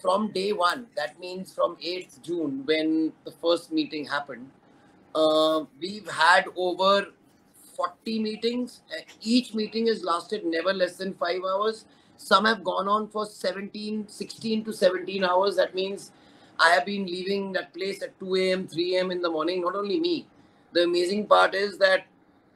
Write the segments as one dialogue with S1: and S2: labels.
S1: from day one, that means from 8th June, when the first meeting happened, we've had over 40 meetings. Each meeting has lasted never less than 5 hours. Some have gone on for 16 to 17 hours. That means I have been leaving that place at 2 a.m., 3 a.m. in the morning. Not only me. The amazing part is that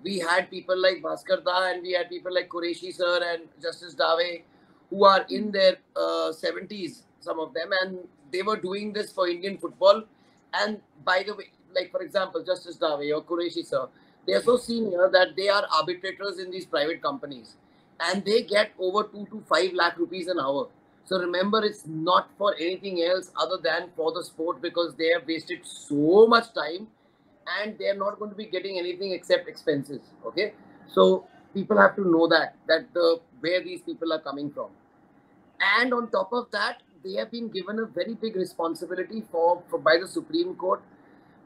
S1: we had people like Bhaskar Da and we had people like Qureshi sir and Justice Dave who are in their 70s, some of them, and they were doing this for Indian football. And by the way, like for example, Justice Dave or Qureshi sir, they are so senior that they are arbitrators in these private companies and they get over 2 to 5 lakh rupees an hour. So remember, it's not for anything else other than for the sport, because they have wasted so much time and they are not going to be getting anything except expenses. Okay, so people have to know that where these people are coming from. And on top of that, they have been given a very big responsibility for by the Supreme Court.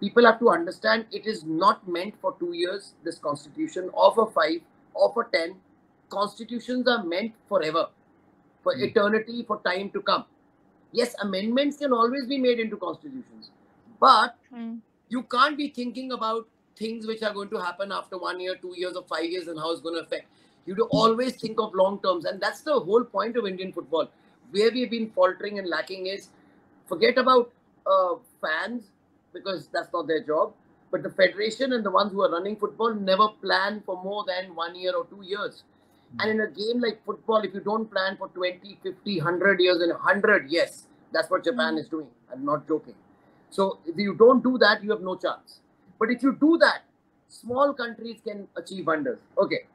S1: People have to understand it is not meant for 2 years, this constitution, or for 5 or for 10. Constitutions are meant forever, for eternity, for time to come. Yes, amendments can always be made into constitutions, but you can't be thinking about things which are going to happen after 1 year, 2 years, or 5 years and how it's going to affect. You do always think of long terms, and that's the whole point of Indian football. Where we've been faltering and lacking is, forget about fans, because that's not their job, but the federation and the ones who are running football never plan for more than 1 year or 2 years. And in a game like football, if you don't plan for 20, 50, 100 years, and 100, yes, that's what Japan is doing. I'm not joking. So if you don't do that, you have no chance. But if you do that, small countries can achieve wonders. Okay.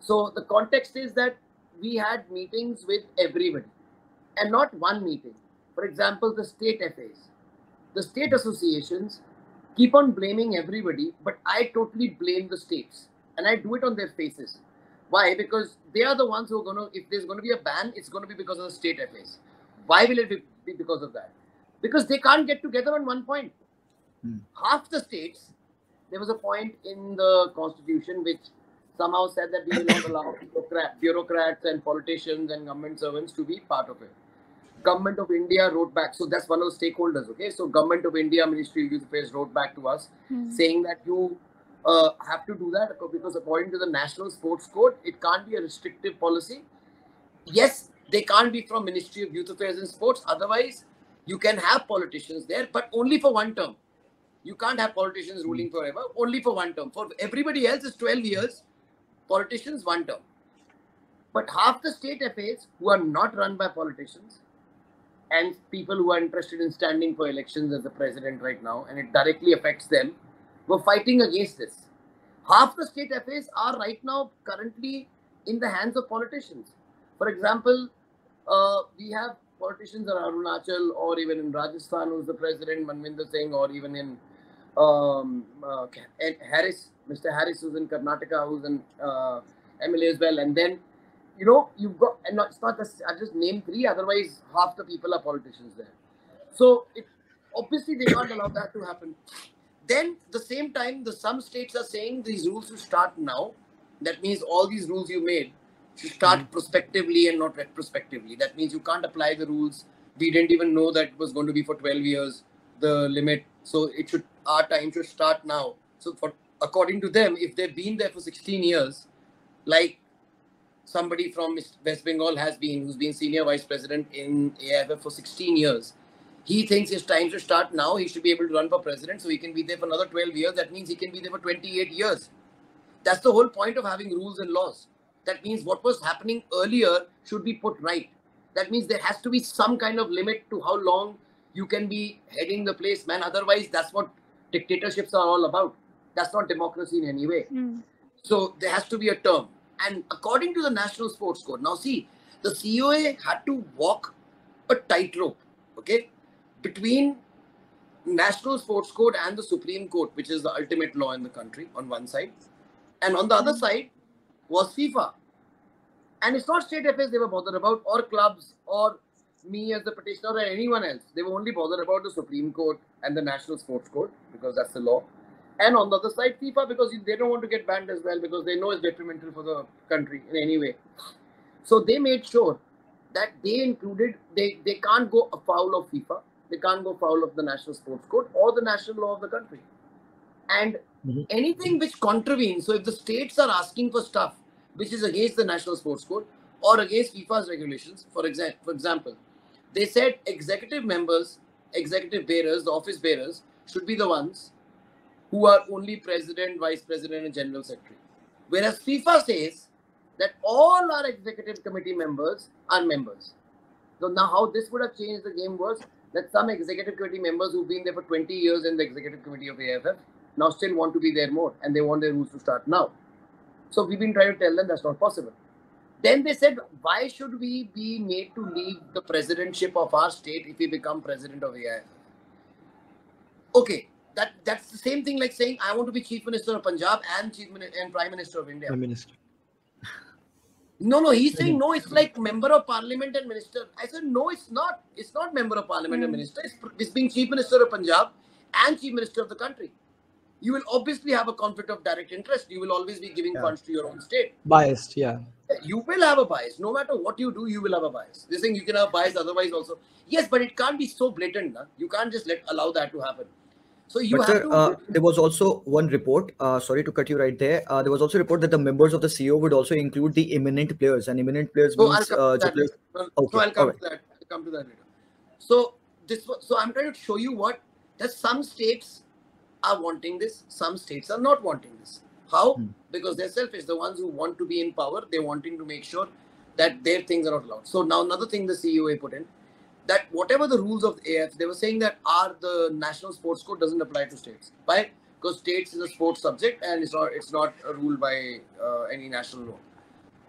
S1: So the context is that we had meetings with everybody, and not one meeting. For example, the state FAs, the state associations keep on blaming everybody, but I totally blame the states, and I do it on their faces. Why? Because they are the ones who are going to, if there's going to be a ban, it's going to be because of the state FAs. Why will it be because of that? Because they can't get together on one point. Half the states, there was a point in the constitution which somehow said that we will not allow bureaucrats and politicians and government servants to be part of it. Government of India wrote back. So that's one of the stakeholders. Okay. So Government of India, Ministry of Youth Affairs wrote back to us saying that you have to do that because according to the National Sports Code, it can't be a restrictive policy. Yes, they can't be from Ministry of Youth Affairs and Sports. Otherwise, you can have politicians there, but only for one term. You can't have politicians ruling forever, only for one term. For everybody else, it's 12 years. Politicians, one term. But half the state FAs who are not run by politicians and people who are interested in standing for elections as the president right now, and it directly affects them, were fighting against this. Half the state FAs are right now currently in the hands of politicians. For example, we have politicians in Arunachal or even in Rajasthan who's the president, Manvinder Singh, or even in Harris, Mr. Harris, who's in Karnataka, who's an MLA as well. And then, you know, you've got, and it's not just, I just named 3, otherwise half the people are politicians there. So obviously they can't allow that to happen. Then the same time, some states are saying these rules should start now. That means all these rules you made should start prospectively and not retrospectively. That means you can't apply the rules. We didn't even know that it was going to be for 12 years, the limit. So our time should start now. So according to them, if they've been there for 16 years, like somebody from West Bengal has been, who's been senior vice president in AIFF for 16 years, he thinks his time should start now. He should be able to run for president, so he can be there for another 12 years. That means he can be there for 28 years. That's the whole point of having rules and laws. That means what was happening earlier should be put right. That means there has to be some kind of limit to how long you can be heading the place, man. Otherwise, that's what dictatorships are all about. That's not democracy in any way. So there has to be a term. And according to the National Sports Code, now see, the CoA had to walk a tightrope, okay, between National Sports Code and the Supreme Court, which is the ultimate law in the country, on one side. And on the other side was FIFA. And it's not state affairs they were bothered about, or clubs, or me as the petitioner, or anyone else. They were only bothered about the Supreme Court and the National Sports Code, because that's the law. And on the other side, FIFA, because they don't want to get banned as well, because they know it's detrimental for the country in any way. So they made sure that they included, they can't go afoul of FIFA, they can't go foul of the National Sports Code or the national law of the country. And anything which contravenes, so if the states are asking for stuff which is against the National Sports Code or against FIFA's regulations, for example, they said executive members, executive bearers, the office bearers should be the ones who are only president, vice president, and general secretary. Whereas FIFA says that all our executive committee members are members. So now how this would have changed the game was that some executive committee members who've been there for 20 years in the executive committee of AFF now still want to be there more, and they want their rules to start now. So we've been trying to tell them that's not possible. Then they said, why should we be made to leave the presidentship of our state if we become president of AIFF? Okay, that's the same thing like saying I want to be chief minister of Punjab and prime minister of India.
S2: Prime Minister.
S1: No, he's saying no, it's like member of parliament and minister. I said, no, it's not. It's not member of parliament and minister. It's being chief minister of Punjab and chief minister of the country. You will obviously have a conflict of direct interest. You will always be giving funds to your own state.
S2: Biased, yeah.
S1: You will have a bias. No matter what you do, you will have a bias. This thing you can have bias otherwise also. Yes, but it can't be so blatant. Na? You can't just allow that to happen. So you have to...
S3: there was also one report, sorry to cut you right there. There was also a report that the members of the CEO would also include the eminent players, and eminent players means...
S1: I'll come to that. I'll come to that later. So I'm trying to show you that some states are wanting this, some states are not wanting this. How? Because they're selfish. The ones who want to be in power, they're wanting to make sure that their things are not allowed. So now another thing the CoA put in, that whatever the rules of the AF, they were saying that the National Sports Code doesn't apply to states. Why? Because states is a sports subject and it's not a rule by any national law.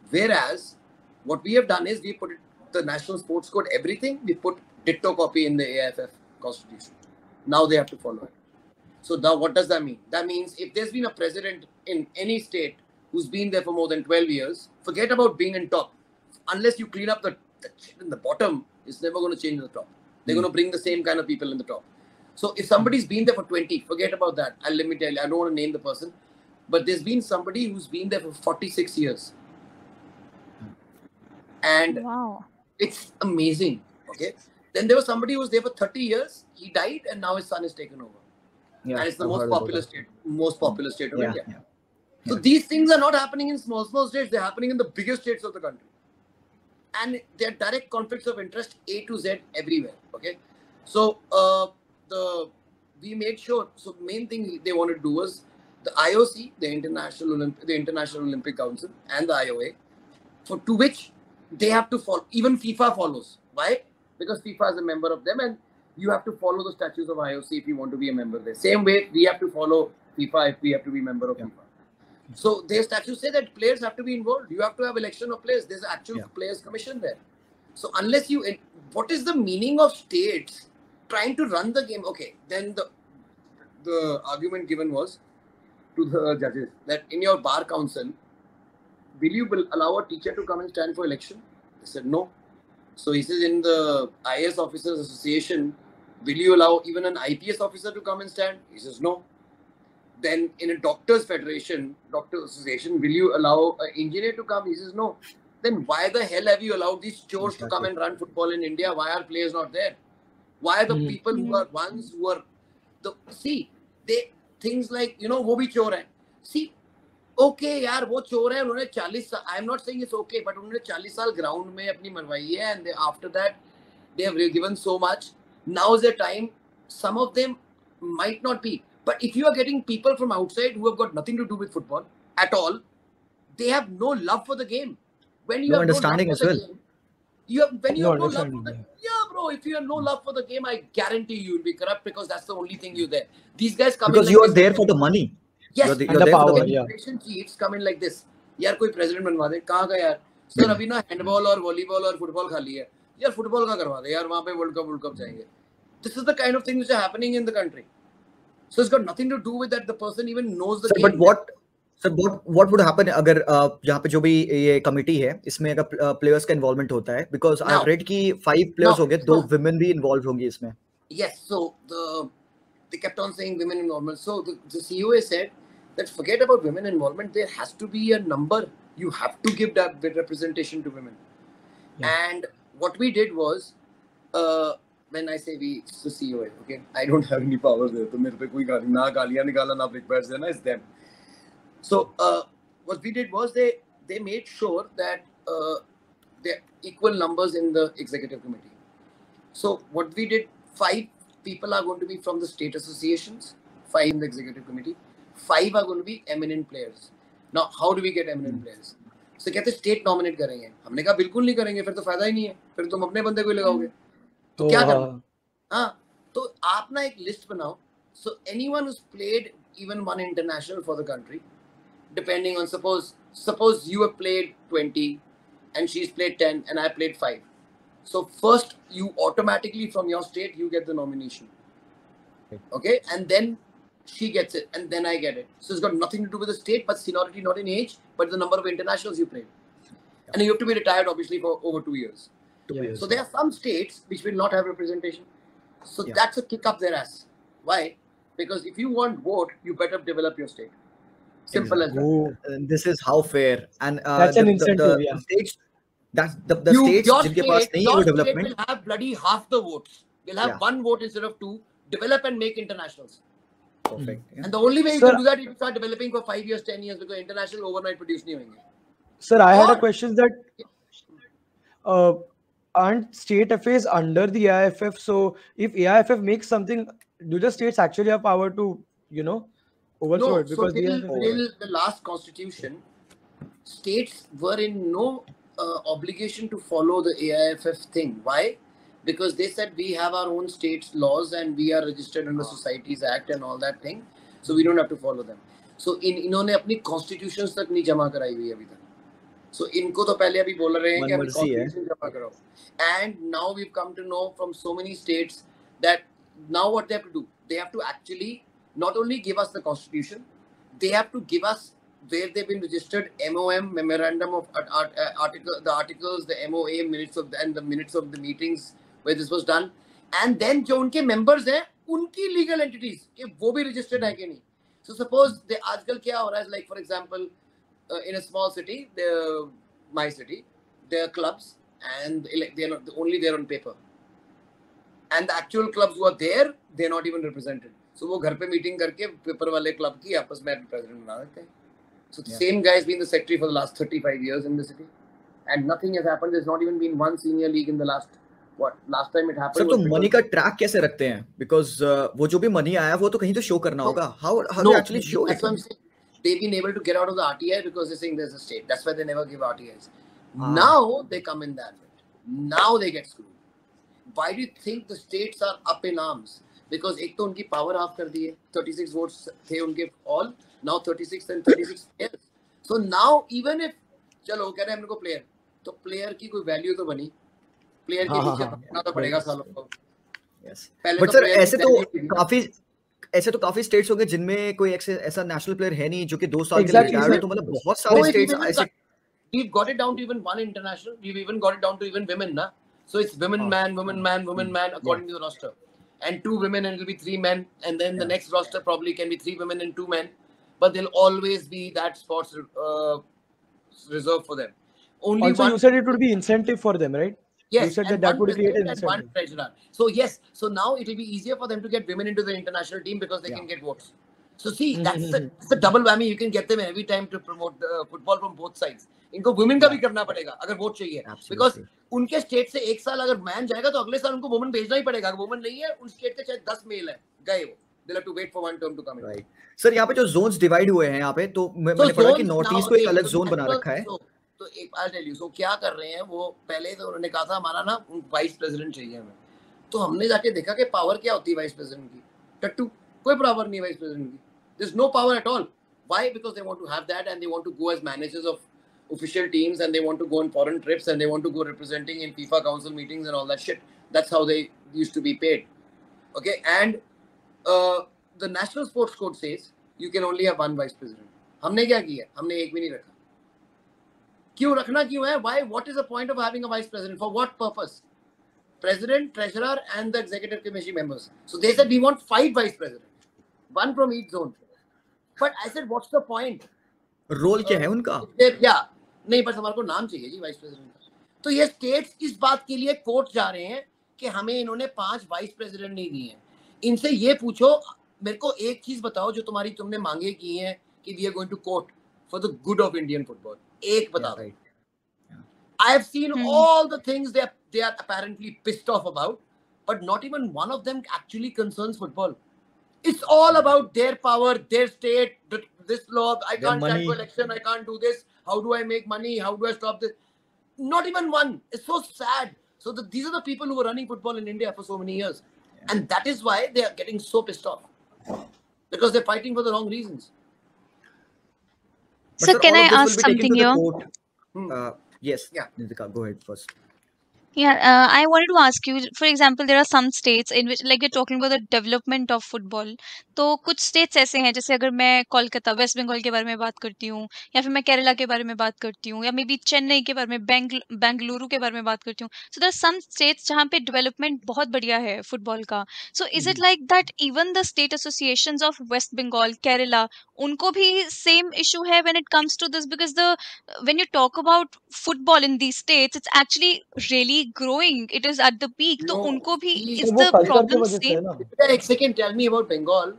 S1: Whereas what we have done is we put the National Sports Code, everything, we put ditto copy in the AFF Constitution. Now they have to follow it. So now what does that mean? That means if there's been a president in any state who's been there for more than 12 years, forget about being in top. Unless you clean up the shit in the bottom, it's never going to change the top. They're going to bring the same kind of people in the top. So if somebody's been there for 20, forget about that. Let me tell you, I don't want to name the person, but there's been somebody who's been there for 46 years. And it's amazing. Okay. Then there was somebody who was there for 30 years. He died and now his son is taken over. Yeah, and it's the most popular state of India. Yeah. So these things are not happening in small states. They're happening in the biggest states of the country. And there are direct conflicts of interest A to Z everywhere. Okay. So we made sure, so main thing they wanted to do was the IOC, the International Olympic Council and the IOA, to which they have to follow. Even FIFA follows. Why? Because FIFA is a member of them and you have to follow the statutes of IOC if you want to be a member there. Same way, we have to follow FIFA if we have to be a member of FIFA. So their statutes say that players have to be involved. You have to have election of players. There's an actual players commission there. So unless what is the meaning of states trying to run the game? Okay, then the argument given was to the judges that in your bar council, will you allow a teacher to come and stand for election? They said no. So he says in the IAS Officers Association, will you allow even an IPS officer to come and stand? He says no. Then in a doctors association, will you allow an engineer to come? He says no. Then why the hell have you allowed these chores to come and run football in India? Why are players not there? Why are the people who are ones who are things like, wo bhi chor hai. See, okay, yaar, wo chor hai, unhone 40 saal, I'm not saying it's okay, but unhone 40 saal ground mein apni marwayi hai, and after that, they have given so much. Now is the time. Some of them might not be. But if you are getting people from outside who have got nothing to do with football at all, they have no love for the game. When you have
S3: understanding as well.
S1: If you have no love for the game, I guarantee you will be corrupt because that's the only thing you're there. These guys come
S3: because
S1: in
S3: you are there for the money.
S1: Yes,
S3: you're there
S2: power,
S3: for the
S1: election chiefs come in like this. यार कोई president बनवा दे, कहाँ का यार? Sir अभी ना handball और volleyball और football खाली है. यार football का करवा दे, यार वहाँ पे World Cup जाएंगे. This is the kind of things which are happening in the country. So it's got nothing to do with that the person even knows the game.
S3: But what would happen अगर यहाँ पे जो भी ये committee है इसमें अगर players का involvement होता है, because I have read कि 5 players हो गए, 2 women भी involved होंगी इसमें.
S1: Yes, so they kept on saying women involvement. So the CoA said that forget about women involvement. There has to be a number. You have to give that representation to women. And what we did was, when I say we, it's the CoA, okay? I don't have any power there. तो मेरे पे कोई गाली ना गालियाँ निकाला ना big bats देना, it's them. So what we did was they made sure that there are equal numbers in the executive committee. So what we did, 5 people are going to be from the state associations, 5 in the executive committee, 5 are going to be eminent players. Now, how do we get eminent players? So कहते state nominate करेंगे. हमने कहा बिल्कुल नहीं करेंगे, फिर तो फायदा ही नहीं है, फिर तुम अपने बंदे को ही लगाओगे. तो क्या करना? हाँ, तो आप ना एक लिस्ट बनाओ. So anyone who's played even one international for the country, depending on suppose you have played 20 and she's played 10 and I played 5. So first you automatically from your state you get the nomination. Okay, and then she gets it and then I get it. So it's got nothing to do with the state, but seniority not in age, but the number of internationals you played. And you have to be retired obviously for over 2 years. So there are some states which will not have representation. So that's a kick up their ass. Why? Because if you want vote, you better develop your state. Simple as that.
S3: This is how fair. And
S2: that's an incentive.
S3: The states, that's the states जिनके पास नहीं है वो development
S1: will have bloody half the votes. They'll have 1 vote instead of 2. Develop and make internationals.
S3: Perfect.
S1: And the only way you can do that is to start developing for 5 years, 10 years, because international overnight produce नहीं होंगे.
S2: Sir, I had a question that aren't state affairs under the AIFF? So if AIFF makes something, do the states actually have power to, overthrow it? Because
S1: till the last constitution, states were in no obligation to follow the AIFF thing. Why? Because they said we have our own states laws and we are registered under Societies Act and all that thing, so we don't have to follow them. So इन्होंने अपनी constitutions तक नहीं जमा कराई हुई अभी तक. So इनको तो पहले अभी बोल रहे हैं कि अभी constitution जमा कराओ. And now we've come to know from so many states that now what they have to do, they have to actually not only give us the constitution, they have to give us where they've been registered, MOM, memorandum of articles, the MOA minutes and the minutes of the meetings where this was done, and then जो उनके members हैं, उनकी legal entities कि वो भी registered है कि नहीं. So suppose they आजकल क्या हो रहा है, like for example, in a small city, my city, there are clubs and they're not only there on paper, and the actual clubs who are there, they're not even represented. So वो घर पे meeting करके paper वाले club की आपस में president बना देते हैं. So the same guy has been the secretary for the last 35 years in the city, and nothing has happened. There's not even been one senior league in the last time it happened.
S3: Sir तो money का track कैसे रखते हैं? Because वो जो भी money आया वो तो कहीं तो शो करना होगा. How do you actually show it?
S1: They've been able to get out of the RTI because they're saying there's a state. That's why they never give RTIs. Now they come in that bit. Now they get screwed. Why do you think the states are up in arms? Because एक तो उनकी power half कर दी है. 36 votes थे उनके all. Now 36 and 36 players. So now even if चलो कह रहे हैं हम लोग को player, तो player की कोई value तो बनी. Player के नीचे रखना तो पड़ेगा सालों को.
S3: Yes. But sir ऐसे तो काफी स्टेट्स होंगे जिनमें कोई ऐसा नेशनल प्लेयर है नहीं जो कि 2 साल के लिए रिटायर्ड है. तो मतलब बहुत सारे स्टेट्स ऐसे.
S1: We've got it down to even 1 international. We've even got it down to even women, na. So it's women man according to the roster, and 2 women and it'll be 3 men, and then the next roster probably can be 3 women and 2 men, but there'll always be that spots reserved for them. Only
S2: also, you said it would be incentive for them, right?
S1: Yes,
S2: you said that would create an incentive.
S1: One treasurer. So yes, so now it will be easier for them to get women into the international team because they can get votes. So see, that's the double whammy. You can get them every time to promote football from both sides. इनको women का भी करना पड़ेगा अगर vote चाहिए. Because उनके state से एक साल अगर मैन जाएगा तो अगले साल उनको वुमेन भेजना ही पड़ेगा. अगर वुमेन नहीं है, उन स्टेट के चाहे 10 मेल है, गए वो. They'll have to wait for one term to come in.
S3: Right. Sir यहाँ पे जो zones divide हुए हैं यहाँ पे, तो मैंने पढ़ा कि नॉर्थ ईस्ट को एक अलग जोन बना रखा है.
S1: तो एक I'll tell you, so क्या कर रहे हैं वो, पहले तो उन्होंने कहा था हमारा ना वाइस प्रेसिडेंट चाहिए हमें. तो हमने जाके देखा कि पावर क्या होती है वाइस प्रेसिडेंट की. टट्टू, कोई पावर नहीं है वाइस प्रेसिडेंट की. There's no power at all. Why? Because they want to have that and they want to go as managers of official teams and they want to go on foreign trips and they want to go representing in FIFA council meetings and all that shit. That's how they used to be paid. Okay, and the national sports code says you can only have one vice president. हमने क्या किया? हमने एक भी नहीं रखा. क्यों रखना क्यों है? Why? What is the point of having a vice president? For what purpose? President, treasurer, and the executive committee members. So they said we want 5 vice presidents, 1 from each zone. But I said, what's the point?
S3: Role क्या है उनका?
S1: क्या नहीं, बस हमारे को नाम चाहिए जी वाइस प्रेसिडेंट का. तो ये स्टेट्स इस बात के लिए कोर्ट जा रहे हैं कि हमें इन्होंने 5 वाइस प्रेसिडेंट नहीं दिए हैं। इनसे ये पूछो, मेरे को एक चीज बताओ जो तुमने मांगे की हैं कि we are going to court for the good of Indian football, एक बता दो। I have seen all the things they are apparently pissed off about, but not even one of them actually concerns football. It's all about their power, their state, this law, I can't stand for election, I can't do this, how do I make money, how do I stop this? Not even one. It's so sad. So these are the people who were running football in India for so many years. And that is why they are getting so pissed off. Because they're fighting for the wrong reasons.
S3: But
S4: So
S3: sir,
S4: can
S3: all
S4: I
S3: of this
S4: ask
S3: will be taken
S4: something
S3: to the
S4: here?
S3: court. Yes. Yeah. Nitika, go ahead first.
S4: Yeah, I wanted to ask you, for example, there are some states in which, like, you're talking about the development of football. तो कुछ states ऐसे हैं, जैसे अगर मैं Kolkata, waste Bengal के बारे में बात करती हूँ, या फिर मैं केरला के बारे में बात करती हूँ, या मे बी चेन्नई के बारे में, बेंगलुरु के बारे में बात करती हूँ. So there are some states जहाँ पे development बहुत बढ़िया है फुटबॉल का. So is it like that even the state associations of West Bengal, Kerala, उनको भी same issue है when it comes to this? Because when you talk about football in these states, it's actually really growing. It is at the peak. तो उनको भी is the problem same?
S1: एक second, tell me about Bengal.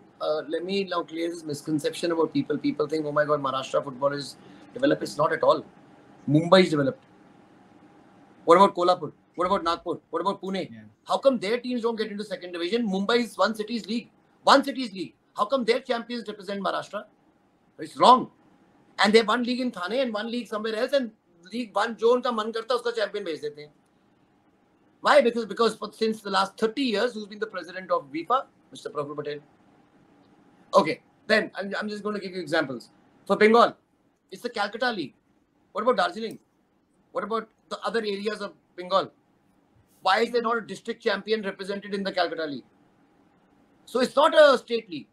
S1: Let me now clear this misconception about people. People think, oh my God, Maharashtra football is developed. It's not at all. Mumbai is developed. What about Kolhapur? What about Nagpur? What about Pune? Yeah. How come their teams don't get into second division? Mumbai is one city's league. One city's league. How come their champions represent Maharashtra? It's wrong. And they have one league in Thane and one league somewhere else, and league one जो उनका मन करता है उसका champion भेज देते हैं. Why? Because since the last 30 years, who's been the president of FIFA? Mr. Praful Patel. Okay, then I'm just going to give you examples. For Bengal, it's the Calcutta League. What about Darjeeling? What about the other areas of Bengal? Why is there not a district champion represented in the Calcutta League? So it's not a state league.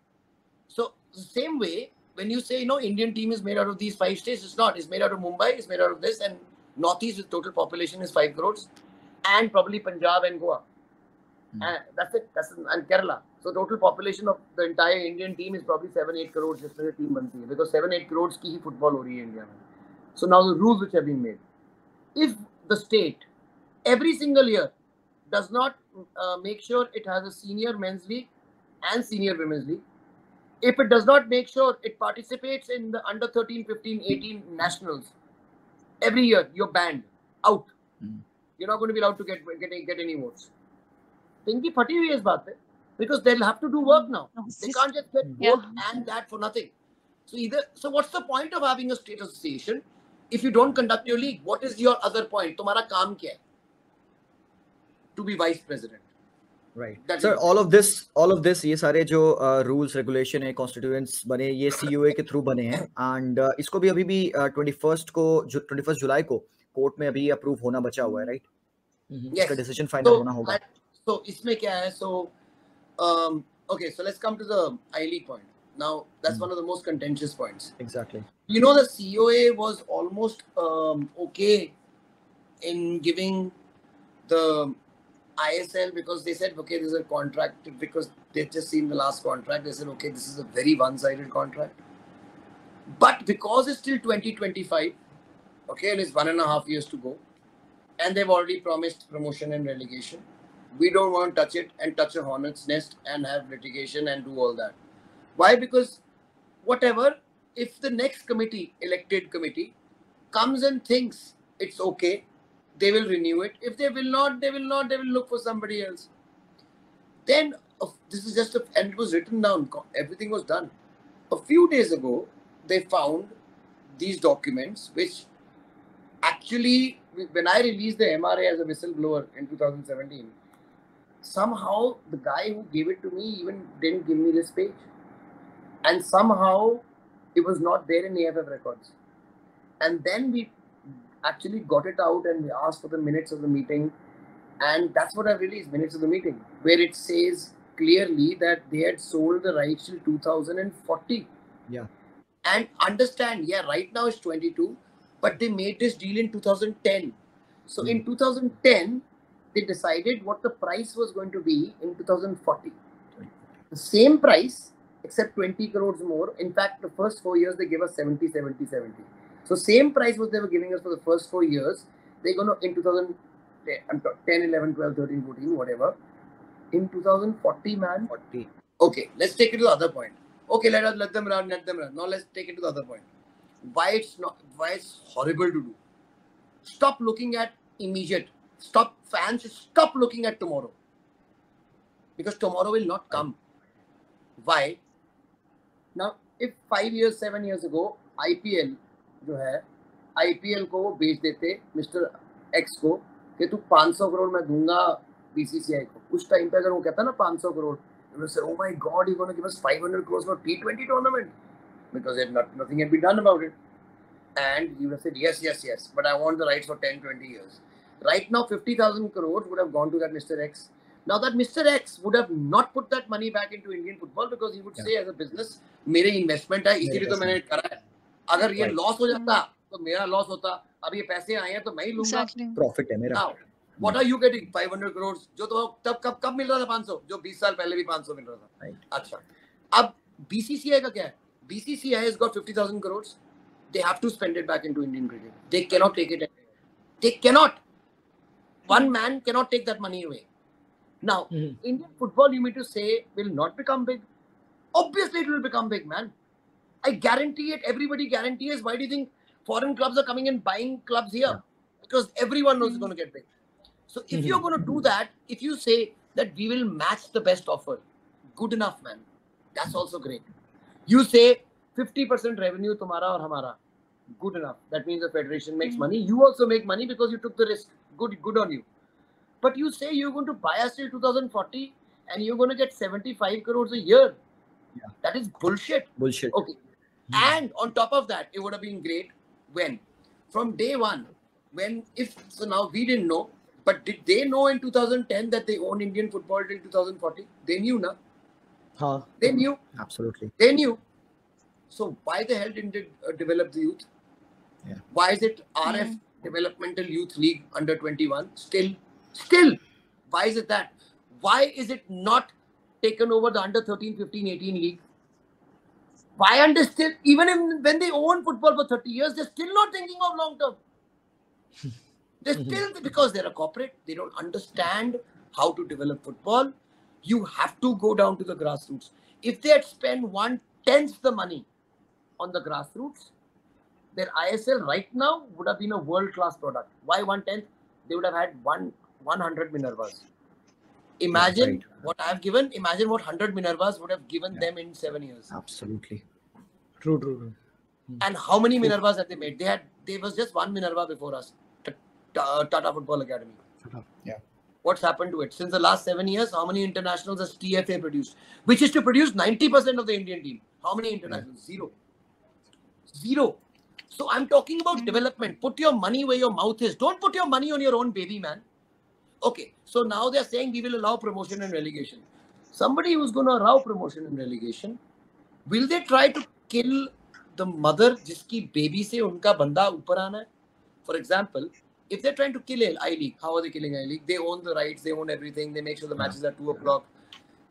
S1: So the same way, when you say, Indian team is made out of these 5 states, it's not. It's made out of Mumbai, it's made out of this, and Northeast, with total population is 5 crores, and probably Punjab and Goa. And that's it. And Kerala. So total population of the entire Indian team is probably 7-8 crores just as a team बनती है, because 7-8 crores की ही football हो रही है India में. So now the rules which have been made. If the state every single year does not make sure it has a senior men's league and senior women's league, if it does not make sure it participates in the under 13, 15, 18 nationals, every year you're banned, out. You're not going to be allowed to get any votes. Pinky phati hui is baat hai, because they'll have to do work now. They can't just get vote and that for nothing. So what's the point of having a state association if you don't conduct your league? What is your other point? तुम्हारा काम क्या है? To be vice president.
S3: Right. Sir, all of this, ये सारे जो rules, regulation है, constituents बने, ये CoA के through बने हैं, and इसको भी अभी भी 21 जुलाई को कोर्ट में अभी अप्रूव होना बचा हुआ है, right? इसका decision final होना होगा.
S1: So इसमें क्या है? So okay, so let's come to the I-League point. Now that's one of the most contentious points.
S3: Exactly.
S1: The CoA was almost okay in giving the ISL, because they said, okay, this is a contract, because they've just seen the last contract. They said, okay, this is a very one-sided contract. But because it's still 2025, okay, and it's 1.5 years to go, and they've already promised promotion and relegation, we don't want to touch it and touch a hornet's nest and have litigation and do all that. Why? Because whatever, if the next committee, elected committee, comes and thinks it's okay, they will renew it. If they will not, they will look for somebody else. Then, this is just and it was written down, everything was done. A few days ago, they found these documents, which actually, when I released the MRA as a whistleblower in 2017, somehow the guy who gave it to me even didn't give me this page. And somehow, it was not there in AFF records. And then we actually got it out and we asked for the minutes of the meeting, and that's what I released, minutes of the meeting, where it says clearly that they had sold the rights till 2040.
S3: Yeah.
S1: And understand, right now it's 22, but they made this deal in 2010. So in 2010, they decided what the price was going to be in 2040. The same price, except 20 crores more. In fact, the first 4 years, they gave us 70. So same price was they were giving us for the first 4 years. they're going to, in 2010, 11, 12, 13, 14, whatever, in 2040, man.
S3: 40.
S1: Okay, let's take it to the other point. Okay, let them run. Now let's take it to the other point. Why it's horrible to do. Stop looking at immediate. Fans stop looking at tomorrow. Because tomorrow will not come. Why? Now, if 5 years, 7 years ago, IPL जो है, IPL को वो बेच देते mister X को कि तू 500 करोड़ मैं दूंगा BCCI को. उस टाइम पे अगर वो कहता ना 500 crore, you will say, oh my God, you're going to give us 500 crores for T20 tournament because nothing had been done about it. And you would have said yes, but I want the rights for 10, 20 years. Right now, 50,000 crores would have gone to that Mr. X. Now that Mr. X would have not put that money back into Indian football because he would say as a business, मेरे investment है, इसीलिए तो मैंने करा है. अगर ये loss हो जाता, तो मेरा loss होता. अब ये पैसे आए हैं तो मैं ही लूँगा.
S3: Profit है मेरा.
S1: Now, what are you getting? 500 crores. जो तो कब मिल रहा था 500? जो 20 साल पहले भी 500 मिल रहा था.
S3: Right.
S1: अच्छा. अब BCCI का क्या है? BCCI has got 50,000 crores. They have to spend it back into Indian cricket. They cannot take it. They cannot. One man cannot take that money away. Now, Indian football, you mean to say, will not become big? Obviously, it will become big, man. I guarantee it. Everybody guarantees. Why do you think foreign clubs are coming and buying clubs here? Yeah. Because everyone knows it's going to get big. So, if you're going to do that, if you say that we will match the best offer, good enough, man. That's also great. You say 50% revenue tumhara aur hamara. Good enough. That means the federation makes money. You also make money because you took the risk. Good on you. But you say you're going to buy us till 2040 and you're going to get 75 crores a year. Yeah. That is bullshit.
S3: Bullshit.
S1: Okay. And on top of that, it would have been great when, from day one, so now we didn't know, but did they know in 2010 that they own Indian football till 2040? They knew, na?
S3: Huh.
S1: They knew.
S3: Absolutely.
S1: They knew. So why the hell didn't they develop the youth?
S3: Yeah.
S1: Why is it RF Developmental Youth League under 21 still? Why is it that? Why is it not taken over the under 13, 15, 18 league? Why are they still, even when they own football for 30 years, they're still not thinking of long term. They're still, because they're a corporate, they don't understand how to develop football. You have to go down to the grassroots. If they had spent 1/10 the money on the grassroots, their ISL right now would have been a world-class product. Why 1/10? They would have had 100 Minervas. Imagine what I've given. Imagine what 100 Minervas would have given them in 7 years.
S3: Absolutely.
S2: True.
S1: And how many Minervas have they made? There was just one Minerva before us, Tata Football Academy.
S3: Yeah.
S1: What's happened to it? Since the last 7 years, how many internationals has TFA produced? Which is to produce 90% of the Indian team. How many internationals? Zero. So I'm talking about development. Put your money where your mouth is. Don't put your money on your own baby, man. Okay, so now they're saying we will allow promotion and relegation. Somebody who's going to allow promotion and relegation, will they try to kill the mother jiski baby se unka banda upar aana hai? For example, if they're trying to kill I-League, how are they killing I-League? They own the rights, they own everything, they make sure the matches are 2 o'clock.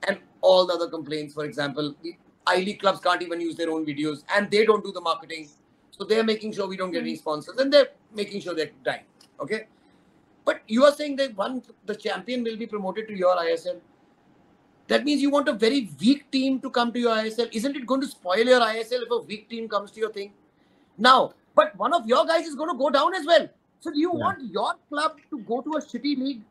S1: And all the other complaints, for example, the I-League clubs can't even use their own videos and they don't do the marketing. So they're making sure we don't get any sponsors and they're making sure they're dying. Okay? But you are saying that the champion will be promoted to your ISL. That means you want a very weak team to come to your ISL. Isn't it going to spoil your ISL if a weak team comes to your thing? Now, but one of your guys is going to go down as well. So do you want your club to go to a shitty league?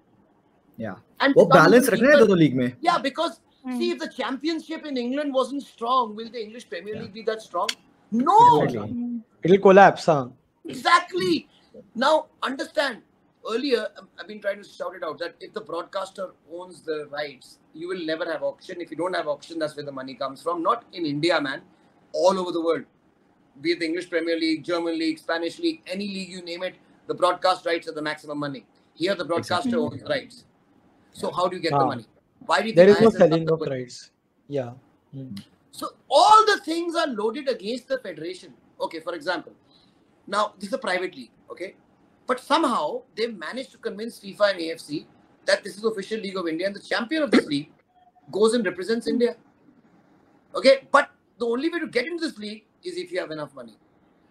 S3: Yeah.
S1: And
S3: balance rakhna hai dono league mein.
S1: Yeah, because see, if the championship in England wasn't strong, will the English Premier League be that strong? No.
S2: It'll collapse, huh?
S1: Exactly. Now, understand. Earlier, I've been trying to shout it out that if the broadcaster owns the rights, you will never have auction. If you don't have auction, that's where the money comes from. Not in India, man. All over the world. Be it the English Premier League, German League, Spanish League, any league you name it, the broadcast rights are the maximum money. Here, the broadcaster owns the rights. So how do you get the money? Why do you think
S2: there is no selling of rights? Yeah.
S1: So all the things are loaded against the federation. Okay, for example, now this is a private league, okay? But somehow they've managed to convince FIFA and AFC that this is the official league of India and the champion of this league goes and represents India. Okay, but the only way to get into this league is if you have enough money.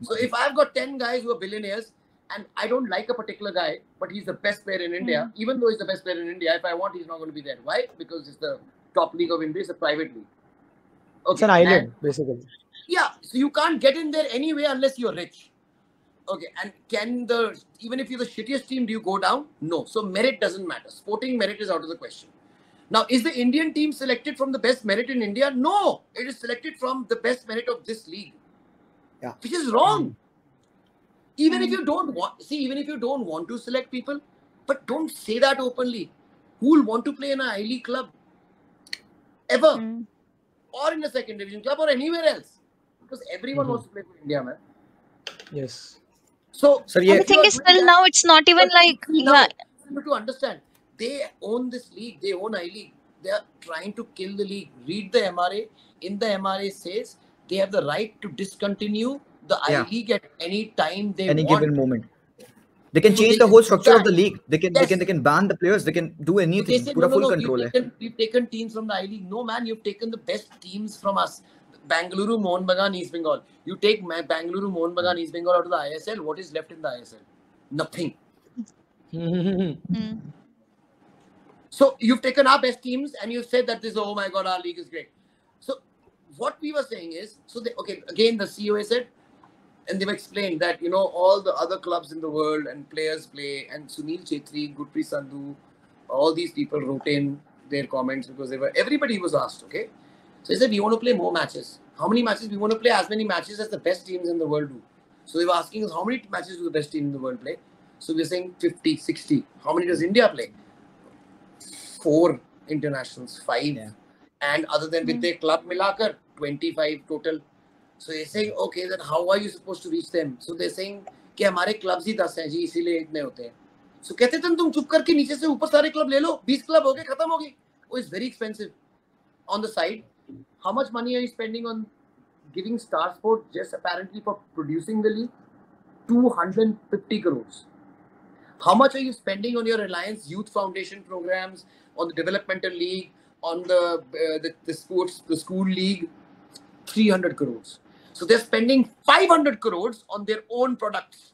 S1: So if I've got 10 guys who are billionaires and I don't like a particular guy, but he's the best player in India. Even though he's the best player in India, if I want, he's not going to be there. Why? Because it's the top league of India. It's a private league. Okay.
S2: It's an island, basically.
S1: Yeah, so you can't get in there anyway unless you're rich. Okay, and even if you're the shittiest team, do you go down? No. So merit doesn't matter. Sporting merit is out of the question. Now, is the Indian team selected from the best merit in India? No, it is selected from the best merit of this league.
S3: Yeah.
S1: Which is wrong. Even if you don't want to select people, but don't say that openly. Who will want to play in an I-League club? Ever. Or in a second division club or anywhere else. Because everyone wants to play for India, man.
S2: Yes.
S1: So
S4: the thing is, still now it's not even like,
S1: to understand, they own this league, they own I-League. They are trying to kill the league. Read the MRA. In the MRA says they have the right to discontinue the I-League at any time they want.
S3: Given moment. They can change the whole structure of the league. They can ban the players. They can do anything.
S1: So they said,
S3: full control.
S1: We've taken teams from the I-League. No, man, you've taken the best teams from us. Bangalore, Mohun Bagan, East Bengal. You take Bangalore, Mohun Bagan, East Bengal out of the ISL. What is left in the ISL? Nothing. So you've taken our best teams and you've said that oh my God, our league is great. So what we were saying is, again, the CoA said, and they've explained that, all the other clubs in the world and players play, and Sunil Chetri, Gurpreet Sandhu, all these people wrote in their comments because everybody was asked, okay? So they said, we want to play more matches. How many matches? We want to play as many matches as the best teams in the world do. So they were asking us, how many matches do the best team in the world play? So we're saying 50, 60. How many does India play? 4 internationals, 5.
S3: Yeah.
S1: And other than with their club milakar, 25 total. So they're saying, okay, then how are you supposed to reach them? So they're saying, कि हमारे clubs ही 10 हैं जी, इसीलिए इतने होते हैं. So कहते थे तुम चुप करके नीचे से ऊपर सारे क्लब ले लो, 20 क्लब हो गए, खत्म हो गई. Oh, it's very expensive. On the side, how much money are you spending on giving Star Sport just apparently for producing the league? 250 crores. How much are you spending on your Reliance Youth Foundation programs, on the developmental league, on the school league? 300 crores. So they're spending 500 crores on their own products.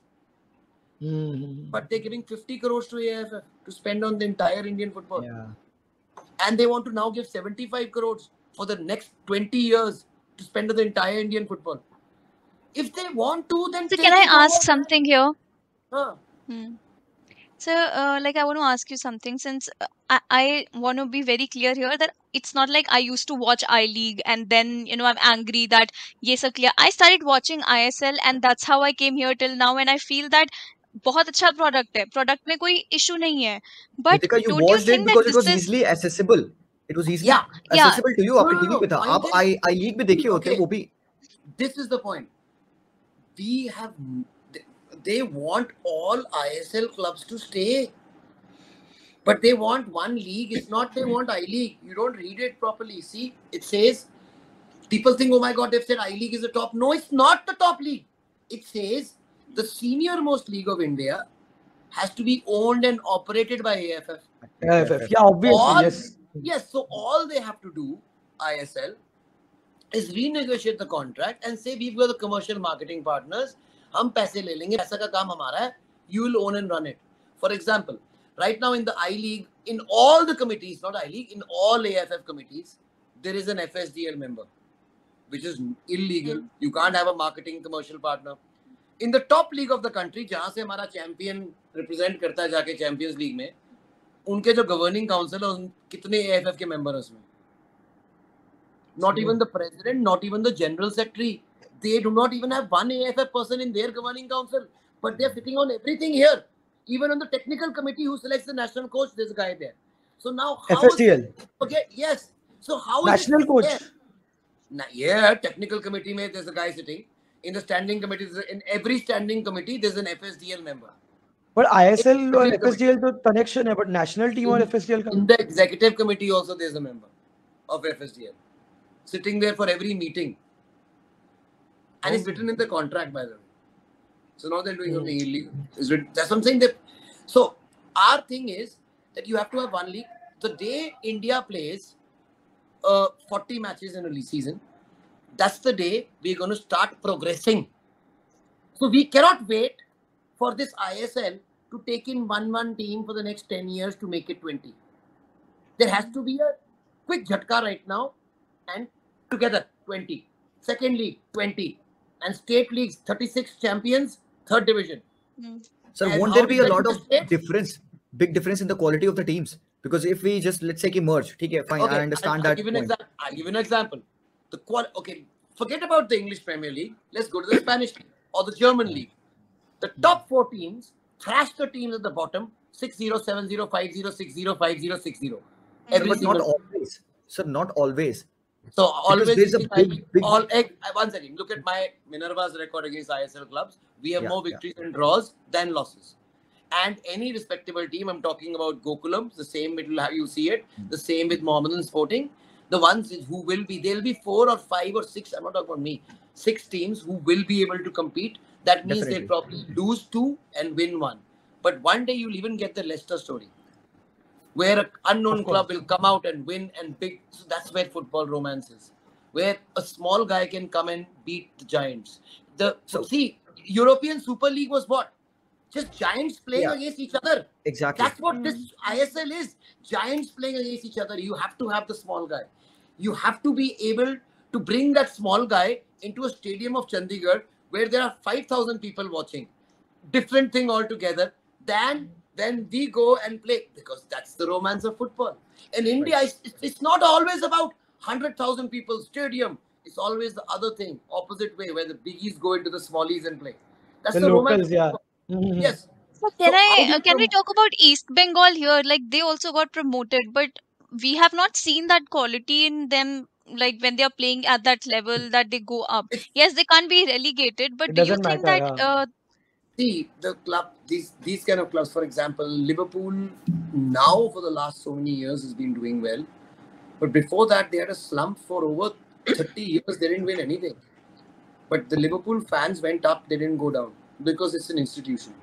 S1: But they're giving 50 crores to AFF to spend on the entire Indian football.
S3: Yeah.
S1: And they want to now give 75 crores for the next 20 years to spend on the entire Indian football. If they want to, then...
S4: So can I ask something here?
S1: Huh.
S4: So, I want to ask you something, since I want to be very clear here that it's not like I used to watch I-League and then, I'm angry that, yes, sir, clear. I started watching ISL and that's how I came here till now, and I feel that बहुत अच्छा product है. Product में कोई issue नहीं है. But
S3: Ritika, you
S4: don't you
S3: watched it
S4: think
S3: because
S4: that
S3: it was
S4: this is...
S3: easily accessible. It was easily accessible to you. आपके TV पे था. आप I-League में देखे होते वो भी.
S1: This is the point. They want all ISL clubs to stay. But they want one league. It's not they want I-League. You don't read it properly. See, it says, people think, oh my God, they've said I-League is the top. No, it's not the top league. It says the senior-most league of India has to be owned and operated by AFF.
S2: AFF, yeah, obviously,
S1: Yes, so all they have to do, ISL, is renegotiate the contract and say, we've got the commercial marketing partners. हम पैसे ले लेंगे, पैसा का काम हमारा है. You will own and run it. For example, right now in the I-League, in all the committees, not I-League, in all AFF committees, there is an FSDL member, which is illegal. You can't have a marketing commercial partner. In the top league of the country, जहाँ से हमारा champion represent करता है जाके Champions League में, उनके जो governing council है, उन कितने AFF के member हैं उसमें? Not even the president, not even the general secretary. They do not even have one AFF person in their governing council, but they're sitting on everything here. Even on the technical committee who selects the national coach, there's a guy there. So now how
S2: FSTL.
S1: Okay, yes. So how
S2: national
S1: is
S2: coach?
S1: Yeah, technical committee mein there's a guy sitting. In the standing committee, in every standing committee, there's an FSDL member.
S2: But ISL or FSDL to connection hai, but national team or FSDL.
S1: In the executive committee also there's a member of FSDL sitting there for every meeting. And it's written in the contract, by the way. So now they're doing something illegal. That's what I'm saying. So our thing is that you have to have one league. The day India plays 40 matches in a season, that's the day we're going to start progressing. So we cannot wait for this ISL to take in one team for the next 10 years to make it 20. There has to be a quick jhatka right now, and together 20. Second league 20, and state leagues 36 champions, third division.
S3: Sir,
S1: And
S3: won't
S1: how
S3: there be
S1: to
S3: a
S1: get
S3: lot
S1: to
S3: of
S1: the States?
S3: big difference in the quality of the teams? Because if we just, let's say, merge, okay, fine, I understand
S1: I'll
S3: that
S1: give you
S3: point.
S1: I'll give you an example. Okay, forget about the English Premier League. Let's go to the Spanish league or the German league. The top 4 teams thrash the teams at the bottom 6-0, 7-0, 5-0, 6-0, 5-0, 6-0.
S3: Sir, but not always. Sir, not always.
S1: So always,
S3: there's a big...
S1: one second. Look at my Minerva's record against ISL clubs. We have more victories and draws than losses. And any respectable team, I'm talking about Gokulam, the same it will have, you see it, the same with Mohammedan Sporting. The ones who will be, there'll be 4 or 5 or 6, I'm not talking about me, 6 teams who will be able to compete. That means they'll probably lose 2 and win 1. But one day you'll even get the Leicester story, where an unknown club will come out and win and big. So that's where football romance is, where a small guy can come and beat the giants. See, European Super League was what? Just giants playing against each other.
S3: Exactly.
S1: That's what this ISL is. Giants playing against each other. You have to have the small guy. You have to be able to bring that small guy into a stadium of Chandigarh where there are 5,000 people watching. Different thing altogether than when we go and play, because that's the romance of football. In India, it's not always about 100,000 people stadium. It's always the other thing, opposite way, where the biggies go into the smallies and play. That's the
S2: locals,
S1: romance. Yes.
S4: So can we talk about East Bengal here? Like, they also got promoted, but we have not seen that quality in them. Like, when they are playing at that level, that they go up. Yes, they can't be relegated, but do you think that
S1: see, the club, these kind of clubs, for example, Liverpool now for the last so many years has been doing well. But before that, they had a slump for over 30 years. They didn't win anything. But the Liverpool fans went up, they didn't go down, because it's an institution.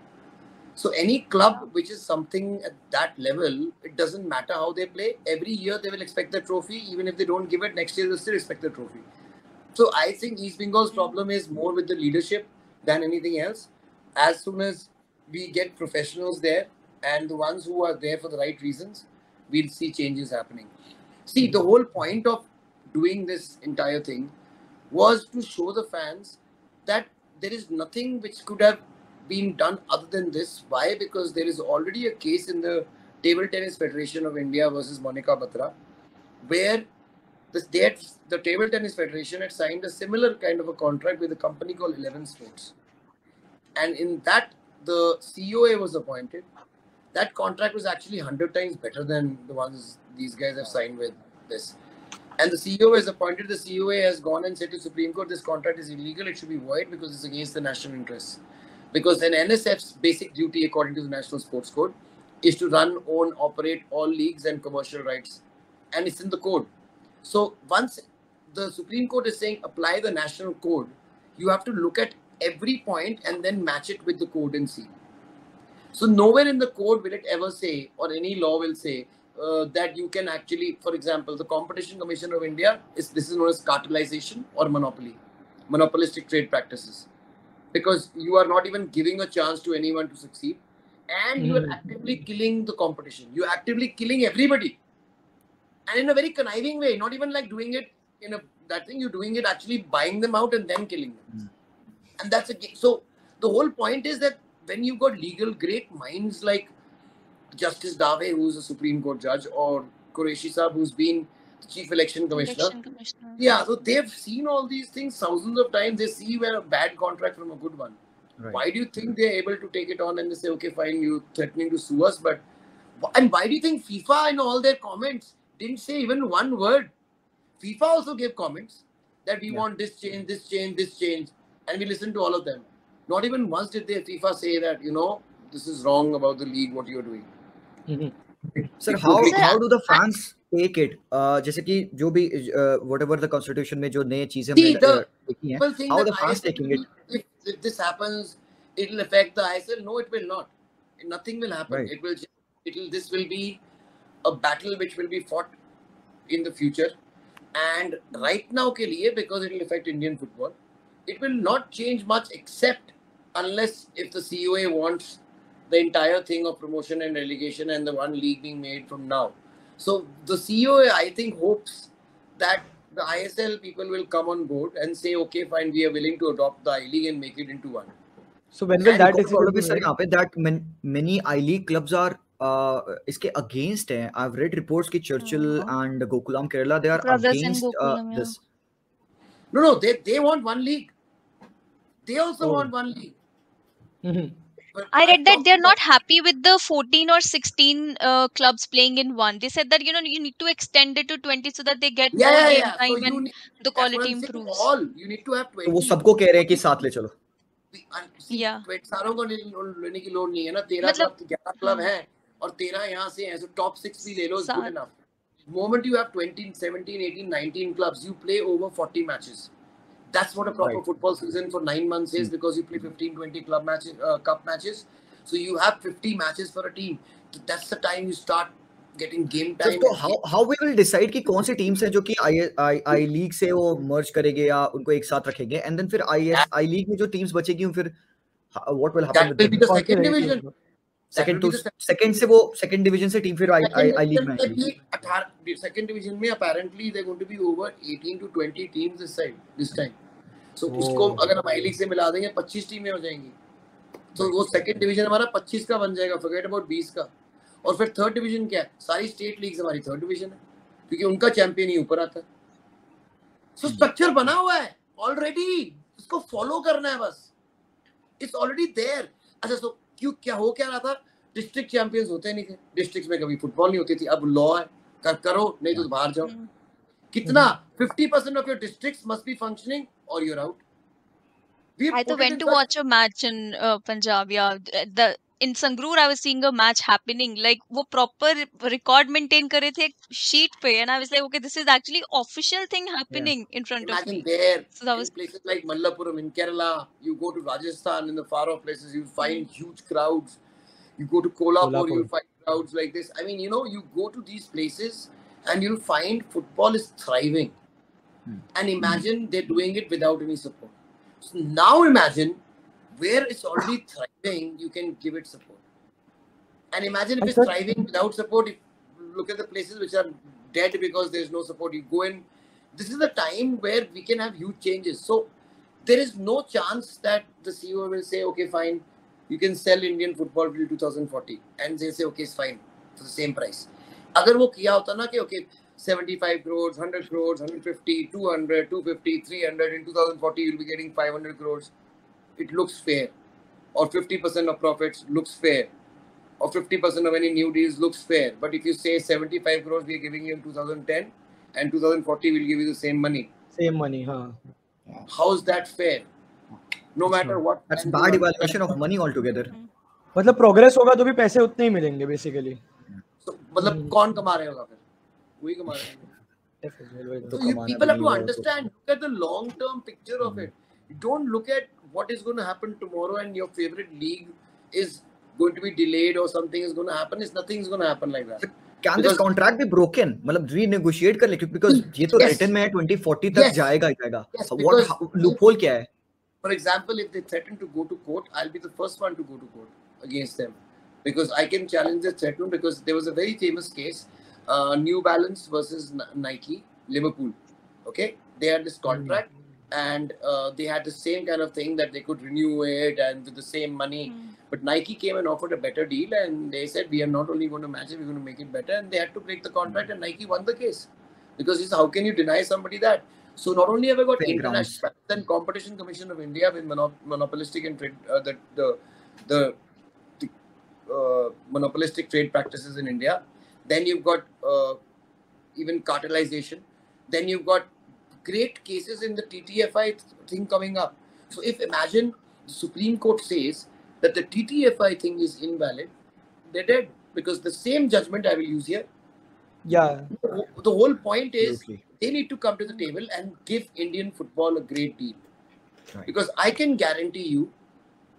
S1: So any club which is something at that level, it doesn't matter how they play. Every year they will expect the trophy. Even if they don't give it, next year they'll still expect the trophy. So I think East Bengal's problem is more with the leadership than anything else. As soon as we get professionals there and the ones who are there for the right reasons, we'll see changes happening. See, the whole point of doing this entire thing was to show the fans that there is nothing which could have been done other than this. Why? Because there is already a case in the Table Tennis Federation of India versus Monica Batra, where the Table Tennis Federation had signed a similar kind of a contract with a company called 11 Sports. And in that, the CoA was appointed. That contract was actually 100 times better than the ones these guys have signed with this. And the CoA is appointed. The CoA has gone and said to Supreme Court, this contract is illegal. It should be void because it's against the national interests. Because an NSF's basic duty, according to the National Sports Code, is to run, own, operate all leagues and commercial rights. And it's in the code. So once the Supreme Court is saying apply the national code, you have to look at every point and then match it with the code and see. So nowhere in the code will it ever say, or any law will say, that you can actually, for example, the Competition Commission of India, this is known as cartelization or monopoly, monopolistic trade practices. Because you are not even giving a chance to anyone to succeed, and you are actively killing the competition. You are actively killing everybody, and in a very conniving way. Not even like doing it in that thing. You're doing it actually buying them out and then killing them, and that's so. The whole point is that when you've got legal great minds like Justice Dave, who's a Supreme Court judge, or Qureshi Saab, who's been the Chief Election Commissioner. Yeah, so they've seen all these things thousands of times. They see where a bad contract from a good one. Right. Why do you think they're able to take it on and they say, okay, fine, you're threatening to sue us, and why do you think FIFA in all their comments didn't say even one word? FIFA also gave comments that we want this change, this change, this change, and we listened to all of them. Not even once did FIFA say that, this is wrong about the league, what you're doing.
S3: Sir, how do the fans take it? जैसे कि जो भी whatever the constitution में जो नए चीजें देखी हैं, how the fans taking it?
S1: If this happens, it will affect the ISL. No, it will not. Nothing will happen. Right. This will be a battle which will be fought in the future. And right now के लिए, because it will affect Indian football, it will not change much except unless if the CoA wants the entire thing of promotion and relegation and the one league being made from now. So the CoA, I think, hopes that the ISL people will come on board and say, okay, fine, we are willing to adopt the I-League and make it into one.
S2: So when will
S1: And
S2: that
S3: The
S2: decision
S3: problem
S2: be
S3: is sir
S2: made?
S3: यहाँ पे that many I-League clubs are इसके against हैं. I've read reports कि Churchill and Gokulam Kerala, they are
S4: Brothers in
S3: against
S4: Gokulam, yeah.
S3: this.
S1: No, they want one league. They also
S2: Oh.
S1: want one league.
S2: Mhm.
S1: But
S4: I
S1: I've
S4: read that
S1: talked
S4: they're
S1: to
S4: not happy with the 14 or 16 clubs playing in one. They said that, you need to extend it to 20 so that they get more game
S1: yeah. So
S4: time and the
S1: that's what
S4: quality
S1: I'm saying.
S4: improves.
S1: All you need to have
S3: तो वो
S1: 20.
S3: सबको कह रहे हैं कि साथ ले चलो.
S1: See,
S4: Yeah.
S1: 20 सारों को लेने की लोड नहीं है ना. 13
S4: मतलब
S1: क्लब 11 क्लब हैं और 13 यहाँ से हैं. So top 6 भी ले लो is good
S4: सात
S1: enough. The moment you have 20, 17, 18, 19 clubs, you play over 40 matches. That's what a proper
S3: Right.
S1: football season for 9 months is, because you play 15, 20 club matches, cup matches. So you have 50 matches for a team. That's the time you start getting game
S3: sir
S1: time.
S3: तो how we will decide कि कौन सी teams हैं जो कि आई league से वो मर्ज करेंगे या उनको एक साथ रखेंगे, एंड देन फिर आई लीग में जो टीम्स बचेगी फिर what will happen
S1: That
S3: with
S1: will
S3: them?
S1: be the
S2: कौन सी
S1: second
S2: रहेगी
S1: division.
S2: मतलब?
S3: Second
S1: That will
S3: to
S1: be the
S3: second से वो सेकंड डिवीजन से टीम फिर आई लीग में आएगी.
S1: second division में apparently they're going to be over 18 to 20 teams this time. So उसको अगर हम आई लीग से मिला देंगे 25 टीमें हो जाएंगी. तो वो सेकंड डिवीजन हमारा 25 का बन जाएगा, forget about 20 का. और फिर थर्ड डिवीजन क्या है? सारी स्टेट लीग्स हमारी थर्ड डिवीजन है, क्योंकि उनका चैंपियन ही ऊपर आता है. सो स्ट्रक्चर बना हुआ है ऑलरेडी, उसको फॉलो करना है बस. It's already there. अच्छा, तो क्या रहा था? डिस्ट्रिक्ट चैंपियंस होते नहीं थे. डिस्ट्रिक्ट्स में कभी फुटबॉल नहीं होती थी. अब लॉ है, करो नहीं तो बाहर जाओ. कितना 50% of your districts must be functioning or you're out.
S4: I went to watch a match in Punjab. Yeah, in Sangrur I was seeing a match happening. Like वो proper record maintain कर रहे थे एक sheet पे, and I was like, okay, this is actually official thing happening in front of
S1: Imagine
S4: me.
S1: there,
S4: So that
S1: in
S4: was
S1: places like Mallapuram in Kerala, you go to Rajasthan, in the far off places, you find huge crowds. You go to Kolhapur, you'll find crowds like this. I mean, you go to these places and you'll find football is thriving. And imagine they're doing it without any support. So now imagine where it's already thriving, you can give it support. And imagine if it's thriving without support. Look at the places which are dead because there's no support. You go in. This is the time where we can have huge changes. So there is no chance that the CEO will say, okay, fine, you can sell Indian football till 2040. And they say, okay, it's fine for the same price. अगर वो किया होता ना कि okay, 75 crores, 100 crores, 150, 200, 250, 300, in 2040 you'll be getting 500 crores. It looks fair. Or 50% of profits looks fair. Or 50% of any new deals looks fair. But if you say 75 crores we are giving you in 2010 and 2040 we'll give you the same money.
S2: Same money, huh?
S1: How's that fair? No matter what.
S3: That's bad evaluation of money altogether.
S2: मतलब progress होगा तो भी पैसे उतने ही मिलेंगे basically.
S1: So, मतलब कौन कमा रहे होगा फिर? वही कमा रहे होंगे. So people have to understand, look at the long-term picture of it. You don't look at what is going to happen tomorrow and your favorite league is going to be delayed or something is going to happen. Nothing is going to happen like that.
S3: Can this contract be broken? मतलब renegotiate कर ले, because ये तो written में है 2040 तक जाएगा. So what loophole क्या है?
S1: For example, if they threaten to go to court, I'll be the first one to go to court against them, because I can challenge the threat, because there was a very famous case, New Balance versus Nike, Liverpool. Okay, they had this contract and they had the same kind of thing that they could renew it and with the same money. But Nike came and offered a better deal, and they said, we are not only going to match it, we're going to make it better. And they had to break the contract, and Nike won the case, because how can you deny somebody that? So not only have I got International and Competition Commission of India with monopolistic and trade, the monopolistic trade practices in India. Then you've got even cartelization. Then you've got great cases in the TTFI thing coming up. So if imagine the Supreme Court says that the TTFI thing is invalid, they're dead, because the same judgment I will use here.
S2: Yeah.
S1: The whole point is they need to come to the table and give Indian football a great deal. Right. Because I can guarantee you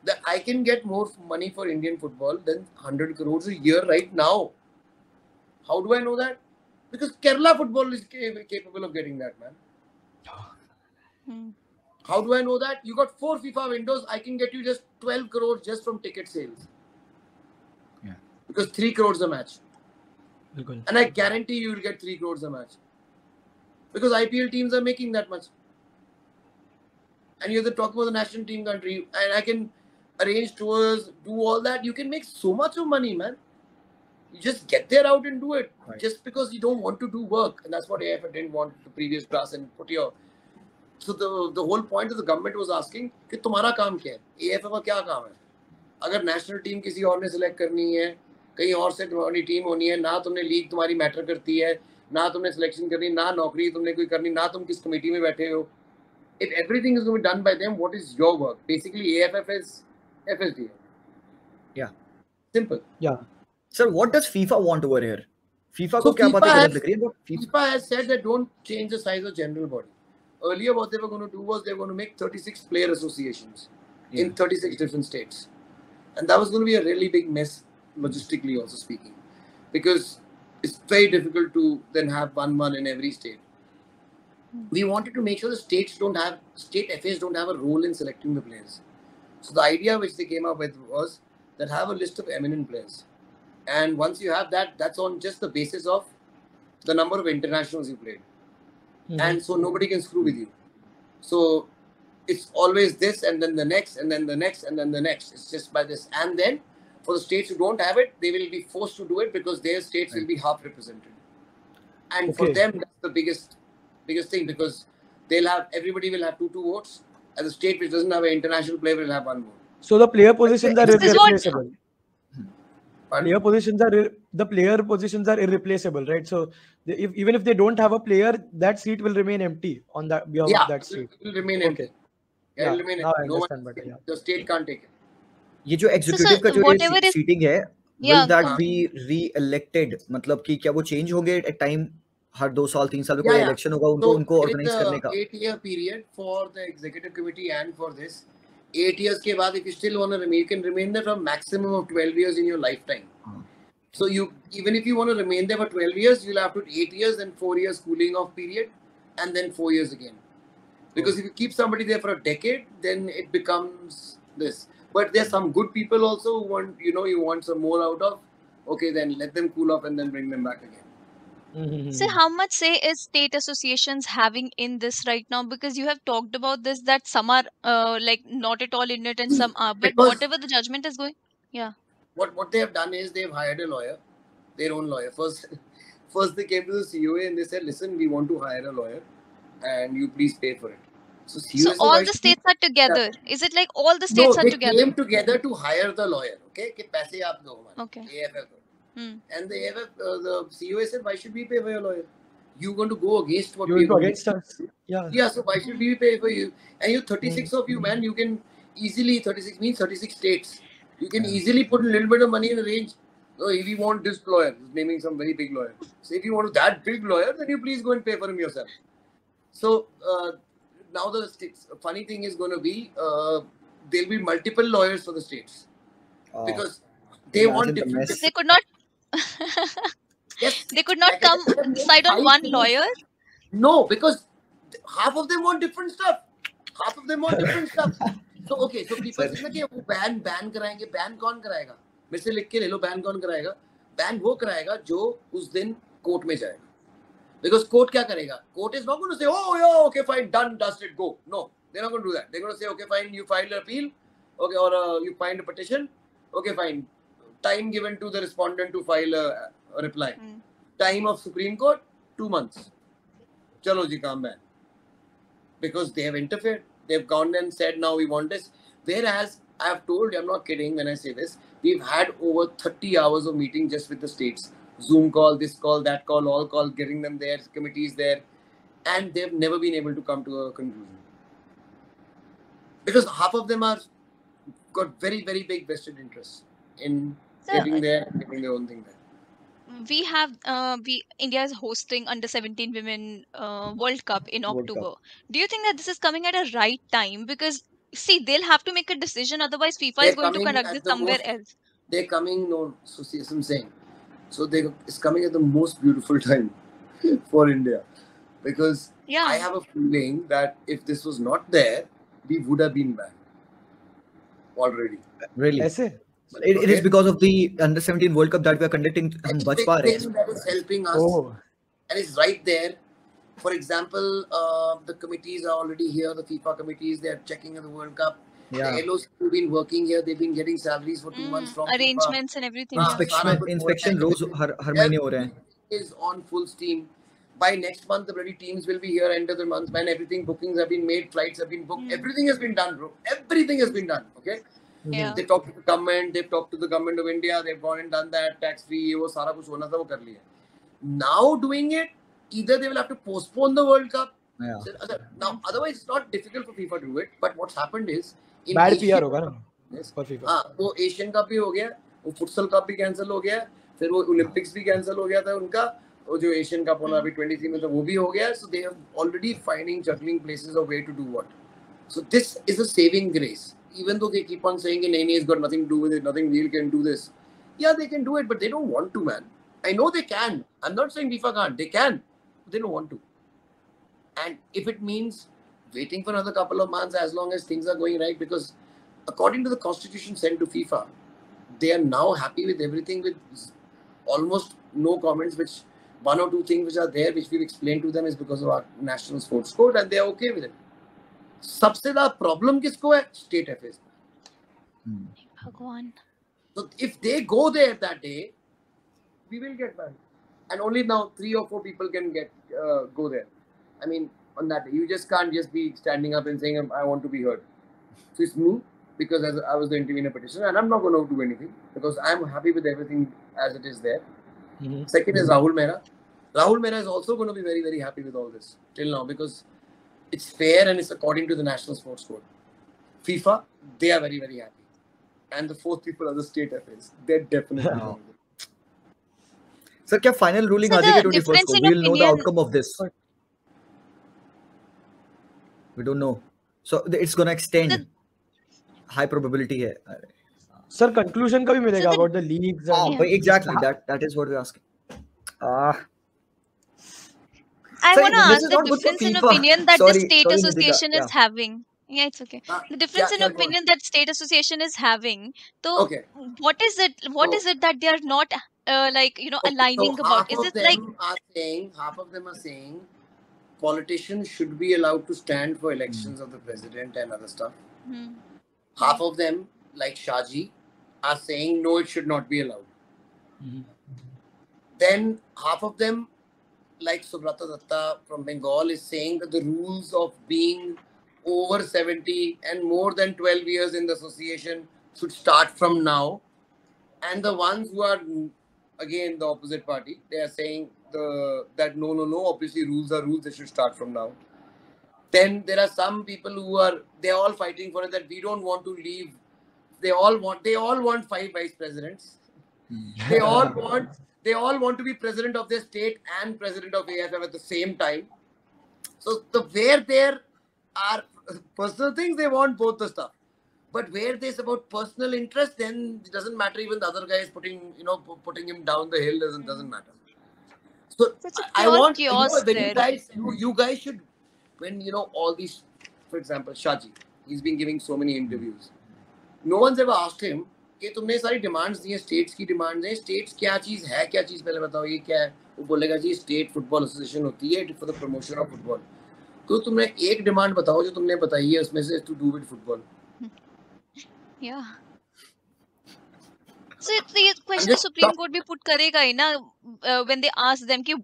S1: that I can get more money for Indian football than 100 crores a year right now. How do I know that? Because Kerala football is capable of getting that, man. How do I know that? You got 4 FIFA windows. I can get you just 12 crores just from ticket sales.
S3: Yeah.
S1: Because 3 crores a match.
S2: बिल्कुल.
S1: And I guarantee you will get 3 crores a match. Because IPL teams are making that much. And you're talking about the national team country. And I can arrange tours, do all that. You can make so much of money, man. You just get there out and do it.
S3: Right.
S1: Just because you don't want to do work. And that's what AFF didn't want the previous class and put your... So the whole point of the government was asking कि तुम्हारा काम क्या है? AFF का क्या काम है? अगर national team किसी और ने select करनी है, कहीं और से टीम होनी है, ना तुमने लीग तुम्हारी मैटर करती है, ना तुमने सिलेक्शन करनी, ना नौकरी तुमने कोई करनी, ना तुम किस कमेटी में बैठे हो. If everything is going to be done by them, what is your work? Basically, AFF is FSD.
S3: Yeah.
S1: Simple.
S2: Yeah.
S3: Sir, what does FIFA want over here? FIFA
S1: So
S3: को क्या बातें गलत लग रही है?
S1: FIFA has said that don't change the size of general body. Earlier, what they were going to do was they were going to make 36 player associations in 36 different states. And that was going to be a really big mess, logistically also speaking. Because it's very difficult to then have one in every state. We wanted to make sure the state FAs don't have a role in selecting the players. So the idea which they came up with was that have a list of eminent players. And once you have that, that's on just the basis of the number of internationals you played. And so nobody can screw with you. So it's always this and then the next and then the next and then the next. It's just by this. And then for the states who don't have it, they will be forced to do it because their states will be half represented. And for them, that's the biggest thing because everybody will have two votes. And the state which doesn't have an international player will have one vote.
S2: So the player positions are irreplaceable. The player positions are irreplaceable, right? So even if they don't have a player, that seat will remain empty on that that seat.
S1: It will remain empty. Yeah, it will remain empty. No one, the state can't take it.
S3: ये जो executive का जो seating है, will that be re-elected? मतलब कि क्या वो change होंगे at time हर 2 साल 3 साल में कोई election होगा उनको organize करने का?
S1: 8-year period for the executive committee and for this. 8 years के बाद, if you still want to remain, you can remain there for a maximum of 12 years in your lifetime. So even if you want to remain there for 12 years, you'll have to 8 years and 4 years cooling off period, and then 4 years again. Because if you keep somebody there for a decade, then it becomes this. But there's some good people also who want, you want some more out of. Okay, then let them cool off and then bring them back again.
S4: So how much say is state associations having in this right now? Because you have talked about this, that some are like not at all in it and some are. But whatever the judgment is going,
S1: What they have done is they've hired a lawyer, their own lawyer. First they came to the CoA and they said, listen, we want to hire a lawyer and you please pay for it. So
S4: all the states are together. Is it like all the states are together?
S1: No, they came together to hire the lawyer. Okay, कि पैसे आप दो हमारे.
S4: Okay.
S1: AFF. And the CoA said, why should we pay for your lawyer? You're going to go against what we
S2: go against us.
S1: Yeah, so why should we pay for you? And you 36 of you, man, you can easily, 36 means 36 states. You can easily put a little bit of money in a range. So if you want this lawyer, naming some very big lawyer. So if you want that big lawyer, then you please go and pay for him yourself. So now the funny thing is going to be, there'll be multiple lawyers for the states. Because they want different...
S4: They could not... They could not come decide on one lawyer?
S1: No, because half of them want different stuff. So okay, so people say कि वो ban कराएंगे, ban कौन कराएगा? मेरे से लिख के ले लो, ban कौन कराएगा? Ban वो कराएगा जो उस दिन कोर्ट में जाएगा. Because court क्या करेगा? Court is not going to say, oh yeah, okay fine, done, dusted, go. No, they're not going to do that. They're going to say, okay fine, you filed an appeal, okay, or you filed a petition, okay fine. Time given to the respondent to file a reply. Time of Supreme Court, 2 months. Chalo ji, calm down. Because they have interfered. They've gone and said, now we want this. Whereas, I have told you, I'm not kidding when I say this, we've had over 30 hours of meeting just with the states. Zoom call, this call, that call, all calls, getting them there, committees there. And they've never been able to come to a conclusion. Because half of them are got very, very big vested interests in getting there and getting their own thing there.
S4: We have India is hosting under-17 women World Cup in October. Do you think that this is coming at a right time? Because see, they'll have to make a decision, otherwise FIFA is going to conduct this somewhere else.
S1: They're coming, so see, as I'm saying. So it's coming at the most beautiful time for India. because
S4: Yeah.
S1: I have a feeling that if this was not there, we would have been banned already.
S3: Really?
S2: ऐसे?
S3: It is because of the Under-17 World Cup that we are conducting. हम बच पा रहे हैं.
S1: Everything that is helping us,
S2: Oh,
S1: and it's right there. For example, the committees are already here. The FIFA committees, they are checking in the World Cup.
S3: Yeah.
S1: The LOC have been working here. They've been getting salaries for 2 months from
S4: Arrangements and everything.
S1: हाँ,
S4: Yeah.
S1: सारा कुछ हो रहा है.
S3: Inspection रोज हर महीने हो रहे हैं.
S1: Everything is on full steam. By next month, the bloody teams will be here end of the month. Man, everything, bookings have been made, flights have been booked. Everything has been done, bro. Everything has been done. Okay.
S4: Yeah.
S1: They talked to the government. They've talked to the government of India. They've gone and done that tax free. वो सारा कुछ होना था वो कर लिया. Now doing it, either they will have to postpone the World Cup.
S3: Yeah.
S1: Now, otherwise, it's not difficult for FIFA to do it. But what's happened is, in
S2: bad
S1: Asia-
S2: PR होगा ना
S1: Yes.
S2: for FIFA.
S1: हाँ, वो Asian cup भी हो गया, वो futsal cup भी cancel हो गया, फिर वो ओलंपिक्स भी कैंसिल हो गया था उनका, वो जो एशियन कप होना अभी 23 में था वो भी हो गया. So they are already finding juggling places of way to do what. So this is a saving grace. Even though they keep on saying, "Nene has got nothing to do with it, nothing real can do this." Yeah, they can do it, but they don't want to, man. I know they can. I'm not saying FIFA can't. They can, but they don't want to. And if it means waiting for another couple of months, as long as things are going right, because according to the constitution sent to FIFA, they are now happy with everything, with almost no comments, which one or two things which are there, which we've explained to them, is because of our national sports code, and they are okay with it. सबसे ज़्यादा problem किसको है? State affairs.
S4: भगवान.
S1: So if they go there that day, we will get banned. And only now 3 or 4 people can go there. I mean, on that day, you just can't just be standing up and saying, "I want to be heard." So it's me, because as I was the intervener petitioner, and I'm not going to do anything because I'm happy with everything as it is there. Second is Rahul Mehra. Rahul Mehra is also going to be very, very happy with all this till now, because it's fair and it's according to the national sports code. FIFA, they are very, very happy. And the 4th people are the state affairs. They're definitely
S3: No. Sir, क्या final ruling
S4: So
S3: आ जाएगी
S4: the
S3: 21st
S4: difference
S3: को?
S4: in
S3: We will know the
S4: opinion-
S3: outcome of this. We don't know. So it's gonna extend. High probability है.
S2: Sir, conclusion का भी मिलेगा
S4: So the-
S2: about the leagues. And
S4: Yeah.
S3: But exactly, that is what we're asking.
S4: I
S3: Sir,
S4: want to
S3: this
S4: ask
S3: is
S4: the
S3: not good for
S4: difference in
S3: FIFA.
S4: opinion that
S3: Sorry,
S4: the state
S3: sorry,
S4: association
S3: Nitika.
S4: is having. Yeah, it's okay. The difference in
S1: go on.
S4: opinion that state association is having. So,
S1: Okay.
S4: what is it? What
S1: So-
S4: is it that they are not aligning
S1: so
S4: about?
S1: half
S4: Is
S1: of
S4: it like
S1: them are saying politicians should be allowed to stand for elections of the president and other stuff. Half of them, like Shaji, are saying no, it should not be allowed. Then half of them, like Subrata Datta from Bengal, is saying that the rules of being over 70 and more than 12 years in the association should start from now. And the ones who are, again, the opposite party, they are saying that no, obviously rules are rules, they should start from now. Then there are some people who they're all fighting for it, that we don't want to leave. They all want 5 vice presidents. They all want to be president of their state and president of AFF at the same time. So where there are personal things, they want both the stuff. But where there's about personal interest, then it doesn't matter. Even the other guy is putting him down the hill doesn't matter. So
S4: It's a
S1: I
S4: pure
S1: want
S4: chaos
S1: when
S4: there.
S1: you guys should, when all these, for example, Shaji, he's been giving so many interviews. No one's ever asked him कि तुमने सारी demands दी हैं, states की demands हैं, states क्या चीज़ पहले बताओ, ये क्या है? वो बोलेगा जी स्टेट फुटबॉल एसोसिएशन होती है for the promotion of football. तो तुमने एक डिमांड बताओ जो तुमने बताई है उसमें से, to do with football.
S4: Yeah. So the question
S1: just
S4: Supreme
S1: stop.
S4: Court भी put करेगा ही ना when they ask them कि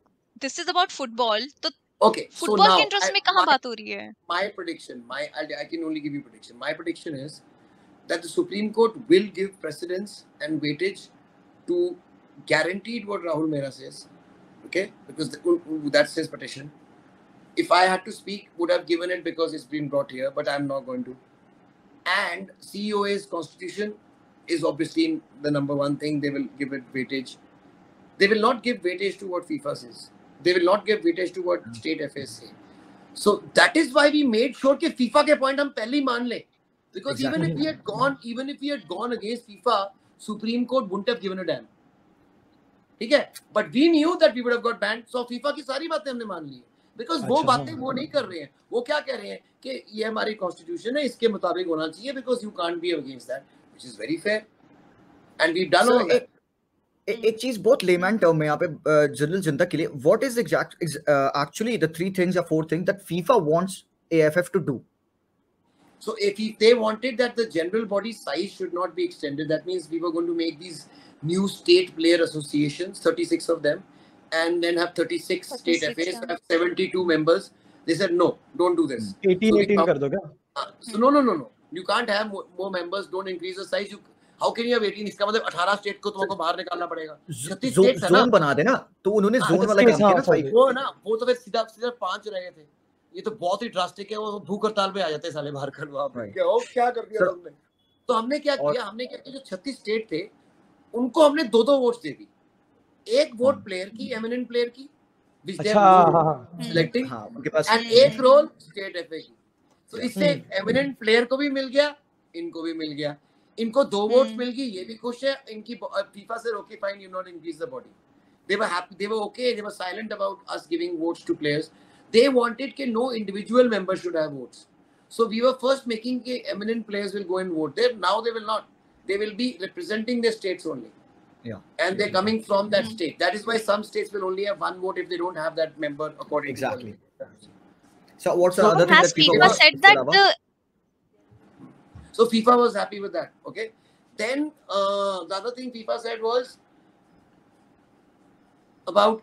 S4: this is about football, तो
S1: Okay, so
S4: football
S1: now
S4: के interest में कहाँ बात हो रही है?
S1: my prediction, I can only give you prediction. My prediction is that the Supreme Court will give precedence and weightage to guaranteed what Rahul Mehra says. Okay, because that's his petition. If I had to speak, would have given it because it's been brought here, but I'm not going to. And CoA's constitution is obviously the number one thing. They will give it weightage. They will not give weightage to what FIFA says. They will not give weightage to what state FAs say. So that is why we made sure that FIFA के point हम पहले ही मान ले. Because even if we had gone against FIFA, Supreme Court wouldn't have given a damn. ठीक है? But we knew that we would have got banned. So FIFA की सारी बातें हमने मान ली. बिकॉज वो बातें वो नहीं कर रहे हैं. वो क्या कह रहे हैं कि ये हमारी कॉन्स्टिट्यूशन है, इसके मुताबिक होना चाहिए, because you can't be against that, which is very fair, and we done all that.
S3: एक चीज बहुत लेमैन टर्म है यहाँ पे जनरल जनता के लिए. What is actually the 3 things or 4 things that FIFA wants AFF to do?
S1: So if they wanted that the general body size should not be extended, that means we were going to make these new state player associations, 36 of them, and then have 36 state FAs, have 72 members. They said no, don't do this.
S2: 18 कर दो क्या?
S1: So no. You can't have more members. Don't increase the size. How can you have 18? इसका मतलब 18 state को तुमको बाहर निकालना पड़ेगा. 36 स्टेट्स है ना.
S3: जोन बना देना. तो उन्होंने जोन वाला काम किया ना भाई.
S1: वो ना, वो तो फिर सीधा 5 रह गए थे. ये तो बहुत ही ड्रास्टिक है. वो भूख हड़ताल पे आ जाते साले बाहर कर. क्या कर दिया तुमने? तो हमने क्या किया जो 36 स्टेट थे उनको हमने 2 वोट्स दे दी. एक वोट प्लेयर की, एमिनेंट प्लेयर की, सिलेक्टिंग, एंड एक रोल स्टेट एफए की. तो इससे एमिनेंट प्लेयर को भी मिल गया, इनको भी मिल गया. इनको 2 वोट्स मिल गई, ये भी खुश है. इनकी फीफा से okay fine, you not increase the body. They were happy, they were okay, they were silent about us giving votes to players. They wanted that no individual member should have votes. So we were first making that eminent players will go and vote there. Now they will not. They will be representing their states only.
S3: Yeah.
S1: And they're coming from that state. That is why some states will only have 1 vote if they don't have that member according
S3: exactly.
S1: to
S3: So what's the other thing
S4: has
S3: that
S4: FIFA said that the...
S1: So FIFA was happy with that. Okay. Then the other thing FIFA said was about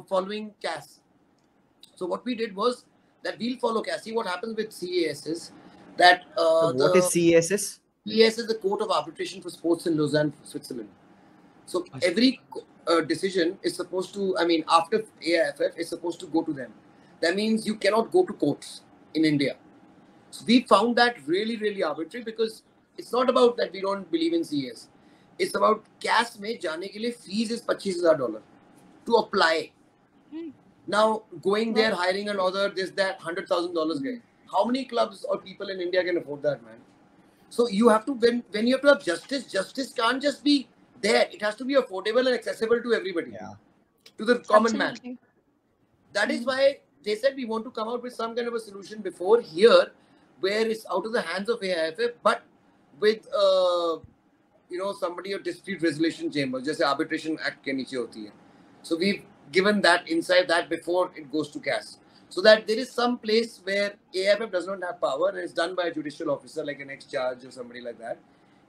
S1: following CAS. So what we did was that we'll follow CAS. See what happens with CAS is that
S3: what is CAS?
S1: CAS is the Court of Arbitration for Sports in Lausanne, Switzerland. So every decision is supposed to, I mean, after AIFF is supposed to go to them. That means you cannot go to courts in India. So we found that really, really arbitrary because it's not about that we don't believe in CAS. It's about CAS में जाने के लिए fees is $25,000 to apply. Now going there, hiring an author, this, that, $100,000 guy. How many clubs or people in India can afford that, man? So you have to, when you have to have justice, justice can't just be there. It has to be affordable and accessible to everybody, to the common man. That is why they said we want to come out with some kind of a solution before here, where it's out of the hands of AIFF, but with somebody of dispute resolution chamber, just arbitration act ke niche hoti hai. So we've given that inside that before it goes to CAS, so that there is some place where AIFF does not have power and it's done by a judicial officer like an ex-judge or somebody like that,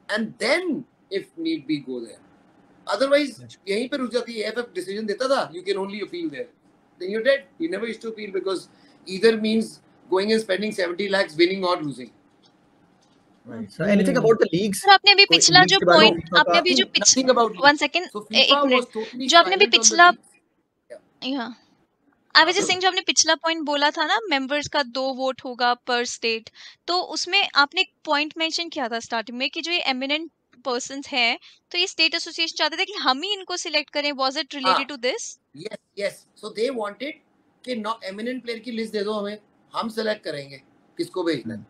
S1: and then if need be go there. Otherwise, yahin pe ruk jati hai. AIFF decision deta tha, you can only appeal there. Then you're dead. You never used to appeal because either means going and spending 70 lakhs, winning or losing.
S3: Right. So anything about the leagues?
S4: Sir आपने अभी पिछला जो point आपने अभी जो one second एक minute जो आपने अभी पिछला अविजय सिंह जो आपने पिछला पॉइंट बोला था ना, मेंबर्स का 2 वोट होगा पर स्टेट, तो उसमें आपने एक पॉइंट मेंशन किया था स्टार्टिंग में कि जो ये एमिनेंट पर्सन्स हैं तो ये स्टेट एसोसिएशन चाहते थे कि हम ही इनको सिलेक्ट करें. Was it related to this?
S1: Yes. So they wanted कि एमिनेंट प्लेयर की लिस्ट दे दो हमें, हम सेलेक्ट करेंगे किसको भेजना है.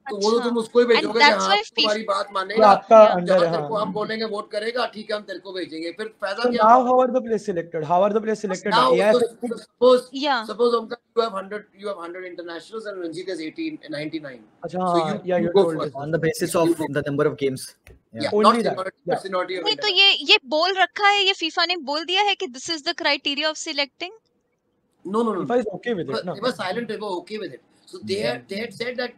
S1: तो वो तुम उसको ही भेजोगे कि हाँ तुम्हारी बात मानेगा,
S2: आपका अंडर है.
S1: को हम बोलेंगे वोट करेगा, ठीक है हम तेरे को भेजेंगे. फिर फायदा क्या?
S2: Now how are the players selected?
S1: Now, suppose you have 100 internationals and Ranjit has 99.
S2: So
S1: you go first
S3: on the basis of the number of games.
S2: Only that.
S4: नहीं तो ये बोल रखा है, ये फीफा ने बोल दिया है कि this is the criteria of selecting.
S1: No.
S2: FIFA is okay with it.
S1: They were silent. They were okay with it. So they had said that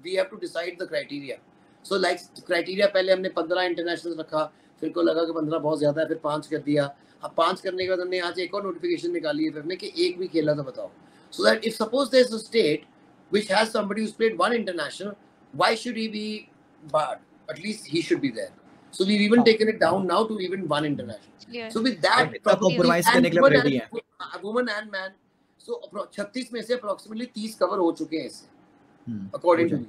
S1: we have to decide the criteria. So like criteria पहले हमने 15 internationals रखा, फिर को लगा कि 15 बहुत ज्यादा है, फिर 5 कर दिया. अब 5 करने के बाद हमने आज एक और नोटिफिकेशन निकाली है फिर कि एक भी खेला तो बताओ. So that if suppose there's a state which has somebody who's played 1 international, why should he be barred? At least he should be there. So we've even taken it down now to even 1 international. So with that,
S3: compromise करने के लिए ready हैं.
S1: Woman and man. So 36 में से approximately 30 cover हो चुके हैं इससे. According to me.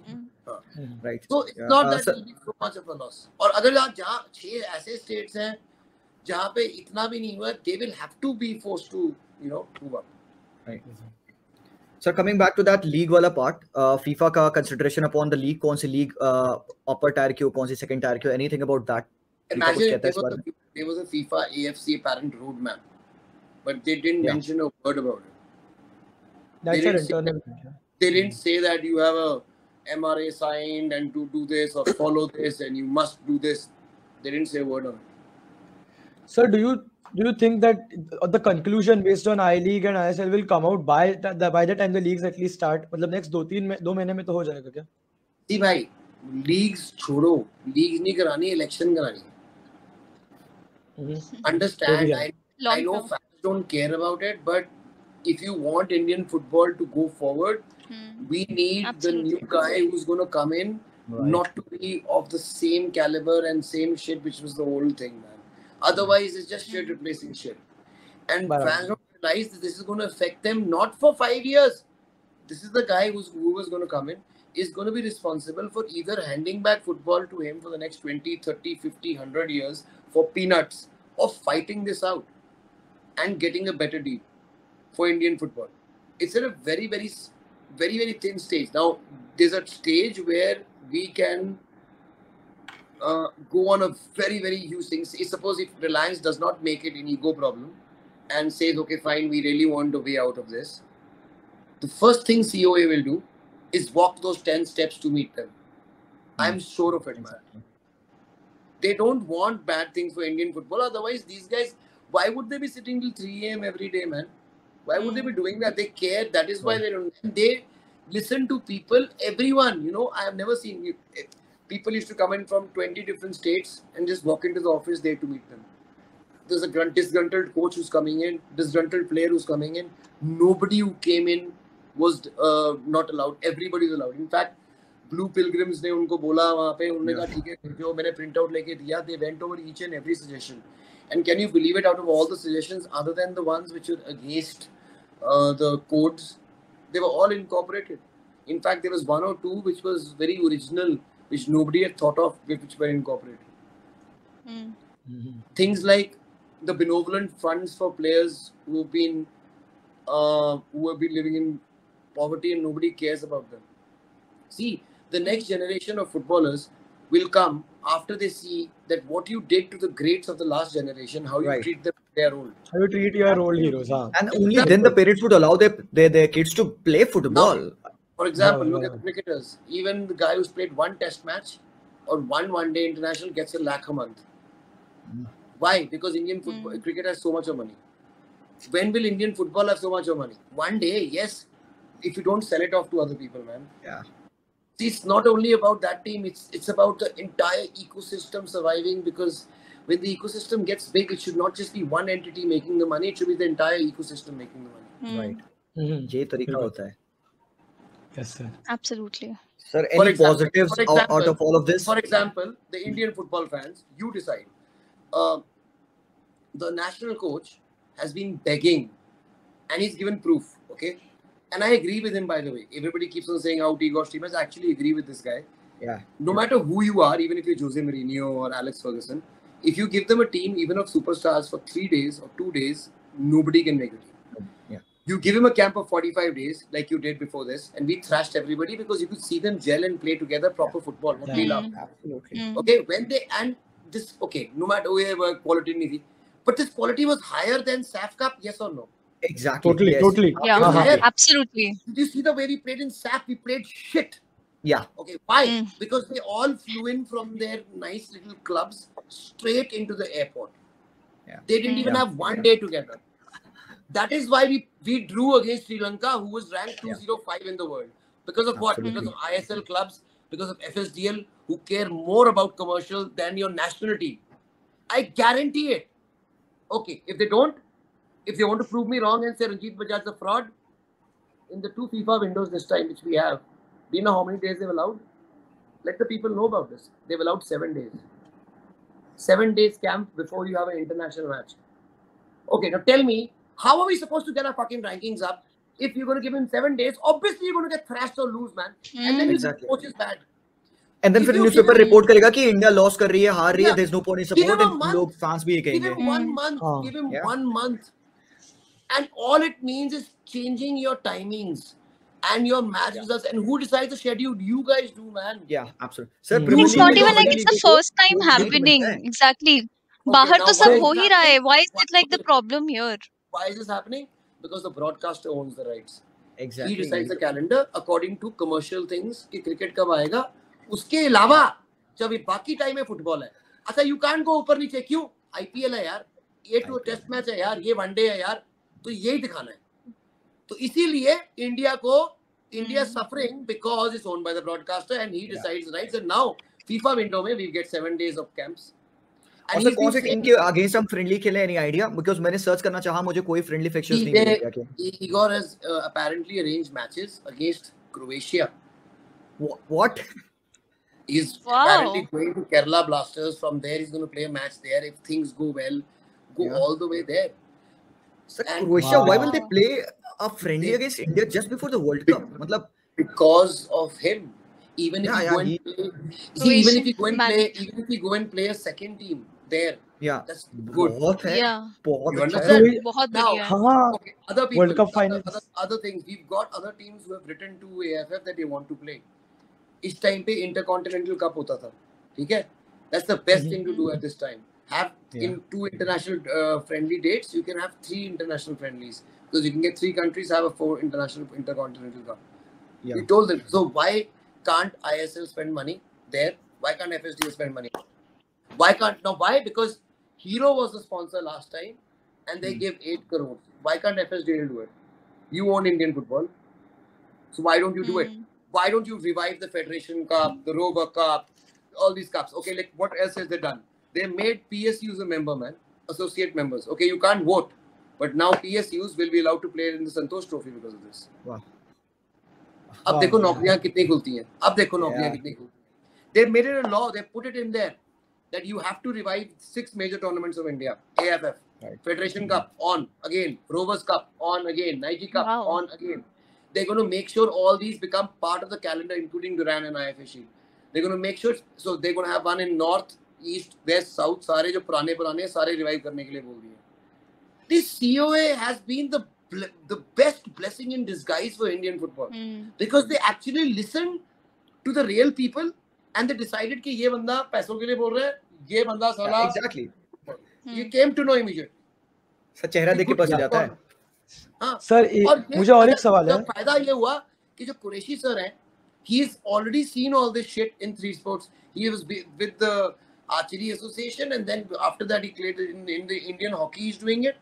S3: Right.
S1: So it's not that will be so much of a loss. और अगर जहाँ 6 ऐसे states हैं जहाँ पे इतना भी नहीं हुआ, they will have to be forced to move up.
S3: Right. So coming back to that league वाला part, FIFA का consideration upon the league, कौन सी league upper tier की हो, कौन सी second tier की हो, anything about that?
S1: Imagine there was a FIFA AFC apparent roadmap, but they didn't mention a word about it.
S2: That's
S1: They
S2: your
S1: didn't say
S2: internal
S1: that,
S2: thing. Yeah.
S1: they didn't say that you have a MRA signed and to do this or follow this and you must do this. They didn't say a word on it.
S2: Sir, do you think that the conclusion based on I League and ISL will come out by the time the leagues at least start? मतलब next 2 महीने में तो हो जाएगा क्या?
S1: See भाई, leagues छोड़ो, leagues नहीं करानी, election करानी. Understand? I know fans don't care about it, but if you want Indian football to go forward, we need the new guy who's going to come in, not to be of the same caliber and same shit which was the old thing, man. Otherwise, it's just shit replacing shit. And fans don't realize that this is going to affect them not for 5 years. This is the guy who was going to come in, is going to be responsible for either handing back football to him for the next 20, 30, 50, 100 years for peanuts, or fighting this out and getting a better deal for Indian football. It's at a very, very, very, very thin stage. Now, there's a stage where we can go on a very, very huge thing. Suppose if Reliance does not make it an ego problem and says, okay, fine, we really want a way out of this, the first thing CoA will do is walk those 10 steps to meet them. I'm sure of it, man. They don't want bad things for Indian football. Otherwise, these guys, why would they be sitting till 3 a.m. every day, man? Why would they be doing that? They care. That is why they don't. They listen to people, everyone. You know, I have never seen people used to come in from 20 different states and just walk into the office there to meet them. There's a disgruntled coach who's coming in, disgruntled player who's coming in. Nobody who came in was not allowed. Everybody is allowed. In fact, Blue Pilgrims ने उनको बोला वहाँ पे, उन्होंने कहा ठीक है, जो मैंने प्रिंट आउट लेके दिया, they went over each and every suggestion. And can you believe it, out of all the suggestions, other than the ones which were against the codes, they were all incorporated. In fact, there was one or two which was very original, which nobody had thought of, which were incorporated. Things like the benevolent funds for players who have been living in poverty and nobody cares about them. See, the next generation of footballers will come after they see that what you did to the greats of the last generation, how you treat them when they are old.
S2: How you treat your old heroes, huh?
S3: And only then the parents would allow their kids to play football.
S1: Now, for example, look at the cricketers. Even the guy who's played one test match or one day international gets $1 lakh a month. Why? Because Indian football, cricket has so much of money. When will Indian football have so much of money? One day, yes. If you don't sell it off to other people, man.
S3: Yeah.
S1: See, it's not only about that team. It's about the entire ecosystem surviving, because when the ecosystem gets big, it should not just be one entity making the money. It should be the entire ecosystem making the money.
S3: Right. ये तरीका होता है.
S2: Yes, sir.
S4: Absolutely.
S3: Sir, any positives out of all of this?
S1: For example, the Indian football fans, you decide. The national coach has been begging, and he's given proof. Okay. And I agree with him, by the way. Everybody keeps on saying how T-Gosh team has. I actually agree with this guy.
S3: Yeah.
S1: No matter who you are, even if you're Jose Mourinho or Alex Ferguson, if you give them a team, even of superstars, for 3 days or 2 days, nobody can make a team.
S3: Yeah.
S1: You give him a camp of 45 days, like you did before this, and we thrashed everybody because you could see them gel and play together proper football. What we love.
S3: Absolutely.
S1: Okay, no matter where quality, but this quality was higher than SAF Cup, yes or no?
S3: Exactly.
S2: Totally.
S4: Yeah, absolutely.
S1: Did you see the way we played in SAF? We played shit.
S3: Yeah.
S1: Okay, why? Because they all flew in from their nice little clubs straight into the airport.
S3: Yeah.
S1: They didn't even have one day together. That is why we drew against Sri Lanka, who was ranked 205 in the world. Because of what? Because of ISL clubs, because of FSDL, who care more about commercial than your national team. I guarantee it. Okay, if they don't, if they want to prove me wrong and say Ranjit Bajaj is a fraud, in the 2 FIFA windows this time, which we have, do you know how many days they've allowed? Let the people know about this. They've allowed 7 days. 7 days camp before you have an international match. Okay, now tell me, how are we supposed to get our fucking rankings up if you're going to give him 7 days? Obviously, you're going to get thrashed or lose, man. And then the coach is bad.
S3: And then फिर newspaper report करेगा कि India loss कर रही है, हार रही है, there's no point in support, and लोग fans भी ये कहेंगे.
S1: Give him 1 month. Give him 1 month. And all it means is changing your timings and your match results. And who decides the schedule? You guys do, man.
S3: Yeah, absolutely. Sir,
S4: It's not even like it's the first time happening. Exactly. बाहर तो सब हो ही रहा है. Why is it like the problem here?
S1: Why is this happening? Because the broadcaster owns the rights. He decides the calendar according to commercial things कि cricket कब आएगा. उसके अलावा जब ये बाकी टाइम में फुटबॉल है, अच्छा यू कैन गो ऊपर नीचे. क्यों? आईपीएल है यार, ये तो टेस्ट मैच है यार, ये वनडे है यार, तो यही दिखाना है. तो इसीलिए India suffering because it's owned by the broadcaster and he decides rights. And now FIFA window में we get 7 days of camps.
S3: और सर कौन से टीम के अगेंस्ट हम फ्रेंडली खेले? Any idea? बिकॉज़ मैंने सर्च करना चाहा, मुझे कोई फ्रेंडली फिक्चर्स नहीं मिले क्या?
S1: Igor has apparently arranged matches against Croatia.
S3: What?
S1: He's apparently going to Kerala Blasters. From there he's going to play a match there. If things go well, go all the way there.
S3: Sir, Croatia, why will they play a friendly against India just before the World Cup? मतलब
S1: because of him. Even if you go and play a second team there, that's good.
S3: बहुत है, बहुत
S1: बढ़िया. Okay, other people,
S2: World Cup finals,
S1: other things. We've got other teams who have written to AFF that they want to play. इस time पे Intercontinental Cup होता था, ठीक है? That's the best thing to do at this time. Have in 2 international friendly dates, you can have 3 international friendlies because you can get 3 countries have a 4 international Intercontinental Cup. We told them. So why can't ISL spend money there? Why can't FSDL spend money? Why can't now? Why? Because Hero was the sponsor last time, and they gave 8 crores. Why can't FSDL do it? You own Indian football, so why don't you do it? Why don't you revive the Federation Cup, the Rover Cup, all these cups? Okay, like what else has they done? They made PSUs a member, man, associate members. Okay, you can't vote, but now PSUs will be allowed to play in the Santosh Trophy because of this.
S3: Wow.
S1: अब देखो नौकरियां कितनी खुलती हैं. अब देखो नौकरियां कितनी खुलती हैं. They made it a law. They put it in there that you have to revive 6 major tournaments of India. AFF, Federation Cup on again, Rovers Cup on again, Nike Cup on again. They're going to make sure all these become part of the calendar, including Duran and IFA Shield. They're going to make sure. So they're going to have one in North, East, West, South. सारे जो पुराने सारे revive करने के लिए बोल दिए. This CoA has been the best blessing in disguise for Indian football because they actually listened to the real people and they decided कि ये बंदा पैसों के लिए बोल रहा है, ये बंदा साला
S3: exactly.
S1: You came to know immediately.
S3: Sir चेहरा देख के पता चल जाता है.
S1: हाँ
S2: सर मुझे और एक सवाल है.
S1: फायदा ये हुआ कि जो कुरैशी सर हैं, he's already seen all this shit in 3 sports. He was with the Archery Association and then after that he played in the Indian hockey. He's doing it.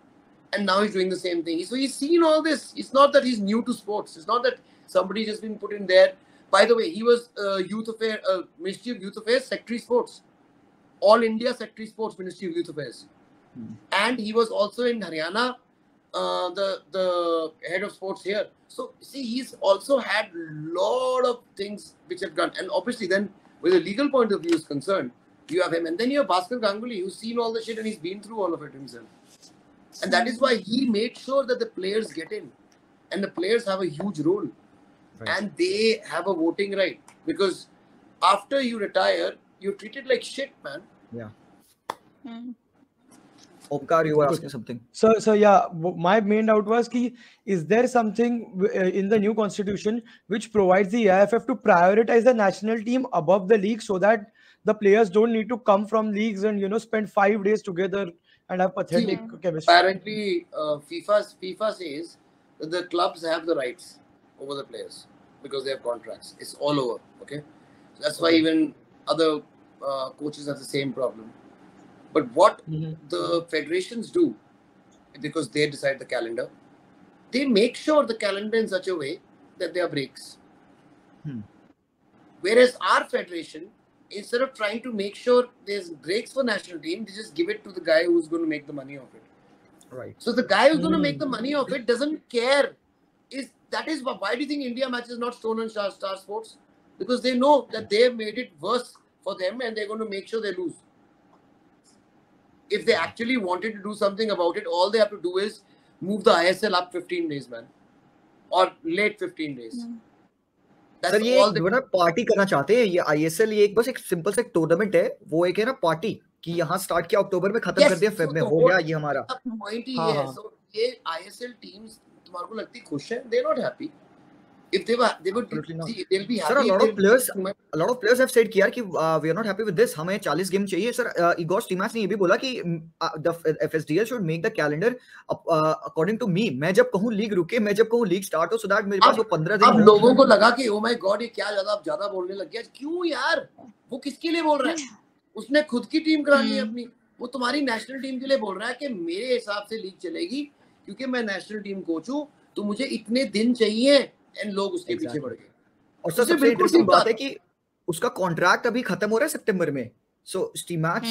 S1: And now he's doing the same thing. So he's seen all this. It's not that he's new to sports. It's not that somebody just been put in there. By the way, he was Ministry of Youth Affairs, Secretary Sports. All India Secretary Sports, Ministry of Youth Affairs. And he was also in Haryana, the head of sports here. So see, he's also had lot of things which have done. And obviously then, with a legal point of view is concerned, you have him. And then you have Bhaskar Ganguly, who's seen all the shit and he's been through all of it himself. And that is why he made sure that the players get in. And the players have a huge role. And they have a voting right. Because after you retire, you're treated like shit, man.
S3: Yeah. Omkar, you were asking something.
S2: So yeah, my main doubt was is there something in the new constitution which provides the AIFF to prioritize the national team above the league so that the players don't need to come from leagues and spend 5 days together and have pathetic chemistry?
S1: Apparently, FIFA says that the clubs have the rights over the players because they have contracts. It's all over. Okay, so that's why even other coaches have the same problem. But what the federations do, because they decide the calendar, they make sure the calendar in such a way that there are breaks. Whereas our federation, instead of trying to make sure there's breaks for national team, they just give it to the guy who's going to make the money of it.
S3: Right.
S1: So the guy who's going to make the money of it doesn't care. That is why do you think India match is not shown on Star Sports? Because they know that they've made it worse for them and they're going to make sure they lose. If they actually wanted to do something about it, all they have to do is move the ISL up 15 days, man. Or late 15 days. That's
S3: sir ये जो ना party करना चाहते हैं, ये ISL ये एक बस एक सिंपल सा टूर्नामेंट है, वो एक है ना पार्टी कि यहाँ स्टार्ट किया अक्टूबर में, खत्म कर दिया फेब में, हो गया ये हमारा
S1: पॉइंट ही है. सो ये ISL टीम्स तुम्हारे को लगती खुश है? They're not happy. If they would
S3: Absolutely not.
S1: see, they'll be
S3: Sir,
S1: happy.
S3: a lot of players have said कि यार कि we are not happy with this. हमें 40 गेम चाहिए. Sir, Igor Stimac ने ये भी बोला कि the FSDL should make the calendar according to me. मैं जब कहूँ लीग रुके, मैं जब कहूँ लीग स्टार्ट हो, so that मेरे पास वो 15 दिन.
S1: अब लोगों को लगा कि oh my God, ये क्या ज्यादा बोलने लग गया. क्यों यार? वो किसके लिए बोल रहा है? उसने खुद की टीम करानी है अपनी. वो तुम्हारी नेशनल टीम के लिए बोल रहा है कि मेरे हिसाब से लीग चलेगी क्योंकि मैं नेशनल टीम कोच हूँ, तो मुझे इतने दिन चाहिए. एंड लोग उसके पीछे बढ़ गए.
S3: और सबसे इंटरेस्टिंग बात है कि उसका कॉन्ट्रैक्ट अभी खत्म हो रहा है सितंबर में. So Stimac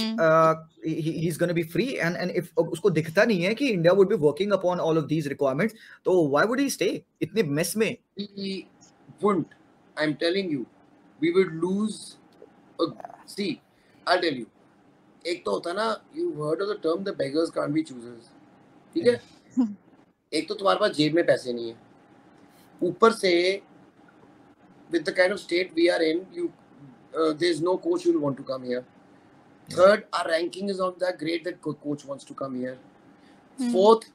S3: he's going to be free and if उसको दिखता नहीं है कि India would be working upon all of these requirements, तो why would he stay इतने mess में?
S1: He wouldn't. I'm telling you, we would lose. See, I'll tell you. एक तो होता ना, you heard of the term the beggars can't be choosers. ठीक है? एक तो तुम्हारे पास जेब में पैसे नहीं है. ऊपर से with the kind of state we are in, there's no coach who will want to come here. Third, our ranking is not that great that coach wants to come here. Fourth,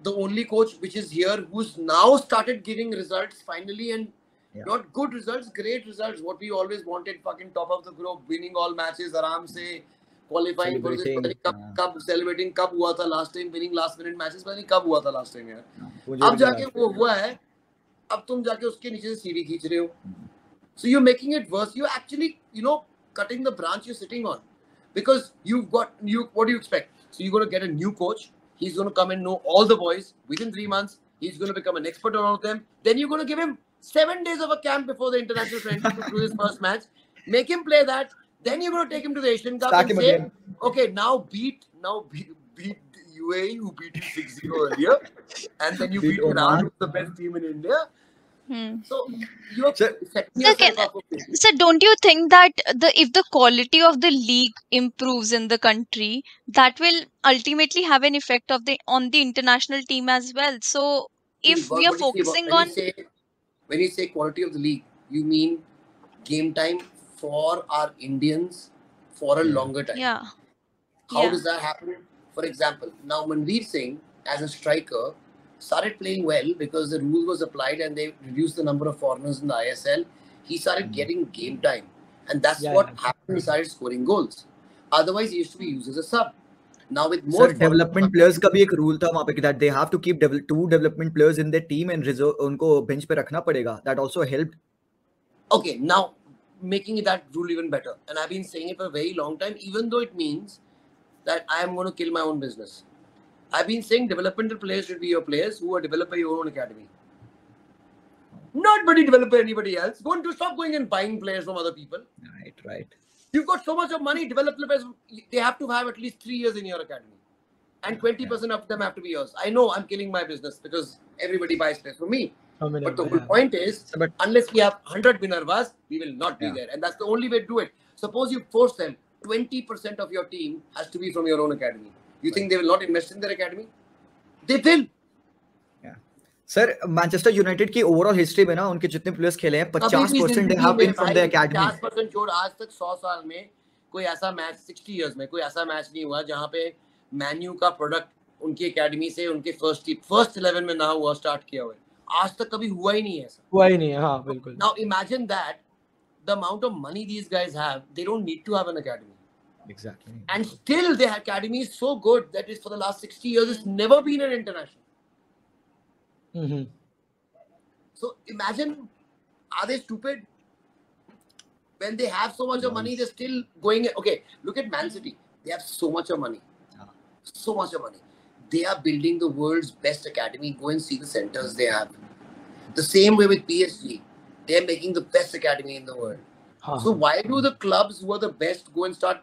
S1: the only coach which is here who's now started giving results finally, and not good results, great results, what we always wanted, fucking top of the group, winning all matches, aram se, qualifying for this, cup celebrating, कब हुआ था last time, winning last minute matches, पता नहीं कब हुआ था last time यार. अब जाके वो हुआ है, अब तुम जाके उसके नीचे से सीढ़ी खींच रहे हो. So you're making it worse. You're actually, cutting the branch you're sitting on. Because what do you expect? So you're going to get a new coach. He's going to come and know all the boys within 3 months. He's going to become an expert on all of them. Then you're going to give him 7 days of a camp before the international friendship to do his first match. Make him play that. Then you're going to take him to the Asian Cup and say, again. Okay, now beat UAE, who beat you 6-0 earlier. And then you beat Iran, the best team in India. So you're
S4: Sir, don't you think that if the quality of the league improves in the country, that will ultimately have an effect on the international team as well? So if we are focusing on
S1: when you say quality of the league, you mean game time for our Indians for a longer time.
S4: Yeah.
S1: How does that happen? For example, now Manveer Singh as a striker started playing well because the rule was applied and they reduced the number of foreigners in the ISL. He started getting game time. And that's what happened. He started scoring goals. Otherwise, he used to be used as a sub. Now with more
S3: development players का भी एक rule था वहाँ पे that they have to keep 2 development players in their team and उनको bench पे रखना पड़ेगा. That also helped.
S1: Okay, now making that rule even better. And I've been saying it for a very long time, even though it means that I am going to kill my own business. I've been saying developmental players should be your players who are developed by your own academy. Not buddy developed by anybody else. Stop going and buying players from other people.
S3: Right.
S1: You've got so much of money, developed players, they have to have at least 3 years in your academy. And 20% of them have to be yours. I know I'm killing my business because everybody buys players from me. But the whole point is, unless we have 100 Minervas, we will not be there. And that's the only way to do it. Suppose you force them, 20% of your team has to be from your own academy. You think they will not invest in their academy? They will.
S3: Sir, Manchester United की overall history में ना उनके जितने players खेले हैं 50% they have been from the academy.
S1: 50% छोड़ आज तक 100 साल में कोई ऐसा मैच 60 years में कोई ऐसा मैच नहीं हुआ जहाँ पे मैन्यू का प्रोडक्ट उनकी एकेडमी से उनके फर्स्ट 11 में ना हुआ स्टार्ट किया हुआ है. आज तक कभी हुआ ही नहीं है ऐसा.
S2: हुआ ही नहीं है. हाँ बिल्कुल.
S1: Now imagine that the amount of money these guys have, they don't need to have an academy.
S3: Exactly.
S1: And still their academy is so good that is for the last 60 years it's never been an international. So imagine, are they stupid? When they have so much of money, they're still going. Okay, look at Man City. They have so much of money. So much of money. They are building the world's best academy. Go and see the centers they have. The same way with PSG. They're making the best academy in the world. So why do the clubs who are the best go and start?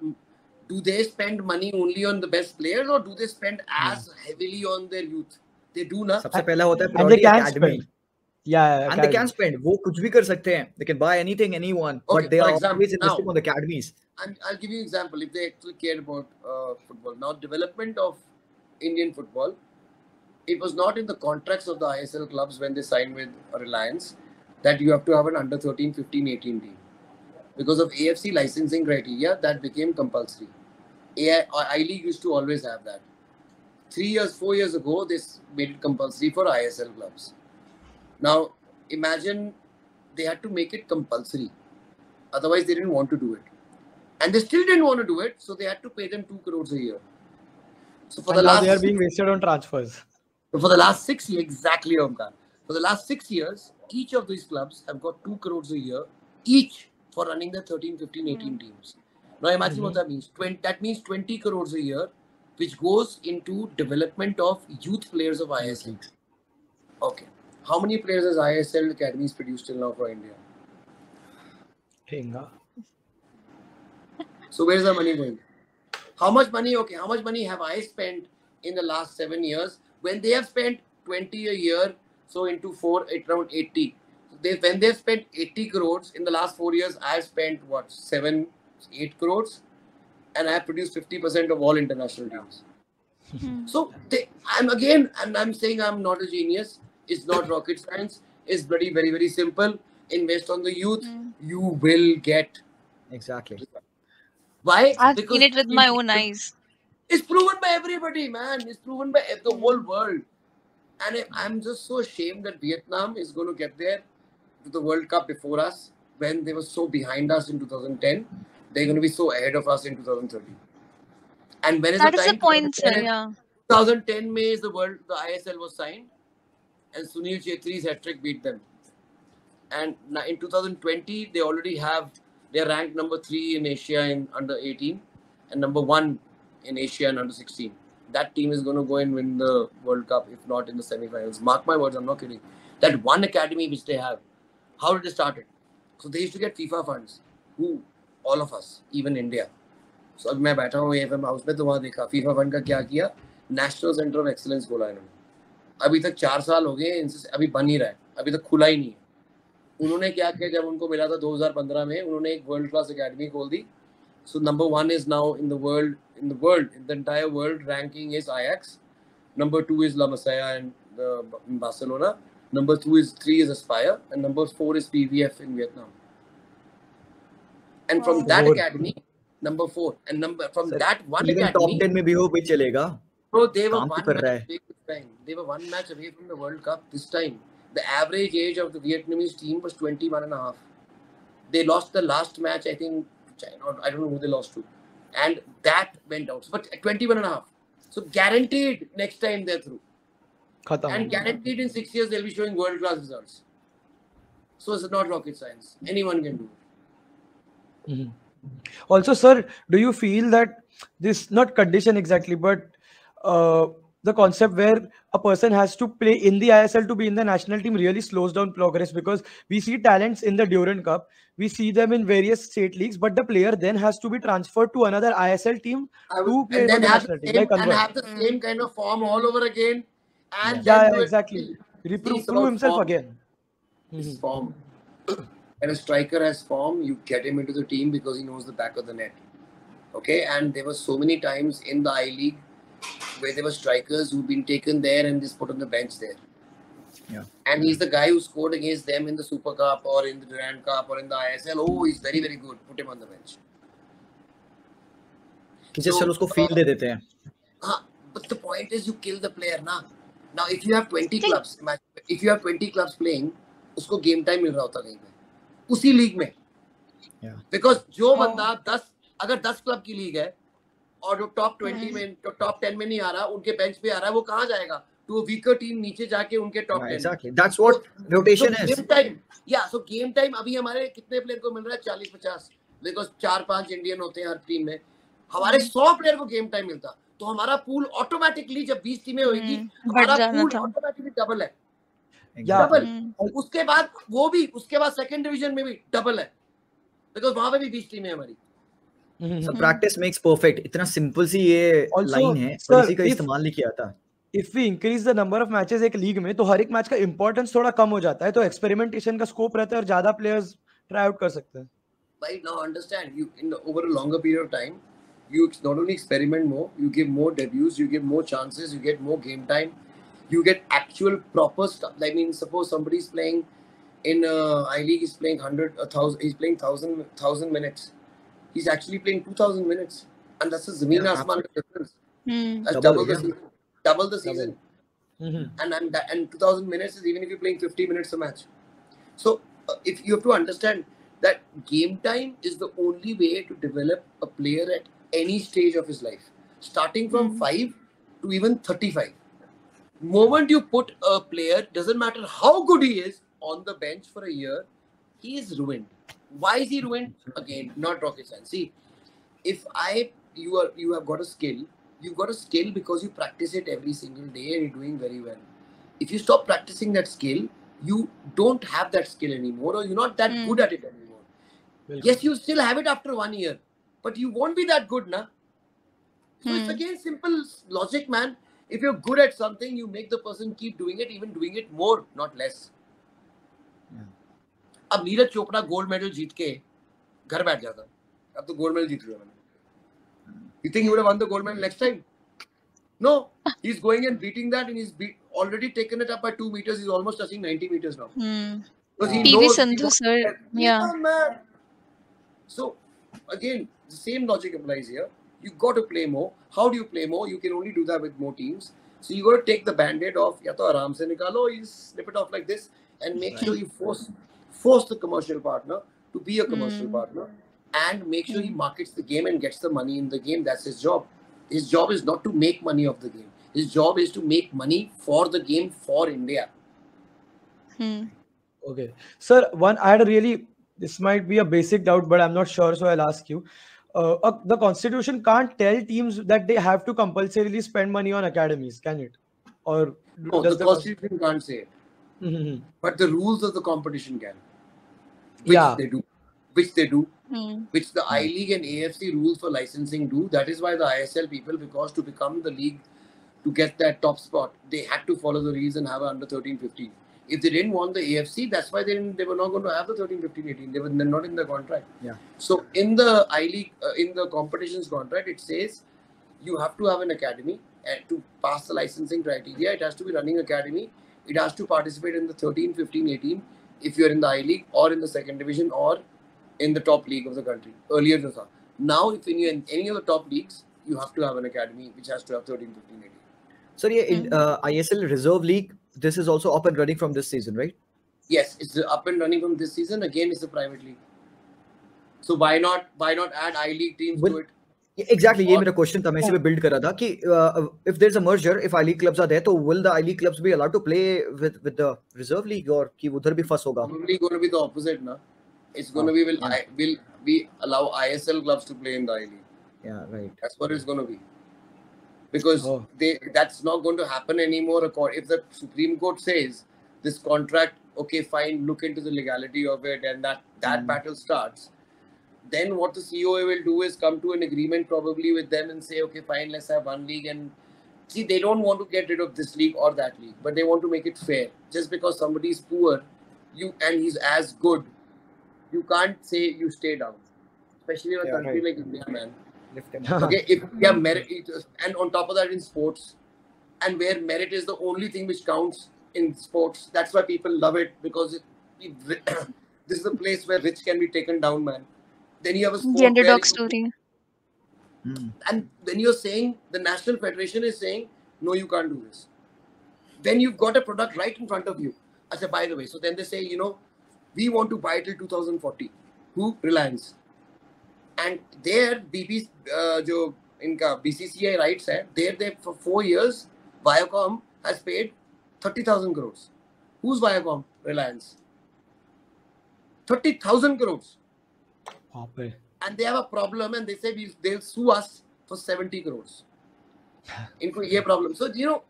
S1: Do they spend money only on the best players or do they spend as heavily on their youth? They do ना.
S3: सबसे पहला होता है
S2: and they can
S3: academy.
S2: spend. Yeah,
S3: and they can spend. वो कुछ भी कर सकते हैं. They can buy anything, anyone. Okay, but they are always investing on the academies.
S1: And I'll give you an example. If they actually cared about football. Now, development of Indian football, it was not in the contracts of the ISL clubs when they signed with Reliance that you have to have an under 13, 15, 18 team. Because of AFC licensing criteria, that became compulsory. I-League used to always have that. 4 years ago, this made it compulsory for ISL clubs. Now, imagine they had to make it compulsory. Otherwise, they didn't want to do it. And they still didn't want to do it, so they had to pay them 2 crores a year. So for
S2: And
S1: the
S2: now
S1: last
S2: they are being wasted on transfers.
S1: So for the last 6 years, exactly, Omkar. For the last 6 years, each of these clubs have got 2 crores a year, each for running their 13, 15, 18 teams. Now imagine what that means. That means 20 crores a year, which goes into development of youth players of ISL. Okay. How many players has ISL academies produced till now for India?
S2: Hinga.
S1: So where's the money going? How much money? Okay, how much money have I spent in the last 7 years when they have spent 20 a year? So into 4, around 80. When they've spent 80 crores in the last 4 years, I've spent what, 7, 8 crores, and I have produced 50% of all international teams. So I'm saying I'm not a genius. It's not rocket science. It's very, very, very simple. Invest on the youth. You will get.
S3: Exactly.
S1: Why?
S4: I've seen it with my own eyes.
S1: It's proven by everybody, man. It's proven by the whole world. And I'm just so ashamed that Vietnam is going to get there to the World Cup before us when they were so behind us in 2010. They're going to be so ahead of us in 2030. And when is
S4: That
S1: the
S4: is
S1: time?
S4: the point, sir. Yeah.
S1: 2010 May is the ISL was signed, and Sunil Chetri's hat-trick beat them. And in 2020, they're ranked number 3 in Asia in under 18 and number 1 in Asia in under 16. That team is going to go and win the World Cup, if not in the semi-finals. Mark my words, I'm not kidding. That one academy which they have, how did they start it? So they used to get FIFA funds. Who? All of us, even India. So अब मैं बैठा हूँ AFM house में तो वहाँ देखा FIFA fund का क्या किया, नेशनल सेंटर ऑफ एक्सीलेंस खोला इन्होंने. अभी तक 4 साल हो गए, इनसे अभी बन ही रहा है, अभी तक खुला ही नहीं है. उन्होंने क्या किया जब उनको मिला था 2015 में, उन्होंने एक वर्ल्ड क्लास एकेडमी खोल दी. So number 1 is now in the entire world ranking is Ajax. Number 2 is La Masia in Barcelona. Number 3 is Aspire, and number 4 is PVF in Vietnam. And from that academy, number 4, and from that one
S3: even
S1: academy,
S3: top 10 में भी हो भी चलेगा.
S1: Bro, they were one match away from the World Cup this time. The average age of the Vietnamese team was 21 and a half. They lost the last match, I think, China, I don't know who they lost to. And that went out. But 21 and a half. So guaranteed next time they're through. And guaranteed in 6 years they'll be showing world-class results. So it's not rocket science. Anyone can do it.
S2: Also, sir, do you feel that this, not condition exactly, but the concept where a person has to play in the ISL to be in the national team really slows down progress? Because we see talents in the Durand Cup, we see them in various state leagues, but the player then has to be transferred to another ISL team to play in the national team.
S1: And have the same kind of form all over again. And
S2: exactly. Prove himself again.
S1: His form. When a striker has form, you get him into the team because he knows the back of the net. Okay, and there were so many times in the I-League where there were strikers who've been taken there and just put on the bench there.
S3: Yeah.
S1: And he's the guy who scored against them in the Super Cup or in the Durand Cup or in the ISL. Oh, he's very, very good. Put him on the bench.
S3: Just उसको feel दे देते हैं.
S1: But the point is you kill the player ना. Now if you have 20 clubs, playing, उसको game time मिल रहा होता कहीं पे, उसी लीग में. Because जो बंदा अगर 10 क्लब की लीग है और जो टॉप 20 में, टॉप 10 में नहीं आ रहा, उनके बेंच पे आ रहा है, वो कहाँ जाएगा? To a weaker team नीचे जाके उनके top 10.
S3: Exactly. That's what rotation is.
S1: Game time. Yeah, so game time अभी हमारे कितने प्लेयर को मिल रहा है? 40-50. Because 4-5 इंडियन होते हैं हर टीम में. हमारे 100 प्लेयर को गेम टाइम मिलता, तो हमारा पूल ऑटोमेटिकली जब 20 टीमें होगी, हमारा पूल ऑटोमेटिकली डबल है. डबल. उसके बाद सेकंड डिवीजन में भी डबल है, बिकॉज़ वहां पे भी 20 टीमें हमारी.
S3: So practice makes perfect. इतना सिंपल सी ये लाइन है, और इसी का इस्तेमाल नहीं किया था.
S2: If we increase the number of matches एक लीग में, तो हर एक मैच का इंपॉर्टेंस थोड़ा कम हो जाता है, तो एक्सपेरिमेंटेशन का स्कोप रहता है और ज्यादा प्लेयर्स ट्राई आउट कर सकते हैं.
S1: Right now, understand, you over a longer period of time, you not only experiment more, you give more debuts, you give more chances, you get more game time, you get actual proper stuff. I mean, suppose somebody is playing in I-League, he's playing 100,000, he's playing 1,000 minutes. He's actually playing 2,000 minutes, and that's a Zameen Asman difference. That's double the season. And 2,000 minutes is even if you're playing 50 minutes a match. So if you have to understand that game time is the only way to develop a player at any stage of his life, starting from 5 to even 35. Moment you put a player, doesn't matter how good he is, on the bench for a year, he is ruined. Why is he ruined? Again, not rocket science. See, if you have got a skill, you've got a skill because you practice it every single day and you're doing very well. If you stop practicing that skill, you don't have that skill anymore, or you're not that good at it anymore. Yes, you still have it after 1 year, but you won't be that good, na? So it's again simple logic, man. If you're good at something, you make the person keep doing it, even doing it more, not less. अब Neeraj Chopra gold medal जीत के घर बैठ जाता, अब तो gold medal जीत लिया मैंने. You think he would have won the gold medal next time? No, he's going and beating that, and he's already taken it up by 2 meters. He's almost touching 90 meters now. Because he
S4: PV
S1: knows
S4: Sandhu, sir. Yeah.
S1: Man. So again, the same logic applies here. You got to play more. How do you play more? You can only do that with more teams. So you got to take the band-aid off. Ya to aaram se nikalo, you snip it off like this, and make sure you force the commercial partner to be a commercial partner, and make sure he markets the game and gets the money in the game. That's his job. His job is not to make money off the game. His job is to make money for the game, for India.
S2: Okay. Sir, I had a really, this might be a basic doubt, but I'm not sure, so I'll ask you. The Constitution can't tell teams that they have to compulsorily spend money on academies, can it? Or
S1: no, the Constitution can't say it. But the rules of the competition can. Which they do. Which the I-League and AFC rules for licensing do. That is why the ISL people, because to become the league, to get that top spot, they had to follow the rules and have an under 13, 15. If they didn't want the AFC, that's why they were not going to have the 13, 15, 18. They were not in the contract. Yeah. So in the I-League, in the competitions contract, it says you have to have an academy, and to pass the licensing criteria, it has to be running academy. It has to participate in the 13, 15, 18 if you're in the I-League or in the second division or in the top league of the country. Earlier, now if you're in any of the top leagues, you have to have an academy which has to have 13, 15, 18.
S3: So yeah, in ISL Reserve League, this is also up and running from this season, right?
S1: Yes, it's up and running from this season. Again, it's a private league. So why not add I-League teams to it?
S3: Exactly, ये मेरा question था, मैं इसी पे build कर रहा था कि if there's a merger, if I-League clubs are there, तो will the I-League clubs be allowed to play with the Reserve League, or कि उधर भी फंस होगा?
S1: Probably going to be the opposite, na. It's going to be will we allow ISL clubs to play in the I-League?
S3: Yeah, right.
S1: That's what it's going to be. Because that's not going to happen anymore. If the Supreme Court says this contract, okay, fine, look into the legality of it, and that battle starts, then what the CoA will do is come to an agreement probably with them and say, okay, fine, let's have one league. And see, they don't want to get rid of this league or that league, but they want to make it fair. Just because somebody is poor, and he's as good, you can't say you stay down. Especially in a country like India, man. Okay, if you have merit, and on top of that in sports, and where merit is the only thing which counts in sports, that's why people love it, because this is a place where rich can be taken down, man. Then you have a sport
S4: the underdog story.
S1: And when you're saying, the National Federation is saying, no, you can't do this. Then you've got a product right in front of you. I said, by the way, so then they say, we want to buy till 2040. Who? Reliance. And their BCCI rights hai, there for 4 years, Viacom has paid 30,000 crores. Who's Viacom? Reliance. 30,000 crores. And they have a problem, and they say they'll sue us for 70 crores. Inko ye problem. So,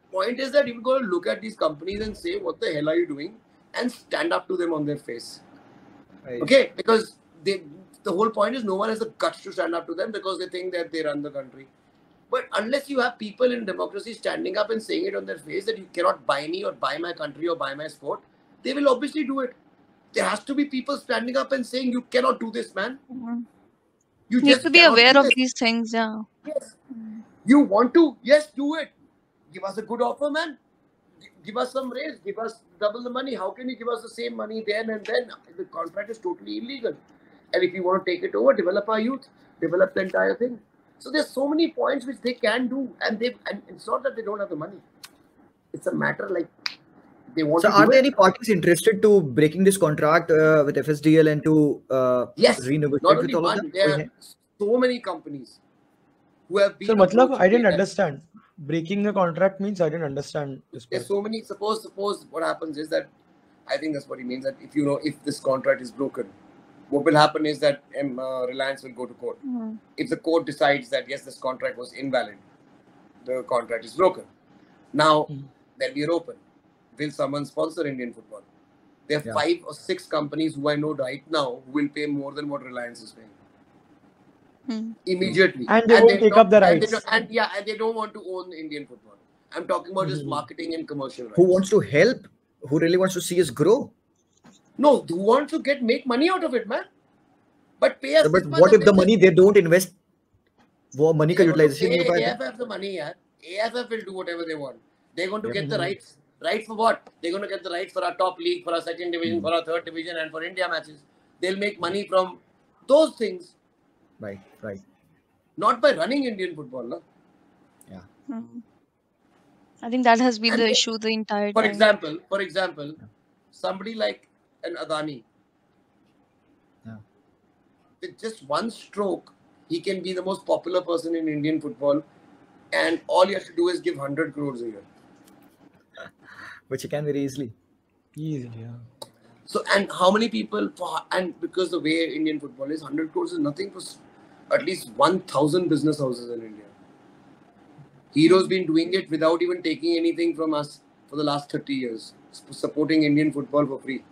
S1: point is that you've got to look at these companies and say, what the hell are you doing? And stand up to them on their face. Right. Okay? Because the whole point is no one has the guts to stand up to them because they think that they run the country. But unless you have people in democracy standing up and saying it on their face that you cannot buy me or buy my country or buy my sport, they will obviously do it. There has to be people standing up and saying, you cannot do this, man.
S4: You need to be aware of these things, yeah.
S1: Yes. You want to? Yes, do it. Give us a good offer, man. Give us some raise. Give us double the money. How can you give us the same money then and then? The contract is totally illegal. And if you want to take it over, develop our youth, develop the entire thing. So there's so many points which they can do, and it's not that they don't have the money. It's a matter like They want
S3: So
S1: to
S3: are
S1: do
S3: there
S1: it.
S3: any parties interested to breaking this contract with FSDL and to
S1: Yes,
S3: renegotiate
S1: not
S3: with
S1: only
S3: all of
S1: one.
S3: them?
S1: There are so many companies who have
S2: Sir,
S1: been
S2: matlab,
S1: approached.
S2: I didn't understand. Breaking the contract means I didn't understand this
S1: There's
S2: part.
S1: so many. Suppose what happens is that, I think that's what he means, that if this contract is broken, what will happen is that Reliance will go to court. If the court decides that yes, this contract was invalid, the contract is broken. Now, then we are open. Will someone sponsor Indian football? There are 5 or 6 companies who I know right now who will pay more than what Reliance is paying. Immediately.
S2: And they won't take up the rights.
S1: And they don't want to own Indian football. I'm talking about just marketing and commercial rights.
S3: Who wants to help? Who really wants to see us grow?
S1: No, who wants to make money out of it, man? But pay us.
S3: So, but what if the money they don't invest? वो money का utilization नहीं हो पाया था?
S1: AFF the money, yaar. AFF will do whatever they want. They're going to get the rights. Rights for what? They're going to get the rights for our top league, for our second division, for our third division, and for India matches. They'll make money from those things.
S3: Right.
S1: Not by running Indian football, no?
S3: Yeah.
S4: I think that has been the issue the entire
S1: For
S4: time.
S1: example, somebody like an Adani, with just one stroke, he can be the most popular person in Indian football, and all you have to do is give 100 crores a year.
S3: Which you can very easily.
S2: Easily, yeah.
S1: So, and how many people, and because the way Indian football is, 100 crores is nothing for at least 1,000 business houses in India. Hero's been doing it without even taking anything from us for the last 30 years, supporting Indian football for free.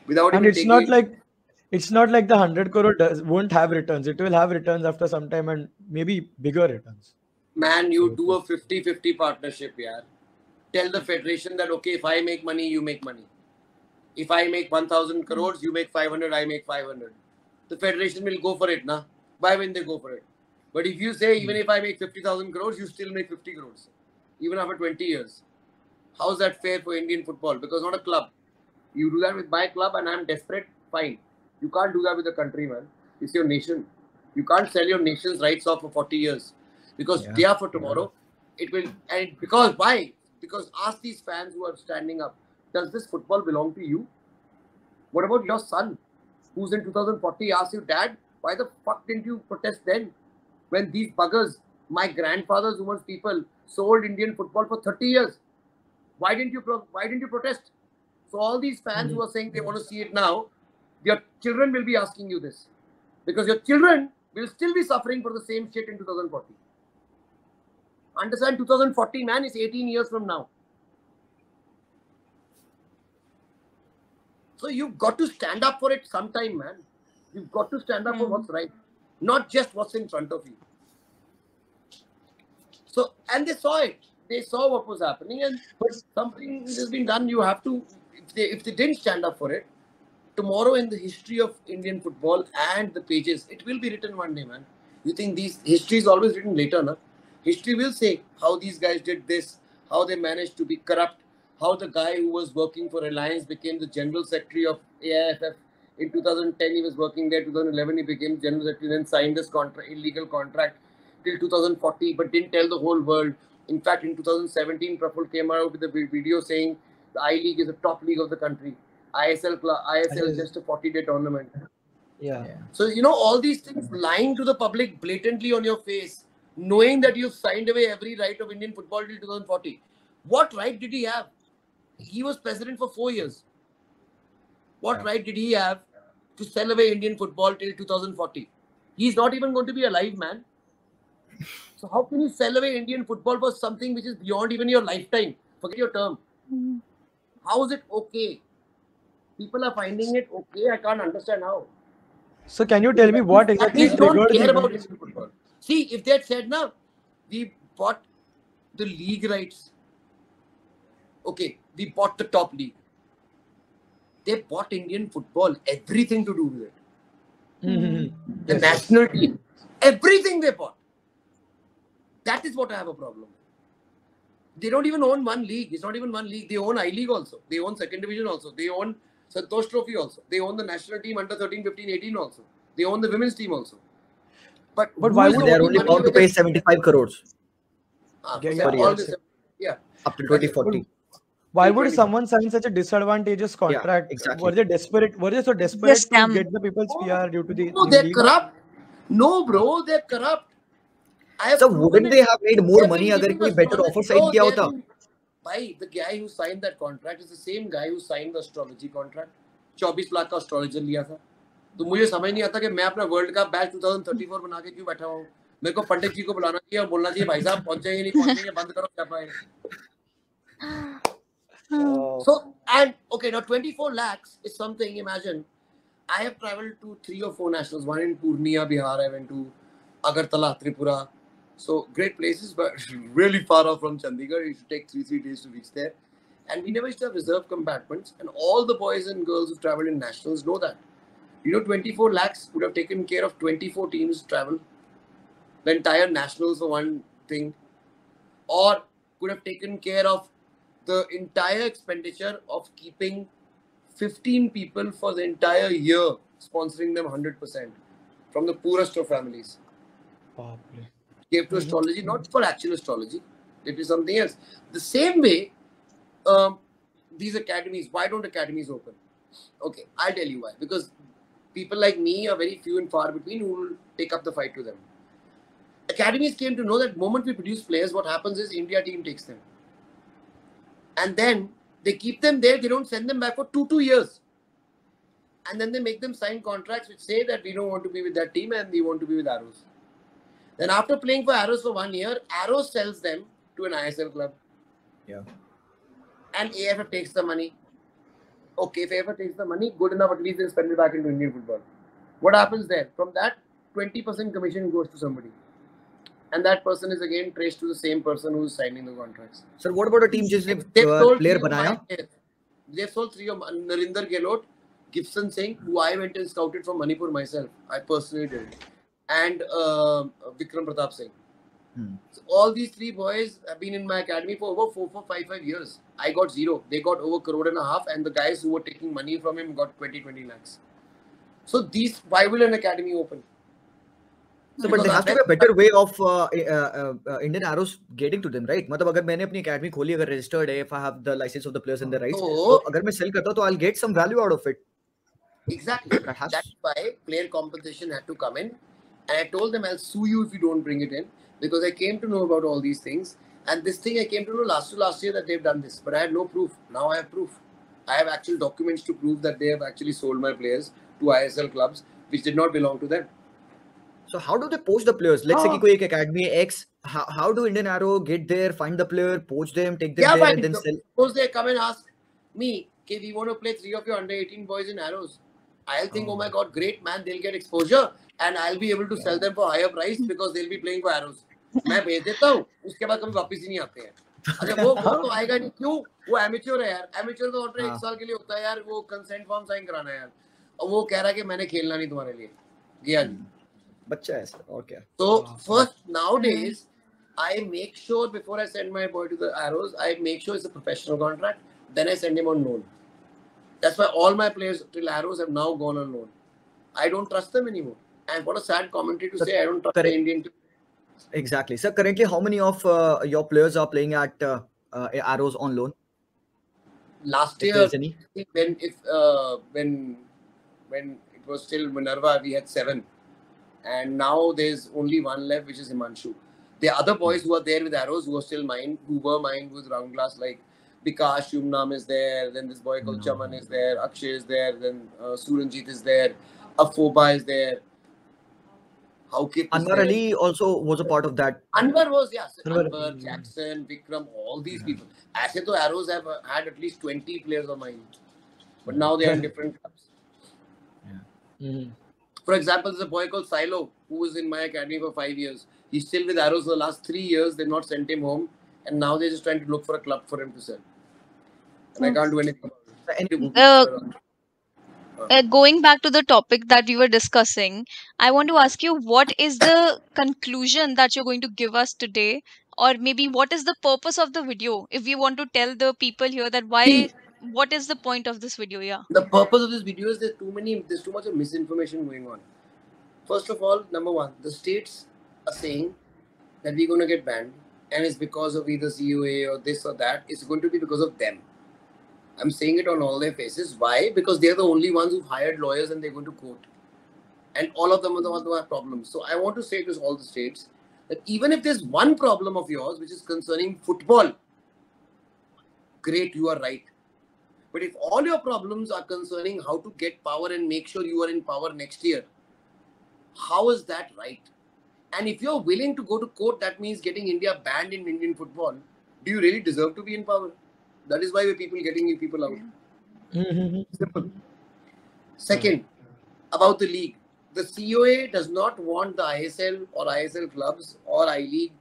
S2: And it's not like the 100 crore won't have returns. It will have returns after some time and maybe bigger returns.
S1: Man, you do a 50-50 partnership, yaar. Tell the federation that, okay, if I make money, you make money. If I make 1,000 crores, you make 500, I make 500. The federation will go for it, na? Why won't they go for it? But if you say, even if I make 50,000 crores, you still make 50 crores. Even after 20 years. How is that fair for Indian football? Because not a club. You do that with my club and I'm desperate, fine. You can't do that with the country, man. It's your nation. You can't sell your nation's rights off for 40 years. Because they are for tomorrow. It will, and because why? Because ask these fans who are standing up, does this football belong to you? What about your son, who's in 2040, asks you, Dad, why the fuck didn't you protest then? When these buggers, my grandfather's women's people, sold Indian football for 30 years. Why didn't you protest? So all these fans who are saying they want to see it now, your children will be asking you this. Because your children will still be suffering for the same shit in 2040. Understand, 2040, man, is 18 years from now. So you've got to stand up for it sometime, man. You've got to stand up for what's right. Not just what's in front of you. So, and they saw it. They saw what was happening, and something has been done. You have to, if they didn't stand up for it, tomorrow in the history of Indian football and the pages, it will be written one day, man. You think history is always written later, na? History will say how these guys did this, how they managed to be corrupt, how the guy who was working for Reliance became the General Secretary of AIFF. In 2010, he was working there. 2011, he became General Secretary, then signed this illegal contract till 2040, but didn't tell the whole world. In fact, in 2017, Praful came out with a video saying the I-League is the top league of the country. ISL is just a 40-day tournament.
S2: Yeah.
S1: So, all these things lying to the public blatantly on your face, knowing that you've signed away every right of Indian football till 2040. What right did he have? He was president for 4 years. What right did he have to sell away Indian football till 2040? He's not even going to be alive, man. So how can you sell away Indian football for something which is beyond even your lifetime? Forget your term. How is it okay? People are finding it okay. I can't understand how.
S2: So can you tell me what exactly
S1: don't care about Indian football? See, if they had said, now we bought the league rights. Okay, we bought the top league. They bought Indian football, everything to do with it. The national team, everything they bought. That is what I have a problem with. They don't even own one league. It's not even one league. They own I-League also. They own second division also. They own Santosh Trophy also. They own the national team under 13, 15, 18 also. They own the women's team also. But
S2: why would
S3: they are only bound to pay 75 crores?
S1: Yeah.
S3: Up to 2040.
S2: Why would
S1: 325.
S2: someone sign such a disadvantageous contract?
S3: exactly.
S2: Were they desperate? Were they so desperate to
S4: scam.
S2: get the people's PR due to the
S1: No,
S2: new
S1: they're
S2: league?
S1: corrupt. No, bro, they're corrupt. I have
S3: So
S1: proven
S3: wouldn't
S1: it.
S3: they have made more
S1: They've
S3: money
S1: been
S3: अगर
S1: giving
S3: कोई
S1: us
S3: better
S1: knowledge.
S3: offer sign
S1: Bro,
S3: किया
S1: they've
S3: होता?
S1: been- Bhai, the guy who signed that contract is the same guy who signed the astrology contract. 24 lakh का astrologer लिया था. तो मुझे समझ नहीं आता कि मैं अपना वर्ल्ड कप बैच 2034 बना के क्यों बैठा हूँ. मेरे को पंडित जी को बुलाना चाहिए और बोलना चाहिए भाई साहब पहुंचेंगे नहीं पहुंचेंगे बंद करो क्या पाए. So, and okay, now 24 lakhs is something. Imagine, I have traveled to 3 or 4 nationals. One in Purnia, Bihar. I went to Agartala, Tripura. So great places, but really far off from Chandigarh. You should take 3 days to reach there. And we never used to have reserved compartments. And all the boys and girls who traveled in nationals know that. 24 lakhs would have taken care of 24 teams travel. The entire nationals for one thing. Or could have taken care of the entire expenditure of keeping 15 people for the entire year, sponsoring them 100% from the poorest of families. Gave to astrology, not for actual astrology, it is something else. The same way, these academies, why don't academies open? Okay, I'll tell you why. Because people like me are very few and far between who will take up the fight to them. Academies came to know that moment we produce players, what happens is India team takes them. And then they keep them there, they don't send them back for 2 years. And then they make them sign contracts which say that we don't want to be with that team and we want to be with Arrows. Then after playing for Arrows for 1 year, Arrows sells them to an ISL club.
S3: Yeah.
S1: And AFF takes the money. Okay, if AFF takes the money, good enough, at least they'll spend it back into Indian football. What happens there? From that, 20% commission goes to somebody. And that person is again traced to the same person who's signing the contracts.
S3: Sir, what about a team जिसने player बनाया?
S1: They've sold 3 of Narinder Gehlot, Gibson Singh, who I went and scouted from Manipur myself. I personally did it. And Vikram Pratap Singh. So all these 3 boys have been in my academy for over 5 years. I got 0. They got over 1.5 crore, and the guys who were taking money from him got 20 lakhs. So these, why will an academy open?
S3: So, but there has to be a better way of Indian Arrows getting to them, right? मतलब अगर मैंने अपनी academy खोली, अगर registered है, if I have the license of the players and the rights, तो अगर मैं sell करता हूँ, तो I'll get some value out of it.
S1: Exactly. That's why player compensation had to come in. And I told them I'll sue you if you don't bring it in, because I came to know about all these things. And this thing I came to know last year that they've done this, but I had no proof. Now I have proof. I have actual documents to prove that they have actually sold my players to ISL clubs which did not belong to them.
S3: So how do they poach the players? Let's say कि कोई एक academy X, how do Indian Arrow get there, find the player, poach them, take them there, and then sell?
S1: Suppose they come and ask me, okay, we want to play 3 of your under 18 boys in Arrows. I'll think, oh my God, great man, they'll get exposure, and I'll be able to sell them for higher price because they'll be playing for Arrows. मैं भेज देता हूँ, उसके बाद कभी वापस ही नहीं आते हैं. अच्छा वो तो आएगा नहीं, क्यों? वो एमेच्योर है यार. एमेच्योर का कॉन्ट्रैक्ट 1 साल के लिए होता है यार. वो कंसेंट फॉर्म साइन कराना है यार. और वो कह रहा है कि मैंने खेलना नहीं तुम्हारे लिए. गया जी.
S3: बच्चा है सर, और क्या?
S1: So first nowadays, I make sure before I send my boy to the Arrows, I make sure it's a professional contract. Then I send him on loan. That's why all my players till Arrows have now gone on loan. I don't trust them anymore. And what a sad commentary to say I don't trust the Indian team.
S3: Exactly. So currently, how many of your players are playing at Arrows on loan?
S1: Last year, when it was still Minerva, we had 7. And now there's only 1 left, which is Himanshu. The other boys who are there with Arrows, who are still mine, who were mine with Round Glass, like Bikash Yumnam is there, then this boy called Chaman is there, Akshay is there, then Suranjit is there, Afoba is there.
S3: Anwar Ali also was a part of that.
S1: Anwar was, yes. Anwar, Jackson, Vikram, all these people. Actually, so Arrows have had at least 20 players of mine. But now they are in different clubs. For example, there's a boy called Silo, who was in my academy for 5 years. He's still with Arrows for the last 3 years. They've not sent him home. And now they're just trying to look for a club for him to sell. And I can't do anything about it.
S4: Going back to the topic that we were discussing, I want to ask you, what is the conclusion that you're going to give us today? Or maybe what is the purpose of the video? If we want to tell the people here that what is the point of this video? Yeah.
S1: The purpose of this video is there's too much of misinformation going on. First of all, number 1, the states are saying that we're going to get banned, and it's because of either CoA or this or that. It's going to be because of them. I'm saying it on all their faces. Why? Because they're the only ones who've hired lawyers and they're going to court. And all of them are the ones who have problems. So I want to say to all the states that even if there's one problem of yours which is concerning football, great, you are right. But if all your problems are concerning how to get power and make sure you are in power next year, how is that right? And if you're willing to go to court, that means getting India banned in Indian football. Do you really deserve to be in power? That is why we're getting you people out. Simple. Second, about the league. The CoA does not want the ISL or ISL clubs or I-League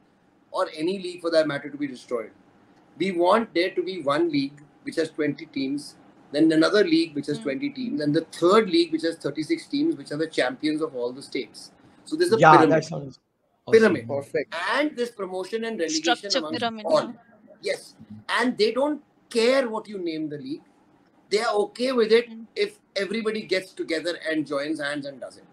S1: or any league for that matter to be destroyed. We want there to be one league which has 20 teams, then another league which has 20 teams, and the third league which has 36 teams, which are the champions of all the states. So there's a pyramid.
S2: That sounds
S1: pyramid.
S2: Awesome.
S3: Perfect.
S1: And this promotion and relegation
S4: Structure
S1: amongst
S4: pyramid.
S1: all. Yes. And they don't care what you name the league. They are okay with it if everybody gets together and joins hands and does it.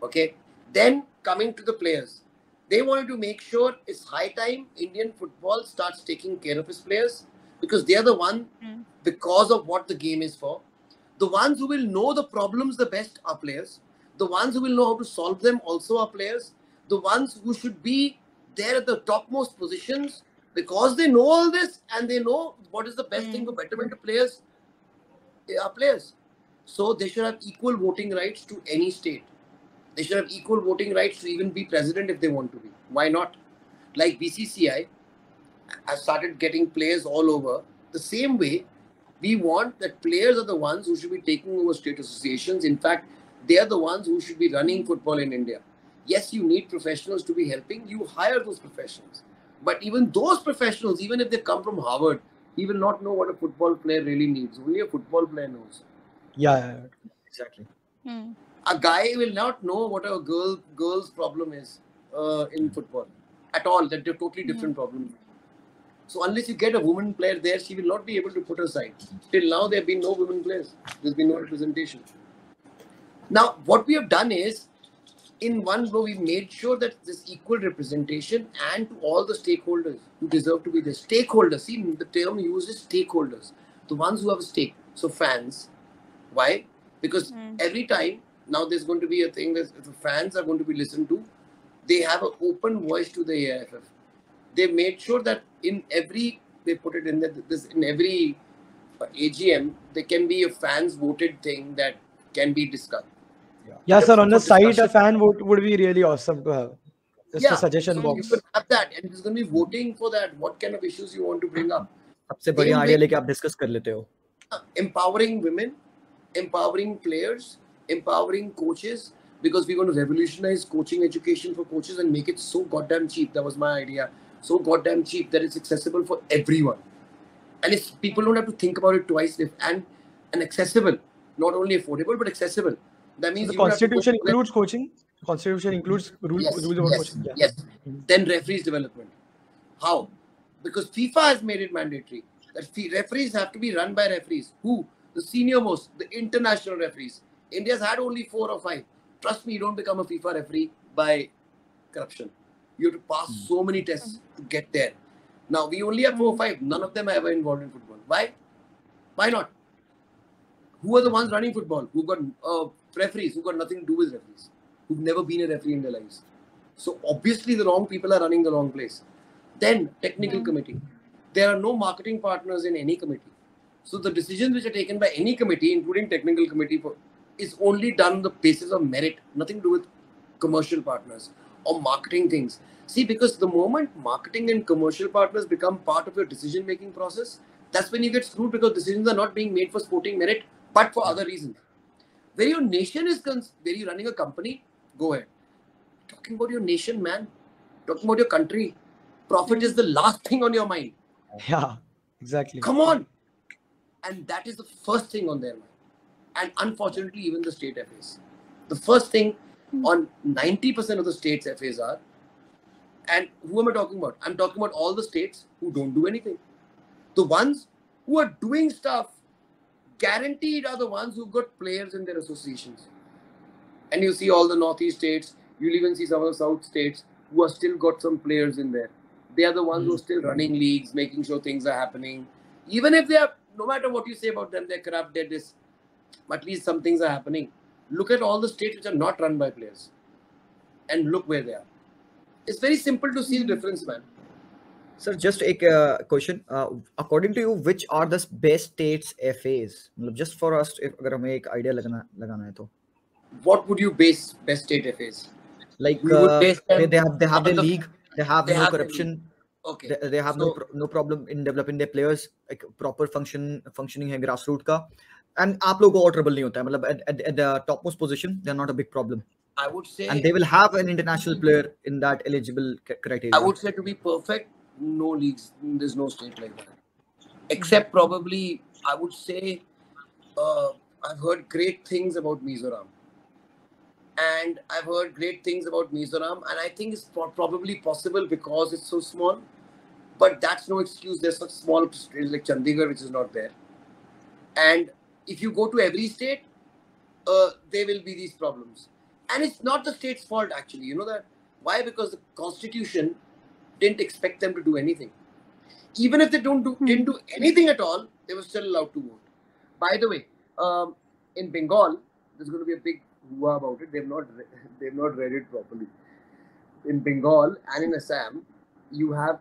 S1: Okay. Then coming to the players. They wanted to make sure it's high time Indian football starts taking care of its players, because they are the one, because of what the game is for. The ones who will know the problems the best are players. The ones who will know how to solve them also are players. The ones who should be there at the topmost positions, because they know all this and they know what is the best thing for betterment of players, they are players. So they should have equal voting rights to any state. They should have equal voting rights to even be president if they want to be. Why not? Like BCCI has started getting players all over. The same way, we want that players are the ones who should be taking over state associations. In fact, they are the ones who should be running football in India. Yes, you need professionals to be helping. You hire those professionals. But even those professionals, even if they come from Harvard, he will not know what a football player really needs. Only a football player knows.
S2: Yeah.
S3: Exactly.
S1: A guy will not know what a girl's problem is in football at all. That's a totally different problem. So unless you get a woman player there, she will not be able to put her side. Till now, there have been no women players. There's been no representation. Now, what we have done is, in one blow, we made sure that there's equal representation and to all the stakeholders who deserve to be there. Stakeholders, see, the term used is stakeholders. The ones who have a stake. So fans. Why? Because every time, now there's going to be a thing that the fans are going to be listened to. They have an open voice to the AIFF. They made sure that in every, they put it in this, in every AGM, there can be a fans voted thing that can be discussed.
S2: Yeah, sir, on the site, a fan vote would be really awesome to have. Just a suggestion
S1: so
S2: box.
S1: You could have that, and there's going to be voting for that. What kind of issues you want to bring up?
S3: सबसे बढ़िया idea लेके आप discuss कर लेते हो.
S1: Empowering women, empowering players, empowering coaches, because we're going to revolutionize coaching education for coaches and make it so goddamn cheap. That was my idea. So goddamn cheap that it's accessible for everyone. And it's, people don't have to think about it twice. And accessible, not only affordable, but accessible. That means
S2: so the Constitution includes coaching? The Constitution includes rules about coaching?
S1: Yes. Then referees development. How? Because FIFA has made it mandatory that referees have to be run by referees. Who? The senior most, the international referees. India's had only 4 or 5. Trust me, you don't become a FIFA referee by corruption. You have to pass so many tests to get there. Now, we only have 4 or 5. None of them are ever involved in football. Why? Why not? Who are the ones running football? Who got referees who got nothing to do with referees? Who've never been a referee in their lives. So, obviously, the wrong people are running the wrong place. Then, technical committee. There are no marketing partners in any committee. So, the decisions which are taken by any committee, including technical committee, is only done on the basis of merit. Nothing to do with commercial partners or marketing things. See, because the moment marketing and commercial partners become part of your decision-making process, that's when you get screwed, because decisions are not being made for sporting merit, but for other reasons. Where your nation is concerned, where you're running a company, go ahead. Talking about your nation, man. Talking about your country. Profit is the last thing on your mind.
S2: Yeah, exactly.
S1: Come on. And that is the first thing on their mind. And unfortunately, even the state FAs. The first thing on 90% of the states FAs are, and who am I talking about? I'm talking about all the states who don't do anything. The ones who are doing stuff, guaranteed, are the ones who've got players in their associations. And you see all the Northeast states, you'll even see some of the South states who are still got some players in there. They are the ones who are still running leagues, making sure things are happening. Even if they are no matter what you say about them, they're corrupt, they're this. At least some things are happening. Look at all the states which are not run by players, and look where they are. It's very simple to see the difference, man.
S3: Sir, just a question. According to you, which are the best states FAs? Just for us, if अगर हमें एक idea लगाना है तो.
S1: What would you base best state FAs?
S3: Like
S1: We would base them
S3: they have
S1: on
S3: their
S1: the-
S3: league. They have
S1: they
S3: no
S1: have their
S3: corruption.
S1: Okay.
S3: They have no problem in developing their players. Like proper functioning है grassroots का. And आप लोगों को और trouble नहीं होता है. मतलब at the topmost position, they are not a big problem.
S1: I would say,
S3: And they will have an international player in that eligible criteria.
S1: I would say to be perfect, no leagues. There's no state like that. Except probably, I would say, I've heard great things about Mizoram. And I've heard great things about Mizoram. And I think it's probably possible because it's so small. But that's no excuse. There's such small states like Chandigarh, which is not there. And if you go to every state, there will be these problems. And it's not the state's fault, actually. You know that? Why? Because the Constitution didn't expect them to do anything. Even if they didn't do anything at all, they were still allowed to vote. By the way, in Bengal, there's going to be a big hua about it. They've not read it properly. In Bengal and in Assam, you have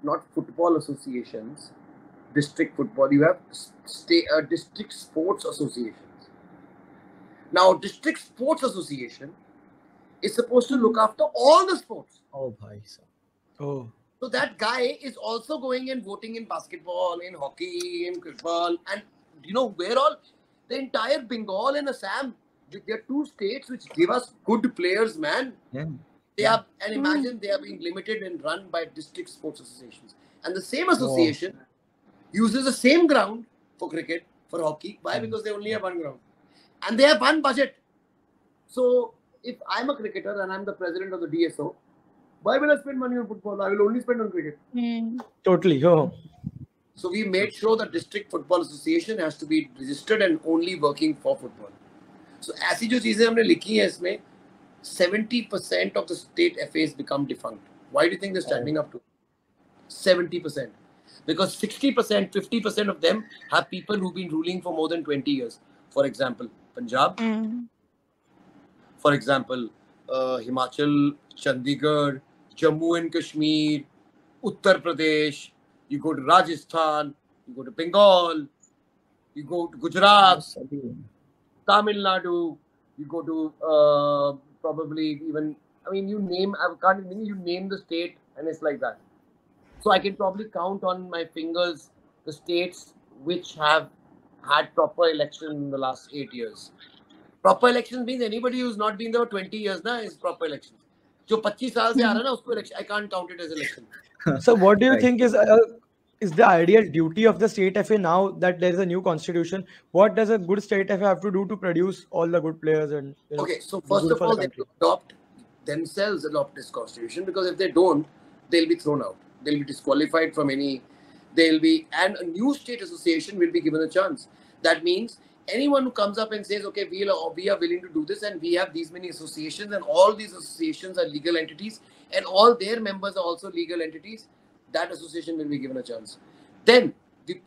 S1: not football associations, district football. You have district sports associations. Now, district sports association is supposed to look after all the sports.
S3: Oh, bhai sir.
S2: Oh.
S1: So that guy is also going and voting in basketball, in hockey, in football, and you know where all? The entire Bengal and Assam. There are two states which give us good players, man.
S3: Yeah.
S1: They are, and imagine they are being limited and run by district sports associations. And the same association uses the same ground for cricket, for hockey. Why? Because they only have one ground. And they have one budget. So if I'm a cricketer and I'm the president of the DSO, why will I spend money on football? I will only spend on cricket.
S2: Totally. Oh.
S1: So we made sure that District Football Association has to be registered and only working for football. So ऐसी जो चीजें हमने लिखी हैं इसमें 70% of the state FAs become defunct. Why do you think they're standing up to 70%? Because 60%, 50% of them have people who've been ruling for more than 20 years. For example, Punjab. For example, Himachal, Chandigarh, Jammu and Kashmir, Uttar Pradesh. You go to Rajasthan, you go to Bengal, you go to Gujarat, Tamil Nadu, you go to probably even, I mean, you name the state and it's like that. So I can probably count on my fingers the states which have had proper election in the last 8 years. Proper elections means anybody who's not been there for 20 years na is proper elections. जो 25 साल से आ रहा है ना उसको election, I can't count it as election.
S2: So what do you think is the ideal duty of the state FA now that there is a new constitution? What does a good state FA have to do to produce all the good players and
S1: okay, so first of all, they have to adopt this constitution, because if they don't, they'll be thrown out. They'll be disqualified from any. And a new state association will be given a chance. That means anyone who comes up and says, okay, we are willing to do this, and we have these many associations, and all these associations are legal entities, and all their members are also legal entities, that association will be given a chance. Then,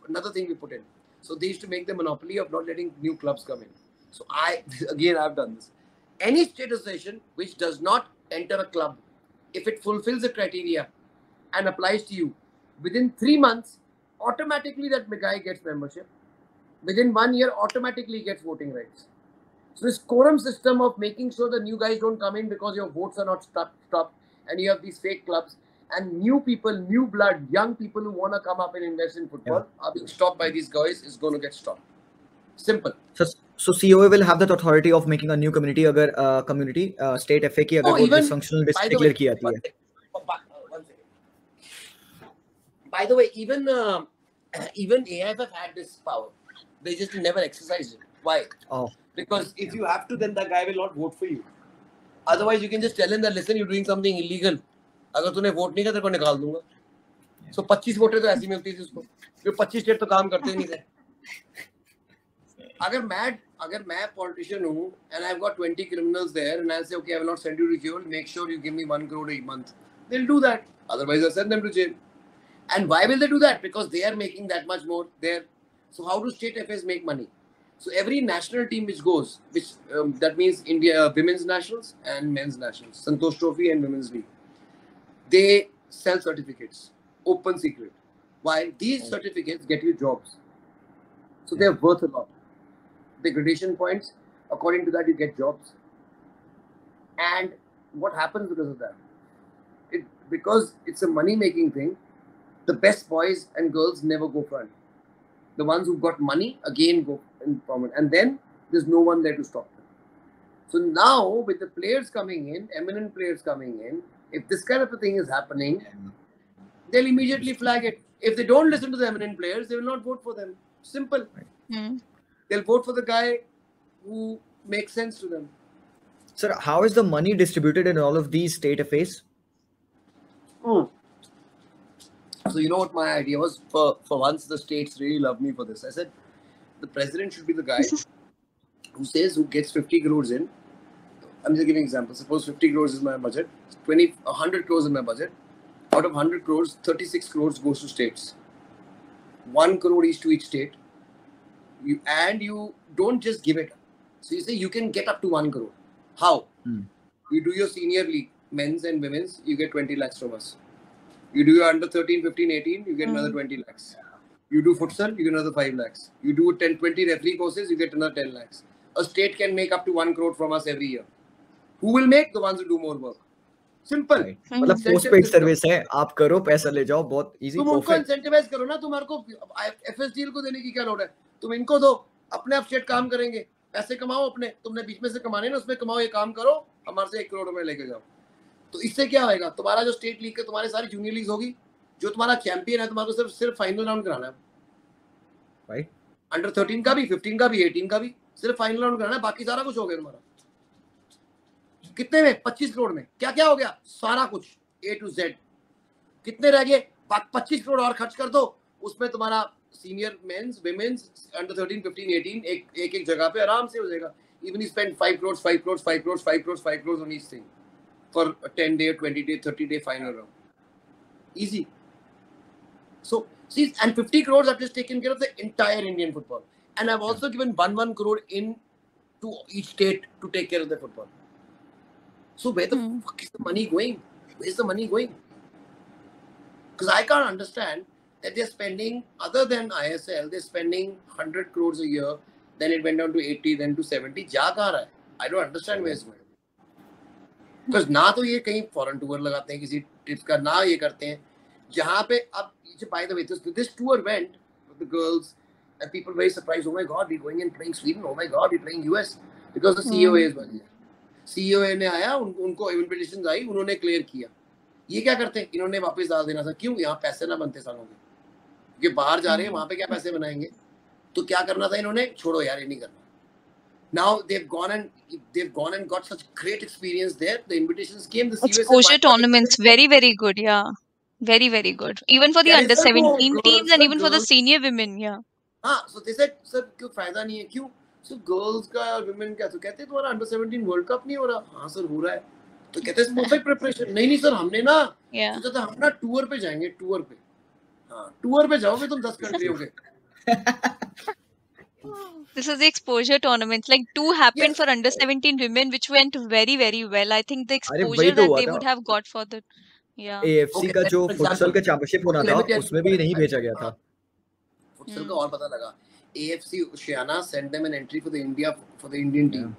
S1: another thing we put in. So they used to make the monopoly of not letting new clubs come in. So I've done this. Any state association which does not enter a club, if it fulfills the criteria and applies to you, within 3 months, automatically that guy gets membership. Within 1 year, automatically gets voting rights. So this quorum system of making sure the new guys don't come in because your votes are not stopped, and you have these fake clubs, and new people, new blood, young people who want to come up and invest in football are being stopped by these guys, is going to get stopped. Simple.
S3: So CoA will have that authority of making a new community अगर community state FA की अगर वो dysfunctional list declare की जाती है.
S1: By the way, even AIFF had this power. They just never exercised it. Why?
S3: Oh.
S1: Because if you have to, then that guy will not vote for you. Otherwise, you can just tell him that, listen, you're doing something illegal. अगर तूने vote नहीं किया तेरे को निकाल दूंगा. So 25 वोटें तो ऐसी मिलती थी उसको. जो 25 स्टेट तो काम करते नहीं थे. अगर मैं politician हूँ and I've got 20 criminals there and I'll say, okay, I will not send you to jail. Make sure you give me 1 crore a month. They'll do that. Otherwise, I'll send them to jail. And why will they do that? Because they are making that much more there. So how do state FAs make money? So every national team which goes, that means India women's nationals and men's nationals, Santosh Trophy and Women's League, they sell certificates, open secret. Why? These certificates get you jobs. So they're worth a lot. The gradation points, according to that, you get jobs. And what happens because of that? Because it's a money-making thing, the best boys and girls never go front. The ones who've got money, again, go in front. And then there's no one there to stop them. So now, with the players coming in, eminent players coming in, if this kind of a thing is happening, they'll immediately flag it. If they don't listen to the eminent players, they will not vote for them. Simple. They'll vote for the guy who makes sense to them.
S3: Sir, how is the money distributed in all of these state FAs?
S1: So you know what my idea was? For once, the states really love me for this. I said, the president should be the guy who says who gets 50 crores in. I'm just giving an example. Suppose 50 crores is my budget. 100 crores is my budget. Out of 100 crores, 36 crores goes to states. 1 crore each to each state. You don't just give it. So you say you can get up to 1 crore. How? You do your senior league, men's and women's, you get 20 lakhs from us. You do your under 13, 15, 18, you get another 20 lakhs. You do futsal, you get another 5 lakhs. You do 10, 20 referee courses, you get another 10 lakhs. A state can make up to 1 crore from us every year. Who will make? The ones who do more work. Simple.
S3: मतलब postpaid service है, आप करो पैसा ले जाओ, बहुत easy.
S1: तुम उनको इंसेंटिवाइज करो ना, तुम्हारे को एफएसडीएल को देने की क्या लोड है? तुम इनको दो, अपने आप स्टेट काम करेंगे, पैसे कमाओ अपने, तुमने बीच में से कमाने ना, उसमें कमाओ, ये काम करो, हमारे से 1 करोड़ रुपए लेके जाओ. तो इससे क्या होएगा? तुम्हारा जो स्टेट लीग है, तुम्हारे सारी जूनियर लीग होगी, जो तुम्हारा चैंपियन है, तुम्हारे को सिर्फ फाइनल राउंड कराना है.
S3: राइट.
S1: अंडर 13 का भी, 15 का भी, 18 का भी, सिर्फ फाइनल राउंड कराना है, बाकी सारा कुछ हो गया तुम्हारा. कितने में? 25 करोड़ में क्या क्या हो गया? सारा कुछ A to Z. कितने रह गए? 25 करोड़ और खर्च कर दो, उसमें तुम्हारा सीनियर मेंस, विमेंस, अंडर 13, 15, 18 एक जगह पे आराम से हो जाएगा. Even you spend 5 crores, 5 crores, 5 crores, 5 crores, 5 crores on each thing for a 10-day, 20-day, 30-day final round. Easy. So see, and 50 crores have just taken care of the entire Indian football. And I've also given 1 crore in to each state to take care of the football. So where the fuck is the money going? Where's the money going? Because I can't understand that they're spending, other than ISL, they're spending 100 crores a year. Then it went down to 80, then to 70. जा कहाँ रहा है? I don't understand where it's going. Because ना तो ये कहीं foreign tour लगाते हैं किसी trips का, ना ये करते हैं. जहाँ पे अब, by the way, this tour went with the girls and people very surprised. Oh my God, we're going and playing Sweden. Oh my God, we're playing US because the CoA is one. CoA ने आया, उनको invitations आई, उन्होंने clear किया. ये क्या करते हैं? इन्होंने वापस डाल देना था. क्यों? यहाँ पैसे ना बनते सालों के. क्योंकि बाहर जा रहे हैं, वहाँ पे क्या पैसे बनाएंगे? तो क्या करना था इन्होंने? छोड़ो यार, ये नहीं करना. Now they've gone and got such great experience there. The invitations came. The
S4: exposure tournaments, very very good, yeah, very very good. Even for the under 17 teams and even for the senior women, yeah.
S1: हाँ, so they said, sir, क्यों फायदा नहीं है? क्यों? So girls का और women का तो कहते हैं तुम्हारा under 17 World Cup नहीं हो रहा. हाँ सर हो रहा है. तो कहते हैं perfect preparation. नहीं सर, हमने ना सोचा था हम ना टूर पे जाएंगे, टूर पे. हाँ, टूर पे जाओगे तुम 10 कंट्रियों के.
S4: This is the exposure tournaments. Like 2 happened for under 17 women, which went very very well. I think the exposure that they would have got for the
S3: AFC का जो फुटसल का चैंपियनशिप होना था, उसमें भी नहीं भेजा गया था.
S1: फुटसल का और पता लगा. AFC Oceania sent them an entry for the Indian team,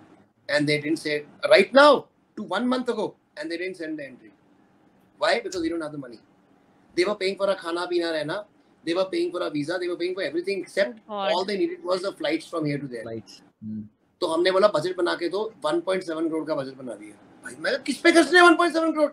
S1: and they didn't say right now to 1 month ago, and they didn't send the entry. Why? Because we don't have the money. They were paying for a khana pina rehna. They were paying for a visa. They were paying for everything except all they needed was the flights from here to there. तो हमने बोला budget बना के दो. 1.7 करोड़ का budget बना दिया. भाई मैं किस पे खर्चने 1.7 करोड़?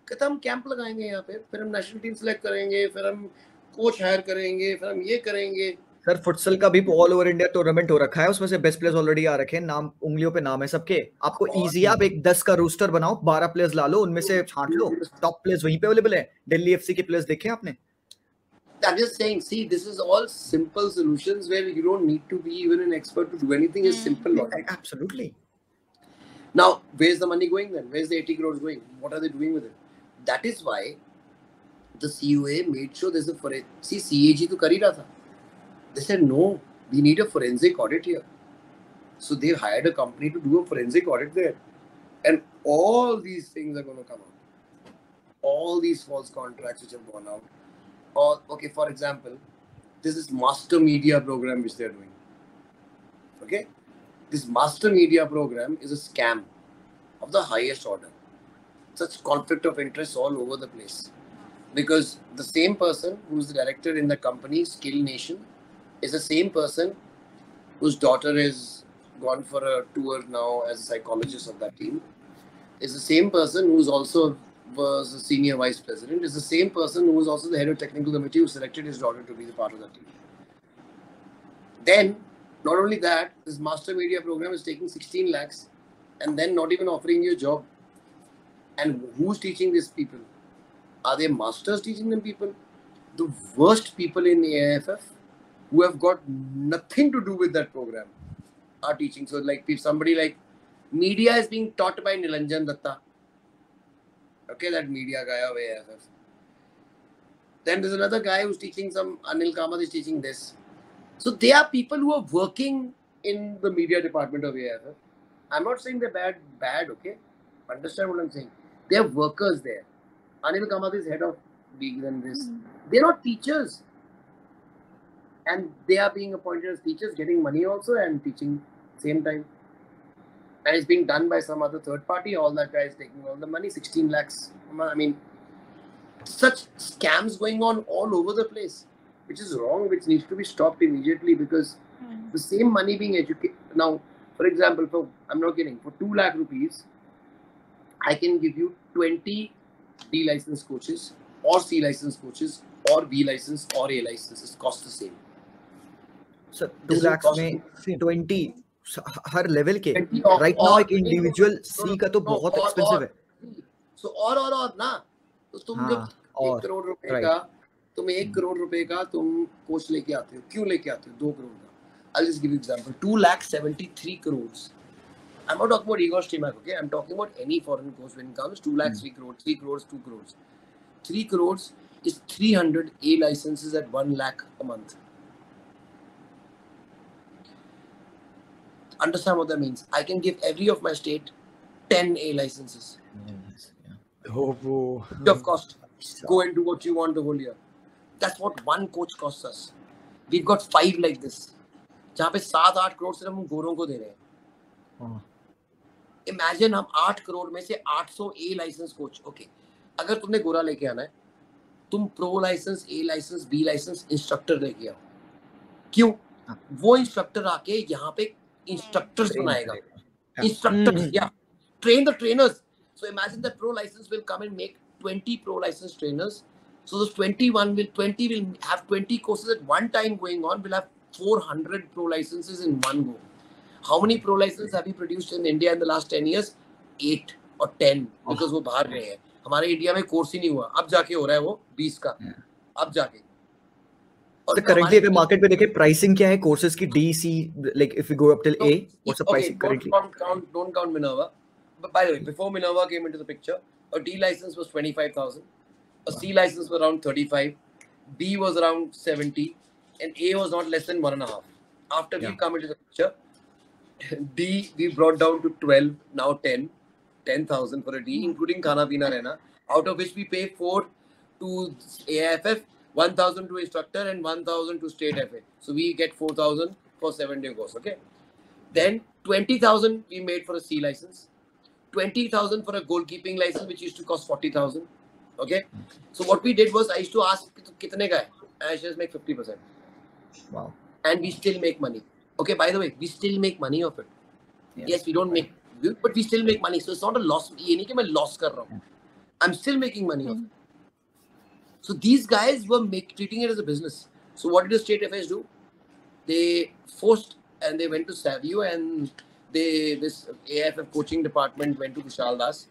S1: कहता हम कैंप लगाएंगे यहाँ पे, फिर हम नेशनल टीम सिलेक्ट करेंगे, फिर हम कोच हायर करेंगे, फिर हम ये करेंगे.
S3: सर फुटसल का भी ऑल ओवर इंडिया टूर्नामेंट हो रखा है, उसमें से बेस्ट प्लेयर्स ऑलरेडी आ रखे हैं, नाम उंगलियों पे नाम है सबके. आपको इजी, आप एक 10 का रोस्टर बनाओ, 12 प्लेयर्स ला लो, उनमें से छांट लो. टॉप प्लेयर्स वहीं पे अवेलेबल है. दिल्ली एफसी के प्लेयर्स देखे आपने?
S1: I'm just saying, see, this is all simple solutions where you don't need to be even an expert to do anything. It's simple logic.
S3: Absolutely.
S1: Now, where's the money going then? Where's the 80 crores going? What are they doing with it? That is why the CoA made sure there's a for it. See, CAG to kar hi raha tha. They said no, we need a forensic audit here. So they hired a company to do a forensic audit there. And all these things are going to come out. All these false contracts which have gone out. Or, okay, for example, this is master media program which they're doing. Okay? This master media program is a scam of the highest order. Such conflict of interest all over the place. Because the same person who's the director in the company, Skill Nation, is the same person whose daughter is gone for a tour now as a psychologist of that team. Is the same person who's also was a senior vice president. Is the same person who was also the head of technical committee who selected his daughter to be the part of that team. Then, not only that, this master media program is taking 16 lakhs and then not even offering you a job. And who's teaching these people? Are they masters teaching them people? The worst people in the AIFF who have got nothing to do with that program are teaching. So like if somebody like media is being taught by Nilanjan Datta. Okay, that media guy of AIFF. Then there's another guy who's teaching Anil Kamath is teaching this. So they are people who are working in the media department of AIFF. I'm not saying they're bad, okay? Understand what I'm saying? They are workers there. Anil Kamath is head of league and this. They're not teachers. And they are being appointed as teachers, getting money also and teaching same time. And it's being done by some other third party. All that guy is taking all the money, 16 lakhs. I mean, such scams going on all over the place, which is wrong, which needs to be stopped immediately because the same money being educated. Now, for example, I'm not kidding, for 2 lakh rupees, I can give you 20 D license coaches or C license coaches or B license or A licenses. Cost the same.
S3: Sir, 2 lakhs में 20 हर level के right now एक individual सी का तो बहुत expensive है.
S1: सो और ना तो तुम जब 1 करोड़ रुपए का तुम 1 करोड़ रुपए का तुम कोच लेके आते हो, क्यों लेके आते हो 2 करोड़ का? I'll just give you example. 2,73 crores. I'm not talking about Igor Stimac, okay? I'm talking about any foreign coach when it comes 2 lakhs, 3 crores, 3 crores, 2 crores. 3 crores is 300 A licenses at 1 lakh a month. Understand what that means? I can give every of my state 10 A licenses.
S2: Oh, bro.
S1: Of cost. Go and do what you want the whole year. That's what one coach costs us. We've got 5 like this. जहाँ पे 7-8 करोड़ सिर्फ हम गोरों को दे रहे हैं. Imagine हम 8 करोड़ में से 800 A लाइसेंस कोच. ओके, अगर तुमने गोरा लेके आना है, तुम pro licence, A licence, B licence instructor लेके आओ. क्यों? वो इंस्ट्रक्टर आके यहाँ पे instructors बनाएगा. Instructors, yeah. Train the trainers. So imagine that pro license will come and make 20 pro license trainers. So those 20 will have 20 courses at one time going on. We'll have 400 pro licenses in one go. How many pro licenses have we produced in India in the last 10 years? 8 or 10 because वो बाहर गए हैं. हमारे India में course ही नहीं हुआ. अब जाके हो रहा है वो 20 का. अब जाके.
S3: So currently अगर मार्केट पे देखें प्राइसिंग क्या है कोर्सेज की DC like if we go up till A what's the pricing currently?
S1: Don't count Minerva. But by the way, before Minerva came into the picture, a D license was 25,000, a C license was around 35, B was around 70, and A was not less than 1.5. After we come into the picture, D we brought down to 12, now 10,000 for a D, including Khana Pina Rehna, out of which we pay 4 to AIFF, 1,000 to instructor and 1,000 to state FA. So we get 4,000 for 7-day course, okay? Then 20,000 we made for a C license, 20,000 for a goalkeeping license, which used to cost 40,000, okay? So what we did was I used to ask, kitne ka hai? And I just make 50%.
S3: Wow.
S1: And we still make money. Okay, by the way, we still make money of it. Yes, we don't make, but we still make money. So it's not a loss. ये नहीं कि मैं loss कर रहा हूँ. I'm still making money of it. So these guys were treating it as a business. So what did the state FAs do? They forced and they went to Savio and this AIFF coaching department went to Kushal Das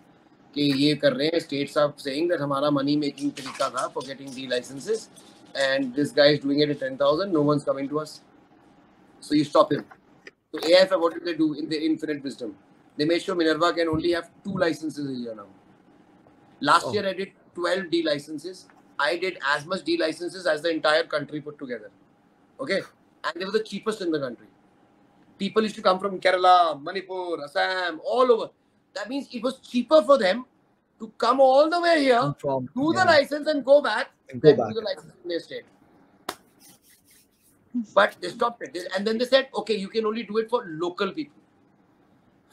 S1: कि ये कर रहे हैं. States are saying that हमारा money making तरीका था for getting the licenses and this guy is doing it at 10,000. No one's coming to us. So you stop him. So AIFF, what did they do in their infinite wisdom? They made sure Minerva can only have 2 licenses a year now. Last year I did 12 D licenses. I did as much D licenses as the entire country put together. Okay? and they were the cheapest in the country. People used to come from Kerala, Manipur, Assam, all over. That means it was cheaper for them to come all the way here, do the license and go back, than do the license in their state. But they stopped it. And then they said, okay, you can only do it for local people.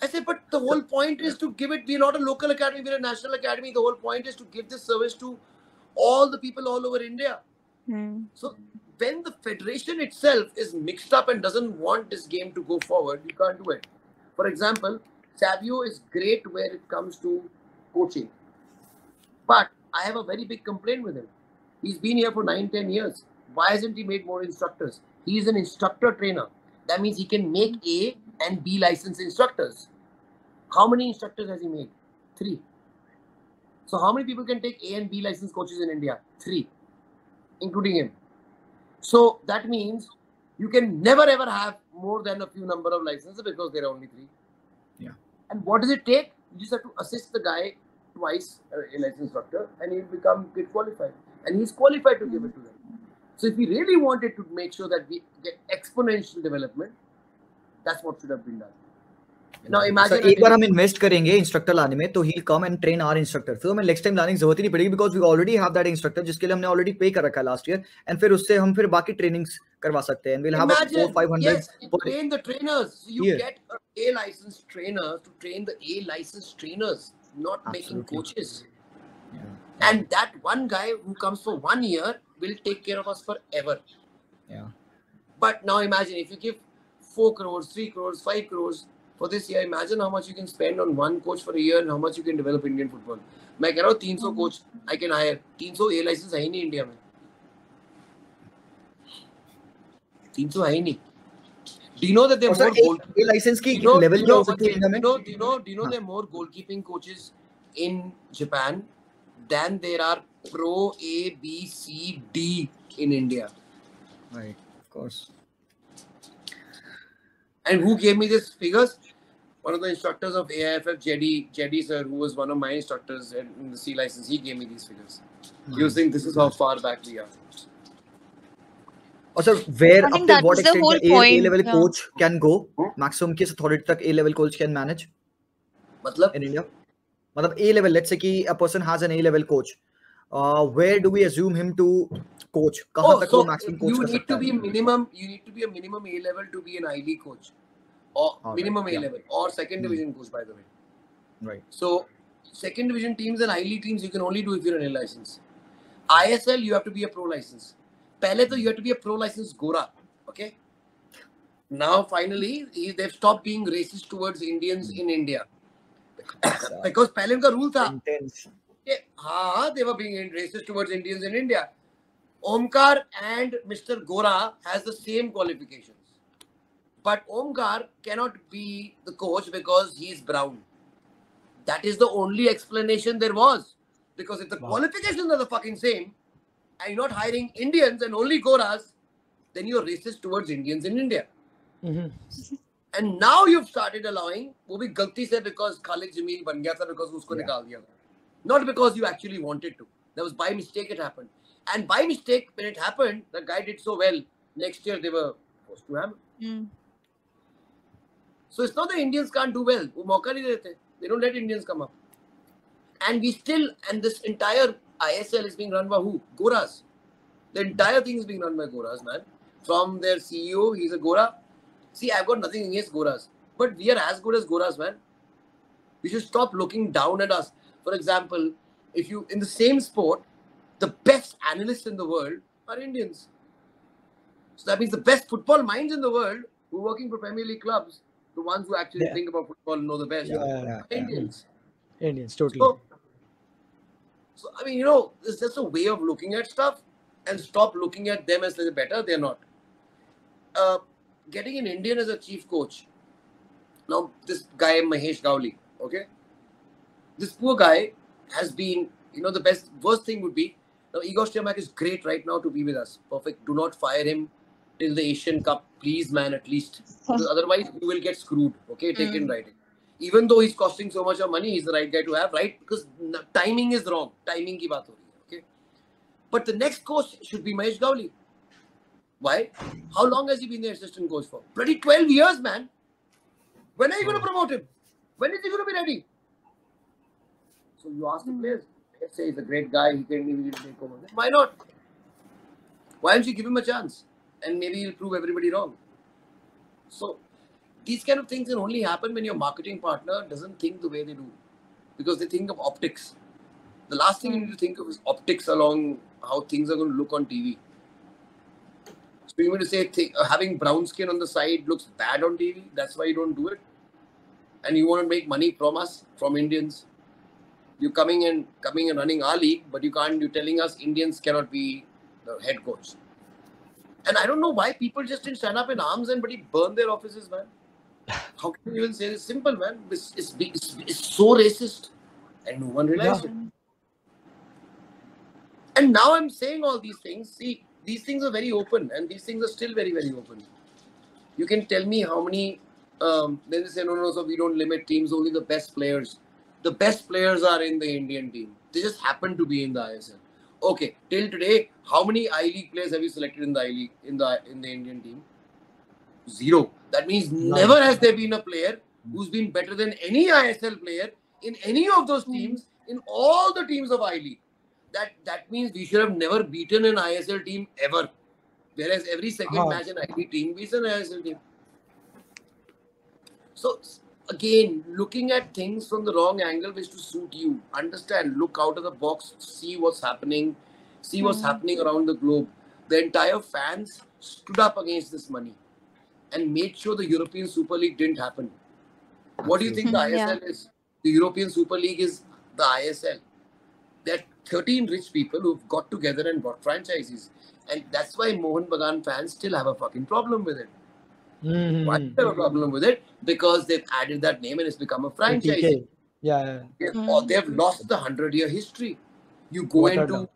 S1: I said, but the whole point is to give it, we're not a local academy, we're a national academy. The whole point is to give this service to all the people all over India. So when the federation itself is mixed up and doesn't want this game to go forward, you can't do it. For example, Savio is great where it comes to coaching. But I have a very big complaint with him. He's been here for 9-10 years. Why hasn't he made more instructors? He is an instructor trainer. That means he can make A and B licensed instructors. How many instructors has he made? 3. So how many people can take A and B licensed coaches in India? 3, including him. So that means you can never ever have more than a few number of licenses because there are only 3.
S3: Yeah.
S1: And what does it take? You just have to assist the guy twice, a licensed instructor, and he'll get qualified. And he's qualified to give it to them. So if we really wanted to make sure that we get exponential development, that's what should have been done. Now imagine
S3: एक बार हम invest करेंगे instructor लाने में, तो he'll come and train our instructor. फिर हमें next time लाने की जरूरत ही नहीं पड़ेगी because we already have that instructor जिसके लिए हमने already pay कर रखा है last year, and फिर उससे हम फिर बाकी trainings करवा सकते हैं. And we'll have a 400-500.
S1: Yes, train the trainers. So you get a licensed trainer to train the A licensed trainers, not making coaches. Yeah. And that one guy who comes for 1 year will take care of us forever.
S3: Yeah.
S1: But now imagine if you give 4 crores, 3 crores, 5 crores for this year, imagine how much you can spend on one coach for a year and how much you can develop Indian football. मैं कह रहा हूँ 300 coach I can hire. 300 A license है ही नहीं India में. 300 है ही नहीं. Do you know that there are more
S3: A license की level क्या हो सकती है इंडिया में?
S1: Do you know there are more goalkeeping coaches in Japan than there are pro A, B, C, D in India.
S3: Right, of course.
S1: And who gave me these figures? One of the instructors of AIFF, Jedi sir, who was one of my instructors in the C license, he gave me these figures. You think this is how far back we are.
S3: Also, where up to what extent A level coach can go? Maximum किस authority तक A level coach can manage?
S1: मतलब?
S3: In India? मतलब A level, let's say कि a person has an A level coach. Where do we assume him to coach? कहाँ तक वो maximum coach कर सकता है?
S1: You need to be a minimum A level to be an I League coach, or minimum A level, or second division coach, by the way.
S3: Right.
S1: So second division teams and I League teams you can only do if you're an A license. ISL you have to be a pro license. पहले तो you have to be a pro license Gora. Okay. Now finally they've stopped being racist towards Indians in India. Because पहले उनका rule था.
S3: Intense.
S1: They were being racist towards Indians in India. Omkar and Mr. Gora has the same qualifications. But Omkar cannot be the coach because he is brown. That is the only explanation there was. Because if the qualifications are the fucking same, and you're not hiring Indians and only Goras, then you're racist towards Indians in India.
S2: Mm-hmm.
S1: And now you've started allowing, वो भी गलती से because Khalid Jamil बन गया था because उसको निकाल दिया था. Not because you actually wanted to. That was by mistake it happened. And by mistake, when it happened, the guy did so well. Next year, they were forced to have him. So it's not that Indians can't do well. वो मौका नहीं देते. They don't let Indians come up. And this entire ISL is being run by who? Goras. The entire thing is being run by Goras, man. From their CEO, he's a Gora. See, I've got nothing against Goras. But we are as good as Goras, man. We should stop looking down at us. For example, if you, in the same sport, the best analysts in the world are Indians. So that means the best football minds in the world who are working for Premier League clubs, the ones who actually think about football and know the best, are Indians.
S2: Indians, totally.
S1: So, I mean, it's just a way of looking at stuff and stop looking at them as they're better. They're not. Getting an Indian as a chief coach. Now, this guy, Mahesh Gowli, okay? This poor guy has been, the worst thing would be, now Igor Stimac is great right now to be with us. Perfect. Do not fire him till the Asian Cup. Please, man, at least. Because otherwise, you will get screwed. Okay, take it in writing. Even though he's costing so much of money, he's the right guy to have, right? Because timing is wrong. Timing ki baat ho rahi hai, okay? But the next coach should be Mahesh Gowli. Why? How long has he been the assistant coach for? Bloody 12 years, man. When are you going to promote him? When is he going to be ready? So you ask the players. Let's say he's a great guy. He can even take over. Why not? Why don't you give him a chance? And maybe he'll prove everybody wrong. So these kind of things can only happen when your marketing partner doesn't think the way they do. Because they think of optics. The last thing you need to think of is optics along how things are going to look on TV. So you mean to say having brown skin on the side looks bad on TV? That's why you don't do it? And you want to make money from us, from Indians? You're coming and running our league, but you're telling us Indians cannot be the head coach. And I don't know why people just didn't stand up in arms and burn their offices, man. How can you even say this? Simple, man. It's so racist. And no one realized it. And now I'm saying all these things. See, these things are very open, and these things are still very, very open. You can tell me how many, then they say, no, so we don't limit teams, only the best players. The best players are in the Indian team. They just happen to be in the ISL. Okay, till today, how many I-League players have you selected in the I-League, in the Indian team? 0. That means never has there been a player who's been better than any ISL player in any of those teams, in all the teams of I-League. That means we should have never beaten an ISL team ever. Whereas every second match an I-League team beats an ISL team. So again, looking at things from the wrong angle is to suit you. Understand, look out of the box, see what's happening, see what's happening around the globe. The entire fans stood up against this money and made sure the European Super League didn't happen. What do you think the ISL is? The European Super League is the ISL. There are 13 rich people who've got together and bought franchises. And that's why Mohan Bagan fans still have a fucking problem with it. Why do they have a problem with it? Because they've added that name and it's become a franchise.
S2: Yeah.
S1: They've lost the 100-year history. You go
S2: Watered
S1: into...
S2: down.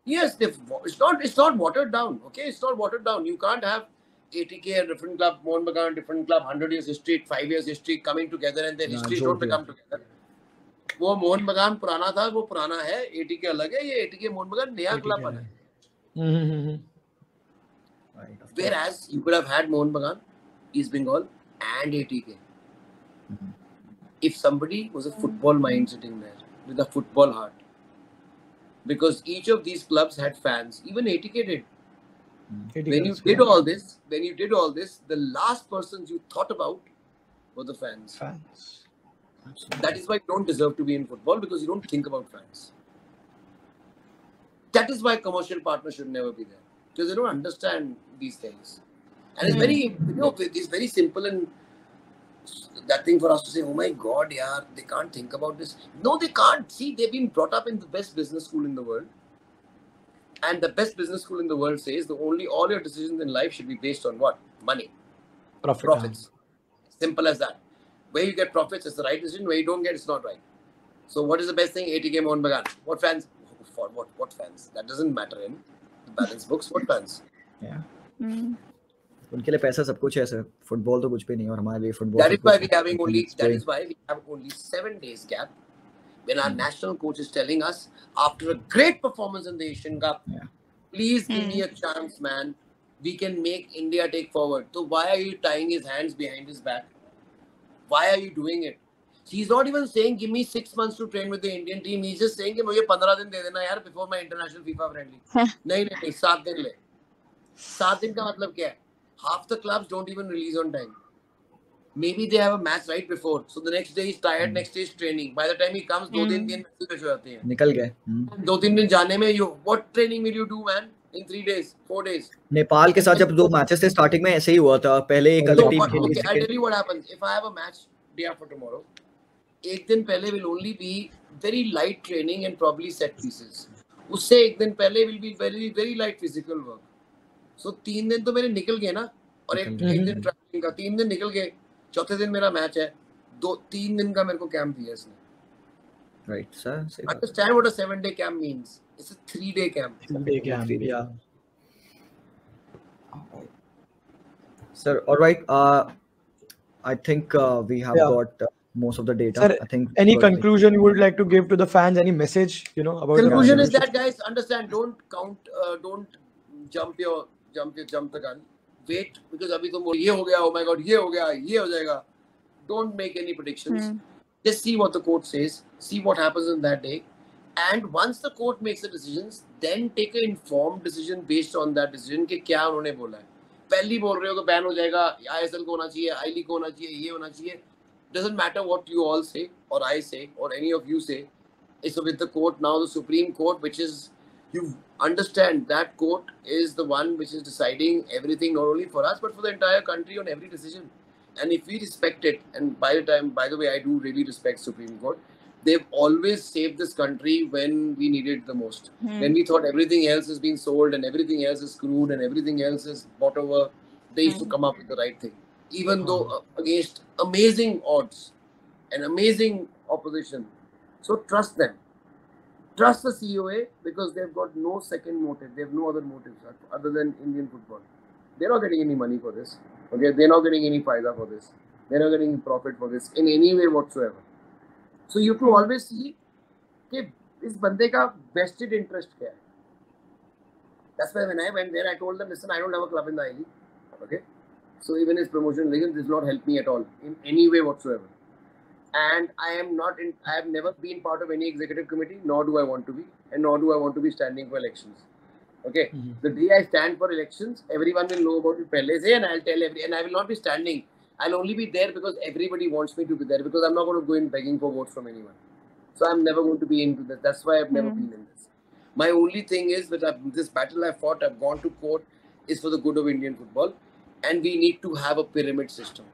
S1: Yes, it's not watered down. Okay, it's not watered down. You can't have ATK, a different club, Mohan Bagan, different club, 100 years history, 5 years history coming together and their histories don't become together. वो मोहन बगान पुराना था, वो पुराना है, ATK अलग है, ये एटीके मोहन बगान नया क्लब बना है. Whereas you could have had Mohan Bagan, East Bengal and ATK. If somebody was a football mind sitting there with a football heart, because each of these clubs had fans, even ATK did. When you did all this, the last persons you thought about were the fans. That is why you don't deserve to be in football, because you don't think about fans. That is why commercial partners should never be there, because they don't understand these things. And it's very, it's very simple and that thing for us to say, oh my God, yaar, they can't think about this. No, they can't. See, they've been brought up in the best business school in the world. And the best business school in the world says all your decisions in life should be based on what? Money. Profits. Simple as that. Where you get profits, it's the right decision. Where you don't get, it's not right. So what is the best thing? ATK Mohan Bagan. What fans? For what fans? That doesn't matter in the balance books. What fans?
S3: Yeah. उनके लिए पैसा सब कुछ है sir. Football तो कुछ भी नहीं और हमारे लिए football.
S1: That is why we have only 7 days gap when our national coach is telling us after a great performance in the Asian Cup, please give me a chance, man. We can make India take forward. So why are you tying his hands behind his back? Why are you doing it? He's not even saying give me 6 months to train with the Indian team. He's just saying कि मुझे 15 दिन दे देना यार before my international FIFA friendly. नहीं 7 दिन ले. 7 दिन का मतलब क्या है? Half the clubs don't even release on time. Maybe they have a match right before, so the next day he's tired, next day is training. By the time he comes, 2-3 दिन हो जाते हैं.
S3: निकल गए.
S1: 2-3 दिन जाने में what training will you do, man? In 3 days, 4 days.
S3: Nepal के साथ जब 2 मैचेस थे स्टार्टिंग में ऐसे ही हुआ था. पहले एक अलग टीम खेली.
S1: Okay, I'll tell you what happens. If I have a match day after tomorrow, एक दिन पहले will only be very light training and probably set pieces. उससे एक दिन पहले will be very very light physical work. So 3 दिन तो मेरे निकल गए ना, और एक दिन ट्रैवलिंग का 3 दिन निकल गए. चौथे दिन मेरा मैच है. 3 दिन का मेरे को कैंप दिया इसने.
S3: Right, sir.
S1: Understand what a 7-day camp means? It's a 3-day camp.
S2: 3-day camp, yeah.
S3: Sir, all right. I think we have got most of the data.
S2: Sir,
S3: I think
S2: any conclusion you would like to give to the fans? Any message, about
S1: conclusion is that, guys, understand, don't jump jump the gun. Wait, because अभी तुम ये हो गया, oh my god, ये हो गया, ये हो जाएगा. Don't make any predictions. Just see what the court says. See what happens on that day. And once the court makes the decisions, then take an informed decision based on that decision कि क्या उन्होंने बोला है. पहली बोल रहे हो तो बैन हो जाएगा, ISL को होना चाहिए, I League को होना चाहिए, ये होना चाहिए. Doesn't matter what you all say or I say or any of you say. It's with the court now, the Supreme Court, which is, you understand that court is the one which is deciding everything, not only for us but for the entire country on every decision. And if we respect it, and by the way, I do really respect Supreme Court. They've always saved this country when we needed it the most. When we thought everything else is being sold and everything else is screwed and everything else is bought over, they used to come up with the right thing. Even though against amazing odds and amazing opposition. So trust them. Trust the CoA because they've got no second motive. They have no other motives other than Indian football. They're not getting any money for this. Okay, they're not getting any faida for this. They're not getting any profit for this in any way whatsoever. So you have to always see कि इस बंदे का vested interest क्या है. That's why when I went there, I told them, listen, I don't have a club in the I League. Okay, so even his promotion league does not help me at all in any way whatsoever. And I have never been part of any executive committee, nor do I want to be, and nor do I want to be standing for elections. Okay, the day I stand for elections, everyone will know about it pehle se, and I'll tell and I will not be standing. I'll only be there because everybody wants me to be there, because I'm not going to go in begging for votes from anyone. So I'm never going to be into this. That's why I've never been in this. My only thing is that this battle I fought, I've gone to court, is for the good of Indian football, and we need to have a pyramid system.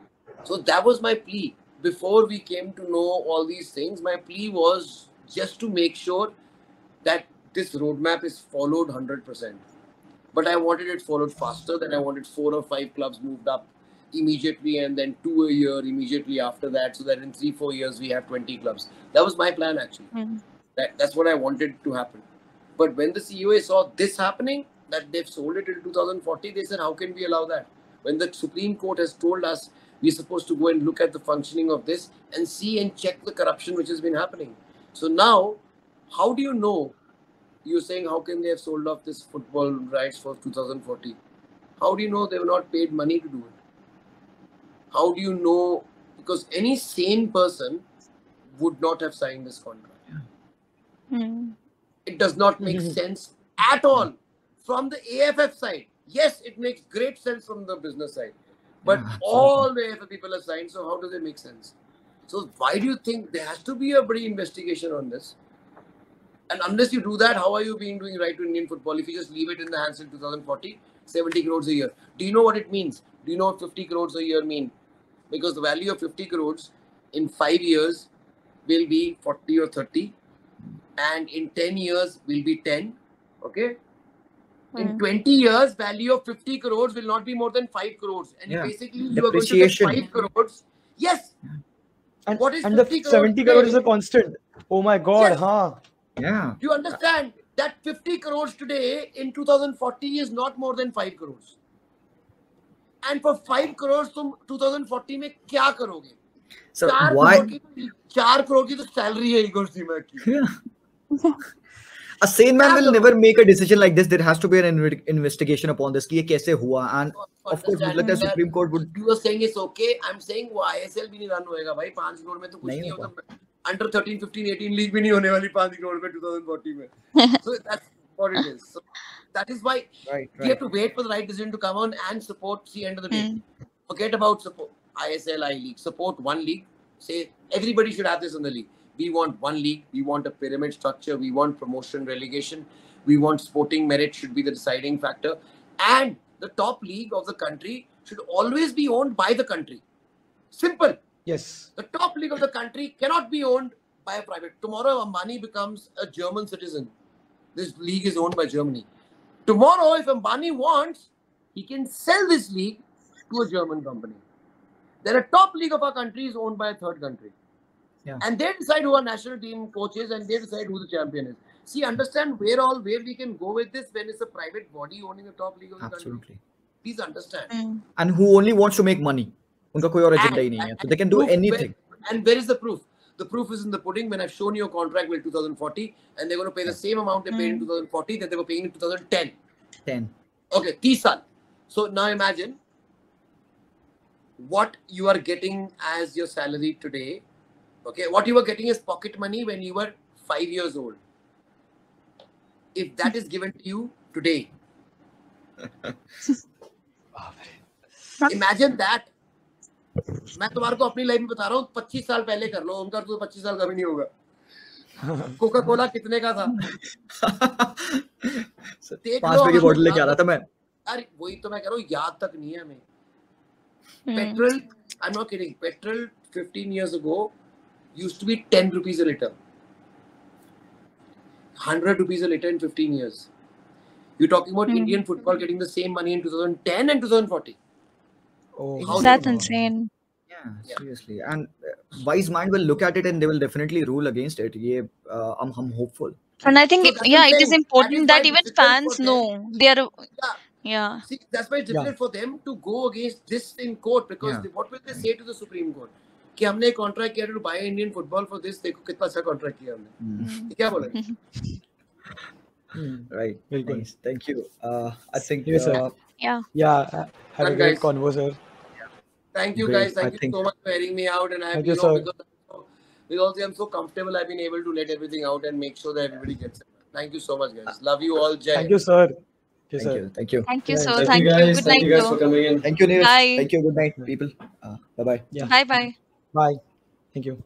S1: So that was my plea. Before we came to know all these things, my plea was just to make sure that this roadmap is followed 100%. But I wanted it followed faster. Then I wanted 4 or 5 clubs moved up immediately, and then 2 a year immediately after that, so that in 3-4 years we have 20 clubs. That was my plan actually. That's what I wanted to happen. But when the CoA saw this happening, that they've sold it till 2040, they said, how can we allow that? When the Supreme Court has told us we're supposed to go and look at the functioning of this and see and check the corruption which has been happening. So now, how do you know? You're saying, how can they have sold off this football rights for 2040? How do you know they were not paid money to do it? How do you know? Because any sane person would not have signed this contract. It does not make sense at all from the AFF side. Yes, it makes great sense from the business side. But all the AFF people have signed, so how does it make sense? So why do you think there has to be a big investigation on this? And unless you do that, how are you doing right to Indian football if you just leave it in the hands till 2040, 70 crores a year? Do you know what it means? Do you know what 50 crores a year mean? Because the value of 50 crores in 5 years will be 40 or 30. And in 10 years will be 10. Okay? In 20 years, value of 50 crores will not be more than 5 crores. And basically, you are going to get 5 crores. Yes.
S2: And,
S1: what is
S2: and the 70 crores is a constant. Oh my God.
S1: Yes.
S2: Huh?
S3: Yeah.
S1: Do you understand that 50 crores today in 2040 is not more than 5 crores? And for 5 crores, तुम 2040 में क्या करोगे?
S3: So why?
S1: 4 crore की तो salary है Igor Sima की.
S3: A sane man will never make a decision like this. There has to be an investigation upon this. कि ये कैसे हुआ? And of course, मुझे लगता है Supreme Court would.
S1: You were saying it's okay. I'm saying वो ISL भी नहीं run होएगा भाई. 5 crore में तो कुछ नहीं होता. Under 13, 15, 18 league भी नहीं होने वाली 5 crore में 2040 में. So that's what it is. So that is why we have to wait for the right decision to come on and support the end of the day. Forget about support ISL, I League. Support one league. Say everybody should have this in the league. We want one league. We want a pyramid structure. We want promotion, relegation. We want sporting merit should be the deciding factor. And the top league of the country should always be owned by the country. Simple.
S2: Yes.
S1: The top league of the country cannot be owned by a private. Tomorrow, Ambani becomes a German citizen. This league is owned by Germany. Tomorrow, if Ambani wants, he can sell this league to a German company. Then a top league of our country is owned by a third country.
S3: Yeah.
S1: And they decide who our national team coach is, and they decide who the champion is. See, understand where we can go with this when it's a private body owning the top league of the country. Please understand.
S3: And who only wants to make money. उनका कोई और agenda ही नहीं है. So they can do anything.
S1: And where is the proof? The proof is in the pudding. When I've shown you a contract till 2040, and they're going to pay the same amount they paid in 2040 that they were paying in 2010.
S3: 10.
S1: Okay, 30 साल. So now imagine what you are getting as your salary today. Okay, what you were getting is pocket money when you were 5 years old. If that is given to you today, imagine that. मैं तुम्हारे को अपनी life में बता रहा हूँ, 25 साल पहले कर लो, उनका तो 25 साल कभी नहीं होगा. कोका कोला कितने का था?
S3: 5 रुपए की बोतल लेके आ रहा था मैं.
S1: अरे वही तो मैं कह रहा हूँ, याद तक नहीं है हमें. Petrol, I'm not kidding, petrol 15 years ago used to be 10 rupees a litre. 100 rupees a litre in 15 years. You're talking about Indian football getting the same money in 2010 and 2040.
S2: Oh,
S4: That's insane.
S3: Yeah, seriously. And wise mind will look at it and they will definitely rule against it. I'm hopeful.
S4: And I think,
S1: So that's what I'm
S4: it is
S1: saying.
S4: important
S1: That
S4: that
S1: is
S4: even
S1: why it's difficult
S4: fans
S1: for them.
S4: know. They are,
S1: Yeah.
S4: yeah.
S1: See, that's why it's difficult for them to go against this in court, because what will they say to the Supreme Court? कि हमने एक contract किया to buy Indian football for this, देखो कितना अच्छा contract किया हमने. क्या बोलेंगे?
S3: Right. Nice. Thank you. I think
S2: Yes, sir.
S4: Yeah.
S2: Yeah, had a
S1: Done,
S2: great
S1: guys.
S2: convo, sir.
S1: Thank you,
S3: Great.
S1: guys. Thank you so much for hearing me out, and
S2: Thank you, sir.
S1: because I'm so comfortable, I've been able to let everything out and make sure that everybody gets it. Thank you so much, guys. Love you all. Jai.
S2: Thank you, sir.
S3: Thank you. Thank you.
S4: Thank you,
S2: Yeah,
S4: sir.
S2: thank
S4: Thank you.
S5: guys.
S4: Good
S5: Thank
S4: night,
S5: you guys
S4: sir.
S5: for coming in.
S3: Thank you, Neeraj.
S4: Bye.
S3: Thank you. Good night, people. Bye-bye.
S2: Yeah.
S4: Bye bye.
S2: Bye. Thank you.